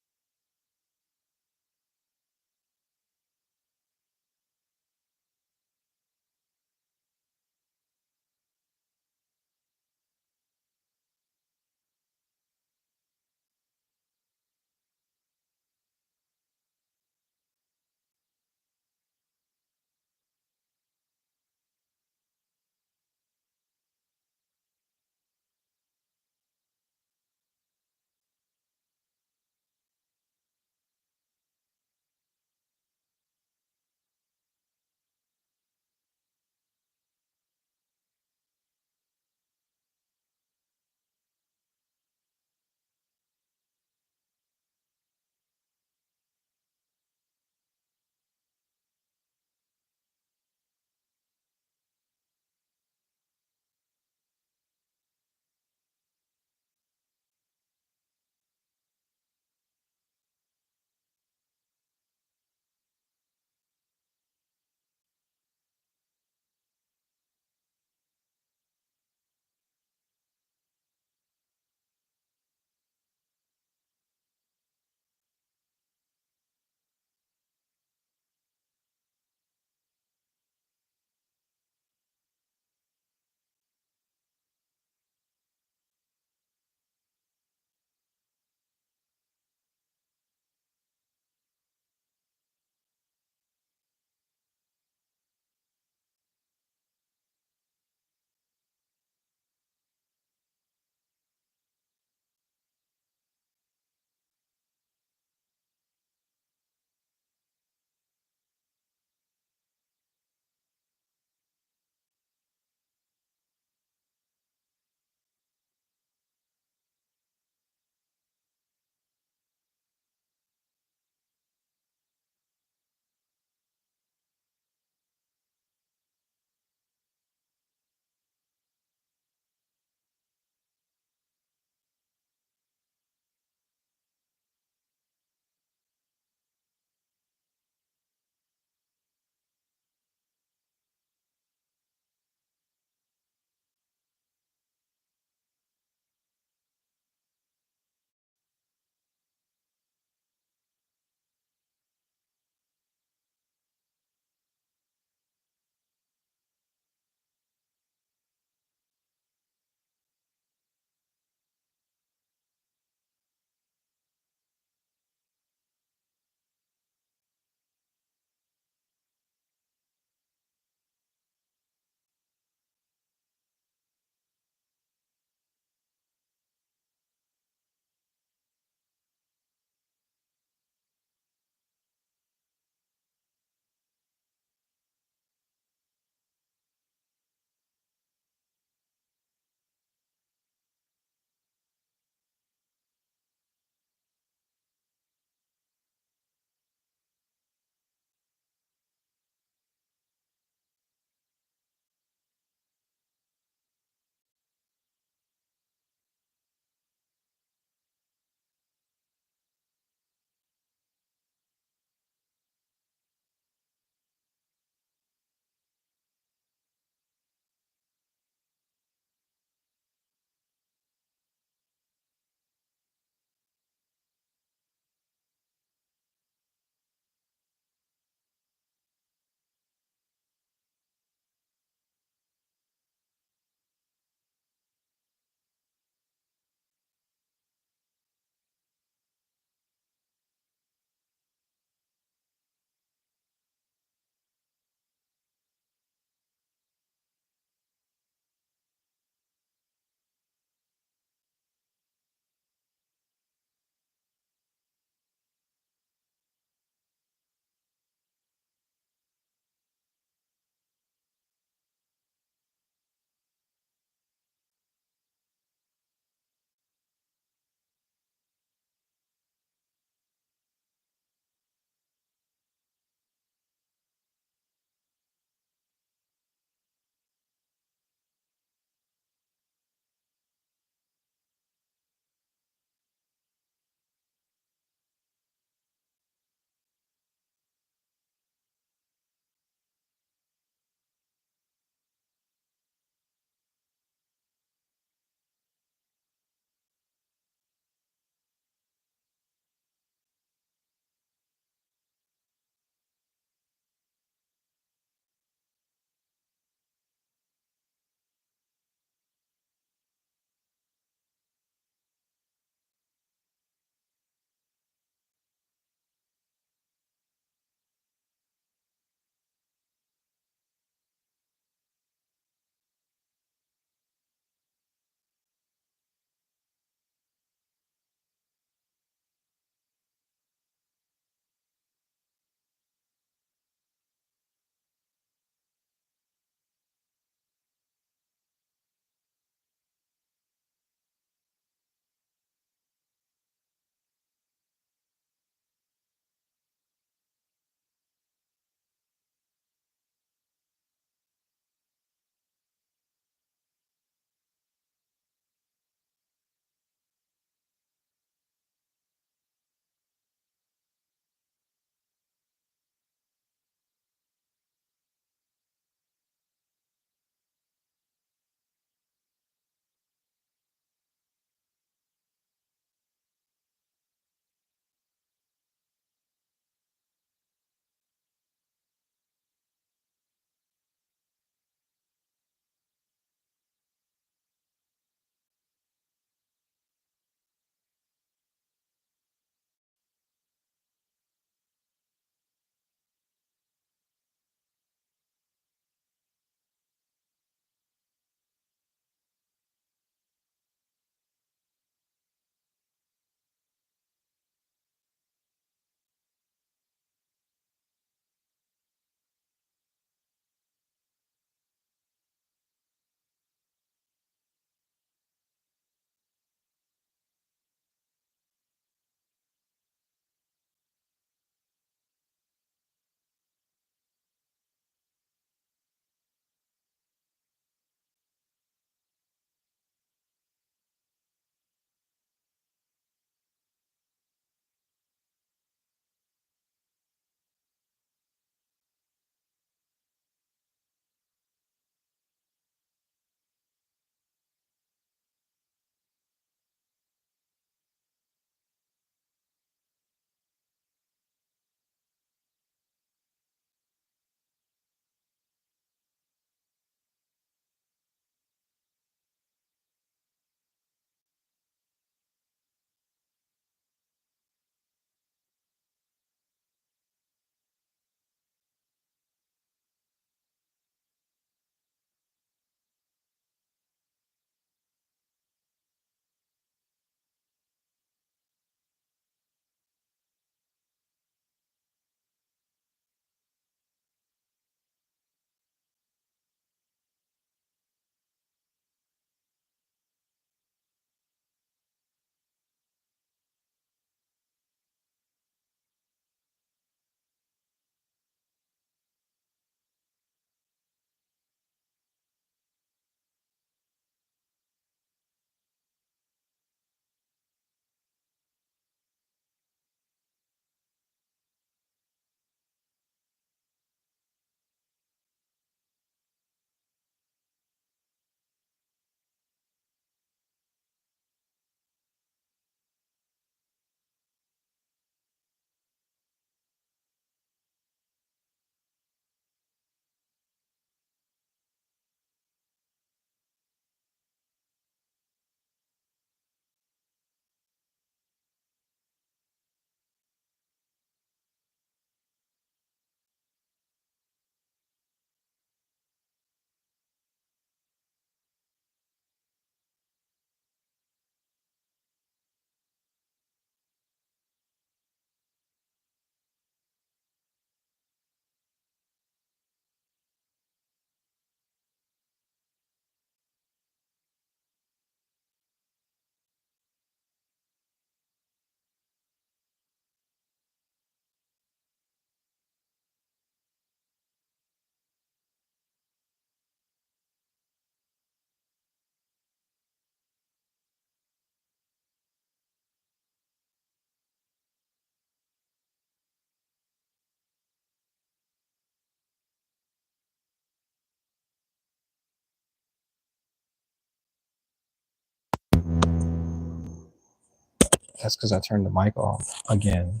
That's because I turned the mic off again.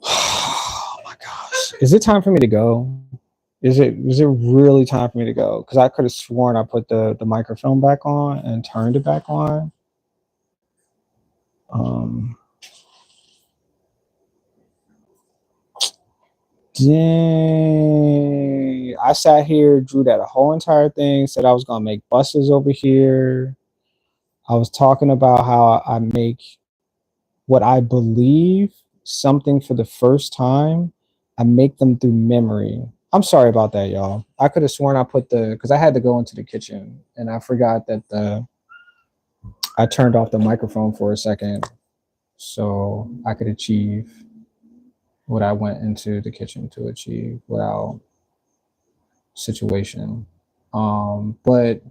Oh my gosh. Is it time for me to go? Is it really time for me to go? Because I could have sworn I put the microphone back on and turned it back on. Dang. I sat here, drew that whole entire thing, said I was gonna make buses over here. I was talking about how I make what I believe something for the first time. I make them through memory. I'm sorry about that, y'all. I could have sworn I put because I had to go into the kitchen and I forgot that I turned off the microphone for a second so I could achieve what I went into the kitchen to achieve without situation. But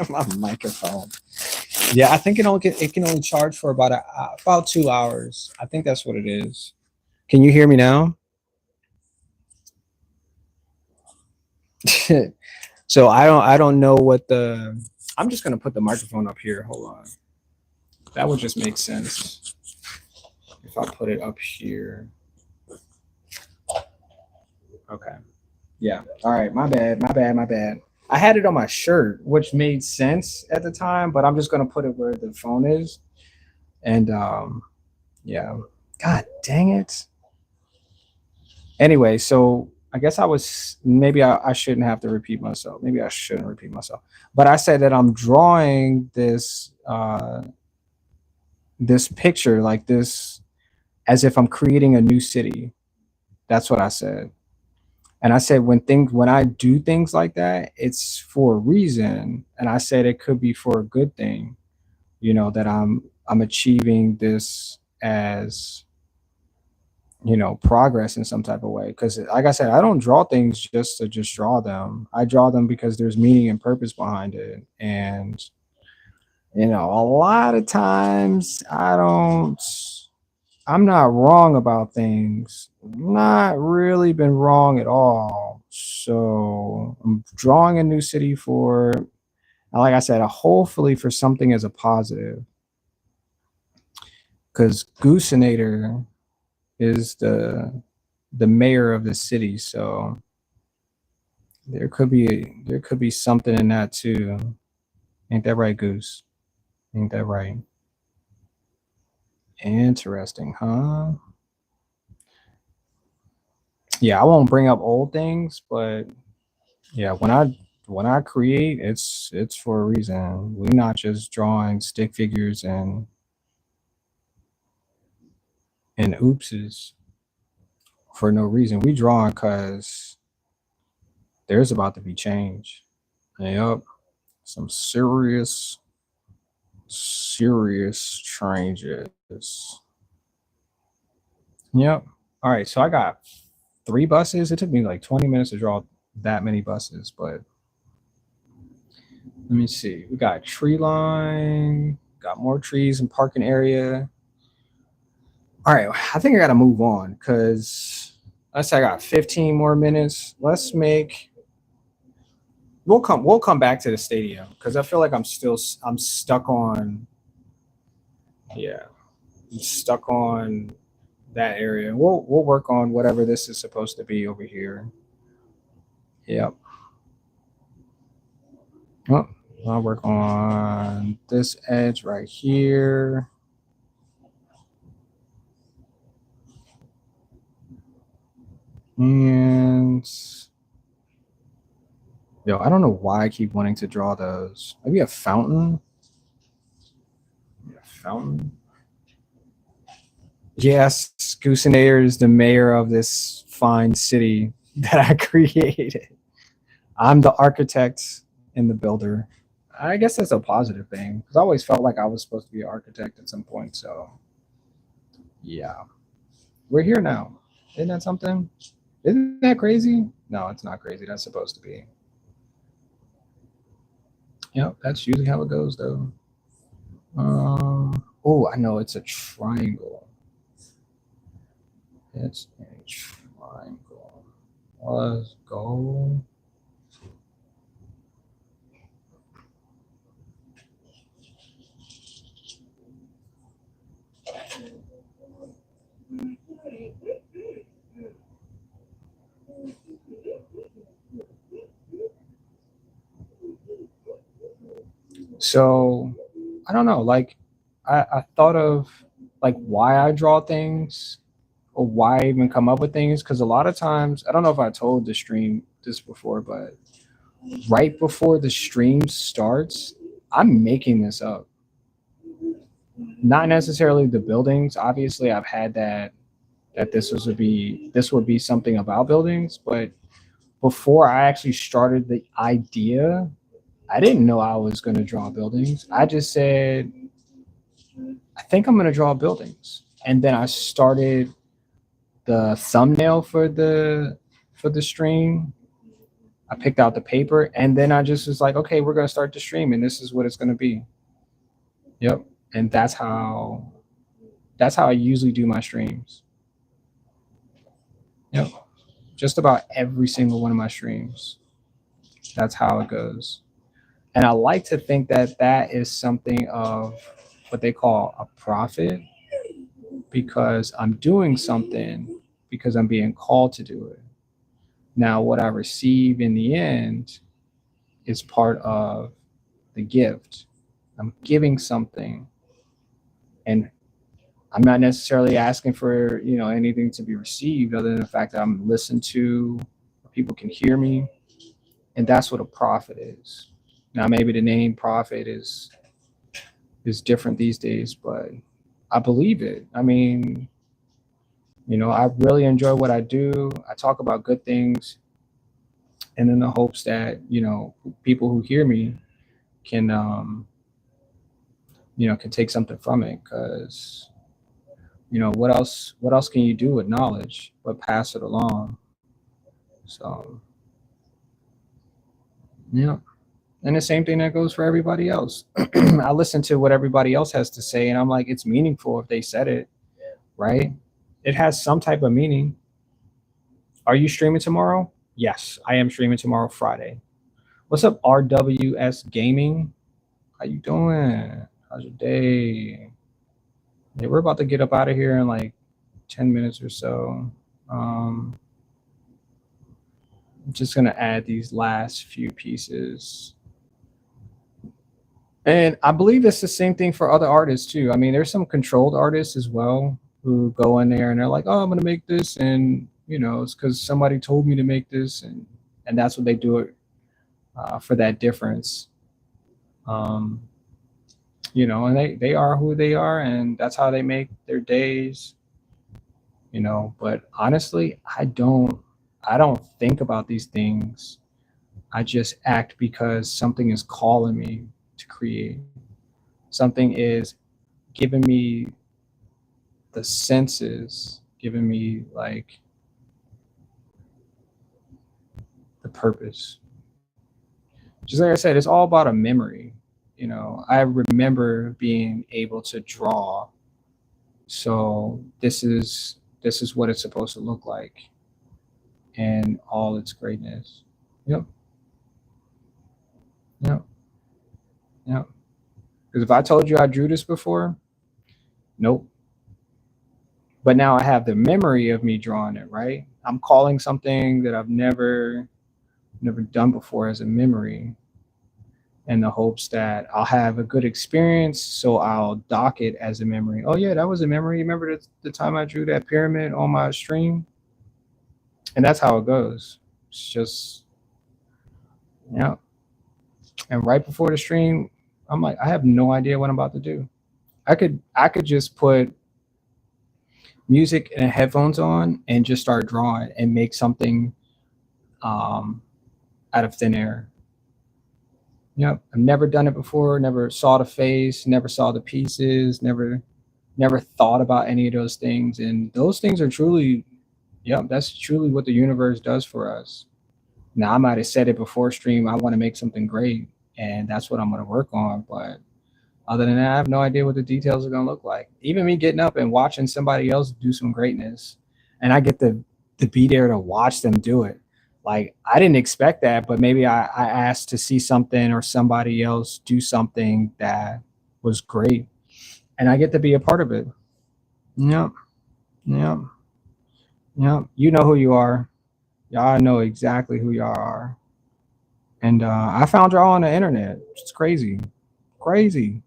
my microphone. Yeah, I think it can only charge for about 2 hours. I think that's what it is. Can you hear me now? So I don't know what the. I'm just gonna put the microphone up here. Hold on. That would just make sense if I put it up here. Okay. Yeah. All right. My bad. My bad. My bad. I had it on my shirt, which made sense at the time, but I'm just gonna put it where the phone is. And yeah. God dang it. Anyway, so I guess I was maybe I shouldn't have to repeat myself. Maybe I shouldn't repeat myself. But I said that I'm drawing this picture like this as if I'm creating a new city. That's what I said. And I said when I do things like that, it's for a reason. And I said it could be for a good thing, that I'm achieving this as, progress in some type of way. Because like I said, I don't draw things just to just draw them. I draw them because there's meaning and purpose behind it. And a lot of times I'm not wrong about things. Not really been wrong at all. So I'm drawing a new city for, like I said, hopefully for something as a positive. Because Goosenator is the mayor of the city, so there could be something in that too. Ain't that right, Goose? Ain't that right? Interesting, huh? Yeah, I won't bring up old things, but yeah, when I create, it's for a reason. We're not just drawing stick figures and oopses for no reason. We drawing because there's about to be change. Yep, some serious changes. Yep. All right, so I got 3 buses. It took me like 20 minutes to draw that many buses, but let me see. We got tree line, got more trees and parking area. All right, I think I got to move on because let's say I got 15 more minutes. We'll come back to the stadium because I feel like I'm stuck on, yeah, I'm stuck on that area. We'll work on whatever this is supposed to be over here. Yep. Oh, I'll work on this edge right here. And yo, I don't know why I keep wanting to draw those. Maybe a fountain. Yeah, fountain. Yes, Goosenator is the mayor of this fine city that I created. I'm the architect and the builder. I guess that's a positive thing because I always felt like I was supposed to be an architect at some point. So yeah, we're here now. Isn't that something? Isn't that crazy? No, it's not crazy. That's supposed to be. Yep, that's usually how it goes though. Oh, I know it's a triangle. It's a triangle. Let's go. So I don't know. Like I thought of like why I draw things or why I even come up with things because a lot of times I don't know if I told the stream this before, but right before the stream starts, I'm making this up. Not necessarily the buildings. Obviously, I've had that this would be something about buildings, but before I actually started the idea, I didn't know I was going to draw buildings. I just said I think I'm going to draw buildings, and then I started the thumbnail for the stream. I picked out the paper, and then I just was like, okay, we're going to start the stream, and this is what it's going to be. Yep, and that's how I usually do my streams. Yep, just about every single one of my streams. That's how it goes. And I like to think that that is something of what they call a profit because I'm doing something because I'm being called to do it. Now, what I receive in the end is part of the gift. I'm giving something, and I'm not necessarily asking for anything to be received other than the fact that I'm listened to, people can hear me, and that's what a prophet is. Now, maybe the name prophet is different these days, but I believe it. I mean, I really enjoy what I do. I talk about good things, and in the hopes that people who hear me can can take something from it. Because what else can you do with knowledge but pass it along? So yeah. And the same thing that goes for everybody else. I listen to what everybody else has to say, and I'm like, it's meaningful if they said it, right? It has some type of meaning. Are you streaming tomorrow? Yes, I am streaming tomorrow, Friday. What's up, RWS Gaming? How you doing? How's your day? Yeah, we're about to get up out of here in like 10 minutes or so. I'm just gonna add these last few pieces. And I believe it's the same thing for other artists too. I mean, there's some controlled artists as well who go in there and they're like, "Oh, I'm gonna make this," and it's because somebody told me to make this, and that's what they do it for that difference. Um, and they are who they are, and that's how they make their days. But honestly, I don't think about these things. I just act because something is calling me to create. Something is giving me the senses, giving me like the purpose. Just like I said, it's all about a memory. I remember being able to draw. So this is what it's supposed to look like and all its greatness. Yep. Yep. Yep. Because if I told you I drew this before, nope. But now I have the memory of me drawing it, right? I'm calling something that I've never done before as a memory, in the hopes that I'll have a good experience, so I'll dock it as a memory. Oh yeah, that was a memory. Remember the time I drew that pyramid on my stream? And that's how it goes. It's just yeah. And right before the stream, I'm like, I have no idea what I'm about to do. I could just put music and headphones on and just start drawing and make something um, out of thin air. Yep, I've never done it before. Never saw the face. Never saw the pieces. Never thought about any of those things. And those things are truly, yep, that's truly what the universe does for us. Now I might have said it before stream. I want to make something great, and that's what I'm going to work on. But other than that, I have no idea what the details are going to look like. Even me getting up and watching somebody else do some greatness, and I get to be there to watch them do it. Like I didn't expect that, but maybe I asked to see something or somebody else do something that was great, and I get to be a part of it. Yep, yep, yep. You know who you are. Y'all know exactly who y'all are. And I found y'all on the internet. It's crazy, crazy.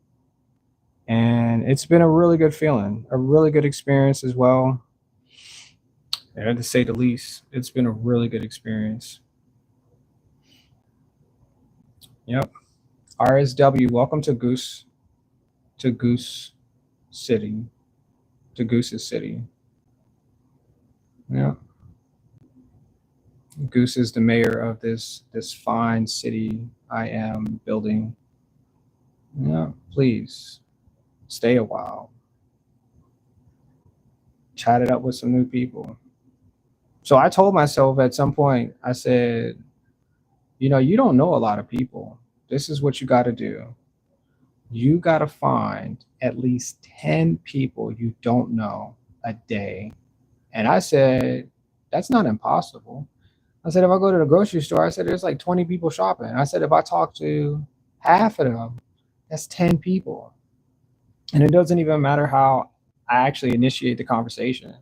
And it's been a really good feeling, a really good experience as well. And to say the least, it's been a really good experience. Yep. RSW, welcome to Goose City, to Goose's City. Yeah. Goose is the mayor of this fine city I am building. Yeah, please stay a while. Chat it up with some new people. So I told myself at some point, I said, you don't know a lot of people. This is what you got to do. You got to find at least 10 people you don't know a day. And I said, that's not impossible. I said, if I go to the grocery store, I said, there's like 20 people shopping. I said, if I talk to half of them, that's 10 people. And it doesn't even matter how I actually initiate the conversation.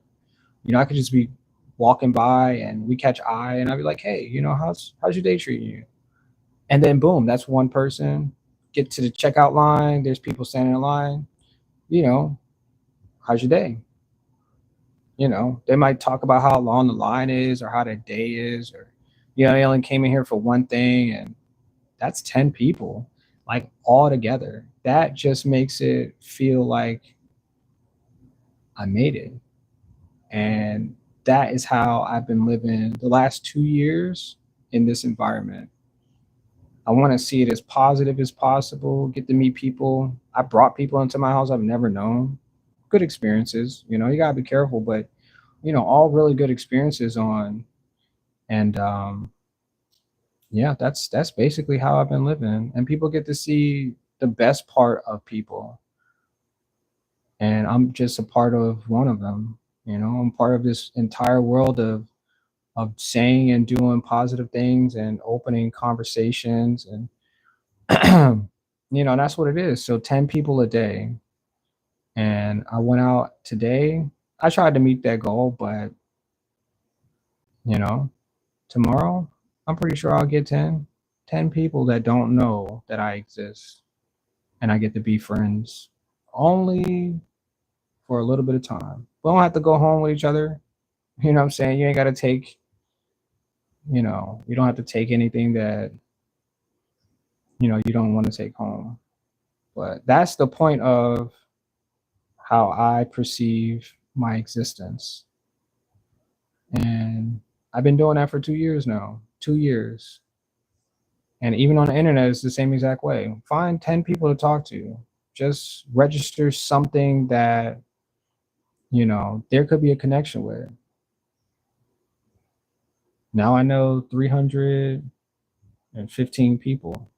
I could just be walking by and we catch eye, and I'd be like, hey, how's your day treating you? And then boom, that's one person. Get to the checkout line. There's people standing in line. You know, how's your day? They might talk about how long the line is or how the day is, or they only came in here for one thing, and that's 10 people, like all together. That just makes it feel like I made it. And that is how I've been living the last 2 years in this environment. I want to see it as positive as possible, get to meet people. I brought people into my house I've never known. Good experiences. You got to be careful, but, all really good experiences on. And yeah, that's basically how I've been living. And people get to see the best part of people. And I'm just a part of one of them. I'm part of this entire world of saying and doing positive things and opening conversations, and that's what it is. So 10 people a day. And I went out today. I tried to meet that goal, but you know tomorrow I'm pretty sure I'll get 10 people that don't know that I exist, and I get to be friends only for a little bit of time. We don't have to go home with each other. You know what I'm saying? You ain't got to take, you don't have to take anything that, you don't want to take home. But that's the point of how I perceive my existence. And I've been doing that for 2 years now. 2 years. And even on the internet, it's the same exact way. Find 10 people to talk to. Just register something that, there could be a connection with. Now I know 315 people.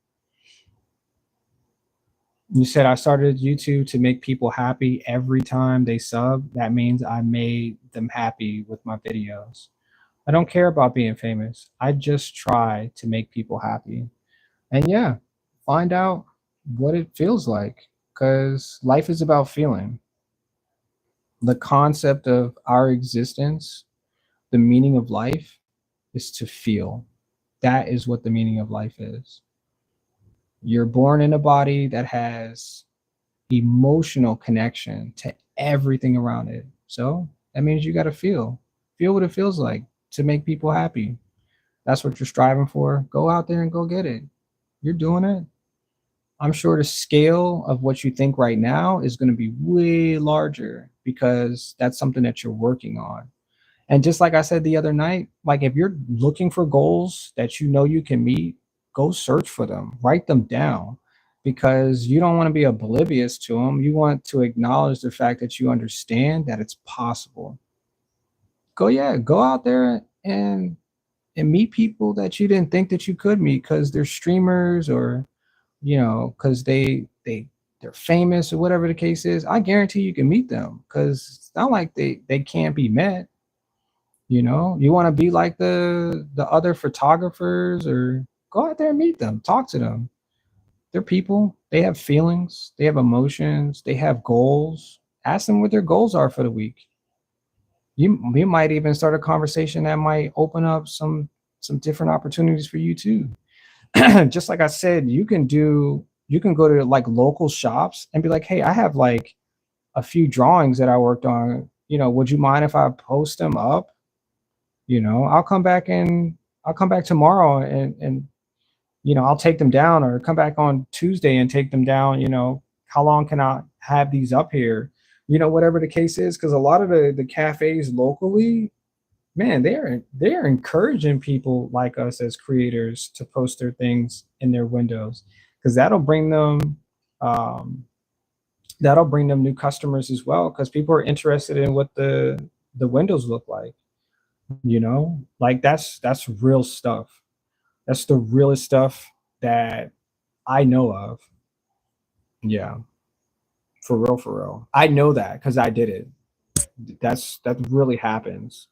You said I started YouTube to make people happy every time they sub. That means I made them happy with my videos. I don't care about being famous. I just try to make people happy. And yeah, find out what it feels like, because life is about feeling. The concept of our existence, the meaning of life is to feel. That is what the meaning of life is. You're born in a body that has emotional connection to everything around it. So that means you got to feel what it feels like to make people happy. That's what you're striving for. Go out there and go get it. You're doing it. I'm sure the scale of what you think right now is going to be way larger, because that's something that you're working on. And just like I said the other night, like if you're looking for goals that you can meet, go search for them, write them down, because you don't want to be oblivious to them. You want to acknowledge the fact that you understand that it's possible. Go out there and meet people that you didn't think that you could meet because they're streamers, or because they're famous, or whatever the case is. I guarantee you can meet them, because it's not like they can't be met. You want to be like the other photographers, or go out there and meet them, talk to them. They're people. They have feelings, they have emotions, they have goals. Ask them what their goals are for the week. You might even start a conversation that might open up some different opportunities for you too. Just like I said, you can go to like local shops and be like, hey, I have like a few drawings that I worked on. Would you mind if I post them up? I'll come back, and I'll come back tomorrow, and I'll take them down, or come back on Tuesday and take them down. How long can I have these up here? Whatever the case is, because a lot of the cafes locally, man, they're encouraging people like us as creators to post their things in their windows, because um, that'll bring them new customers as well, because people are interested in what the windows look like. Like that's real stuff. That's the realest stuff that I know of. Yeah, for real. I know that because I did it. That really happens.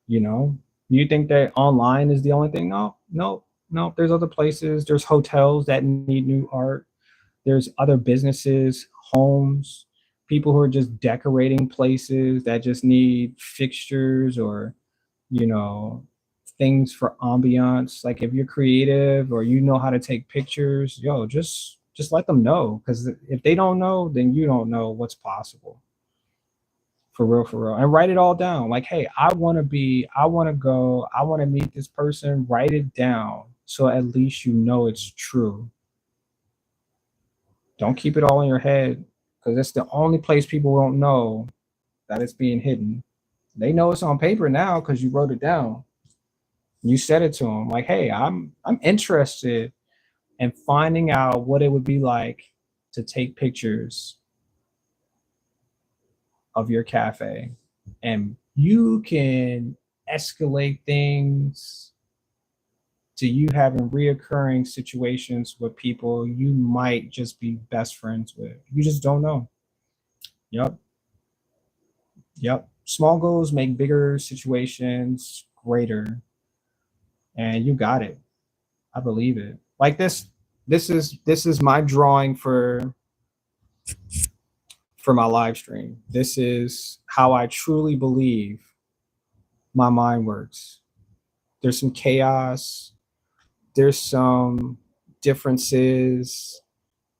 You know, you think that online is the only thing? No, no, no. There's other places. There's hotels that need new art. There's other businesses, homes, people who are just decorating places that just need fixtures, or you know, things for ambiance. Like if you're creative or you know how to take pictures, yo, just let them know. Because if they don't know, then you don't know what's possible. For real, for real. And write it all down. Like, hey, I want to go, I want to meet this person. Write it down so at least you know it's true. Don't keep it all in your head because it's the only place people won't know that it's being hidden. They know it's on paper now because you wrote it down. You said it to them like, "Hey, I'm interested in finding out what it would be like to take pictures of your cafe." And you can escalate things to you having reoccurring situations with people you might just be best friends with. You just don't know. Yep. Yep. Small goals make bigger situations greater. And you got it. I believe it. Like this is my drawing for my live stream. This is how I truly believe my mind works. There's some chaos, there's some differences,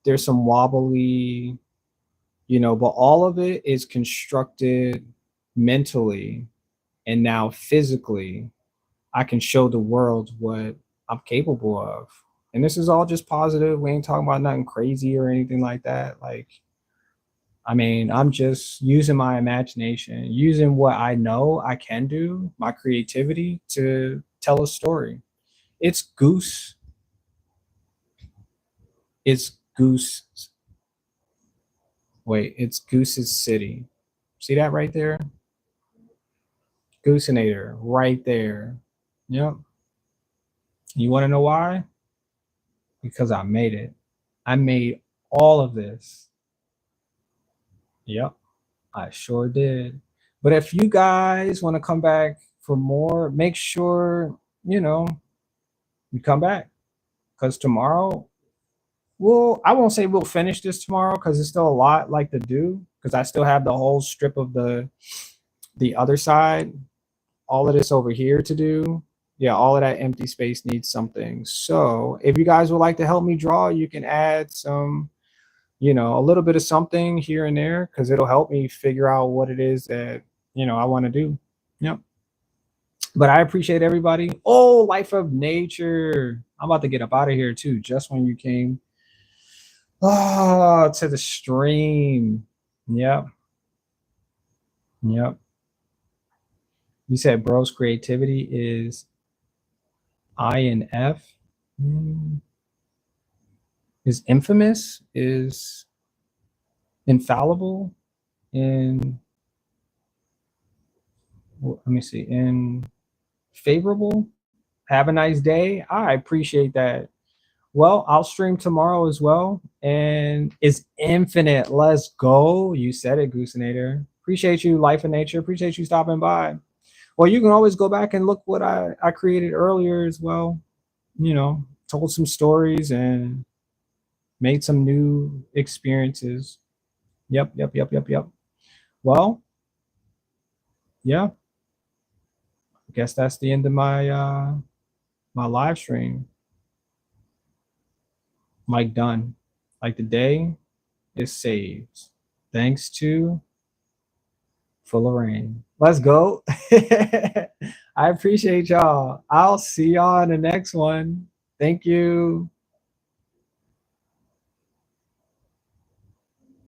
there's some wobbly, but all of it is constructed mentally, and now physically I can show the world what I'm capable of. And this is all just positive. We ain't talking about nothing crazy or anything like that. Like, I mean, I'm just using my imagination, using what I know I can do, my creativity to tell a story. It's Goose. It's Goose. Wait, it's Goose's City. See that right there? Gooseinator, right there. Yep. You want to know why? Because I made it. I made all of this. Yep, I sure did. But if you guys want to come back for more, make sure, you come back because tomorrow, I won't say we'll finish this tomorrow because there's still a lot like to do because I still have the whole strip of the other side, all of this over here to do. Yeah, all of that empty space needs something. So if you guys would like to help me draw, you can add some, a little bit of something here and there because it'll help me figure out what it is that, I want to do. Yep. But I appreciate everybody. Oh, Life of Nature. I'm about to get up out of here too, just when you came to the stream. Yep. Yep. You said bro's creativity is INF. Is infamous, is infallible, in, let me see, in favorable. Have a nice day. I appreciate that. Well, I'll stream tomorrow as well. And it's infinite. Let's go. You said it, Gooseinator. Appreciate you, Life of Nature. Appreciate you stopping by. Well, you can always go back and look what I created earlier as well. Told some stories and made some new experiences. Yep, yep, yep, yep, yep. Well, yeah. I guess that's the end of my live stream. Mike done. Like the day is saved. Thanks to Full of Rain. Let's go. I appreciate y'all. I'll see y'all in the next one. Thank you.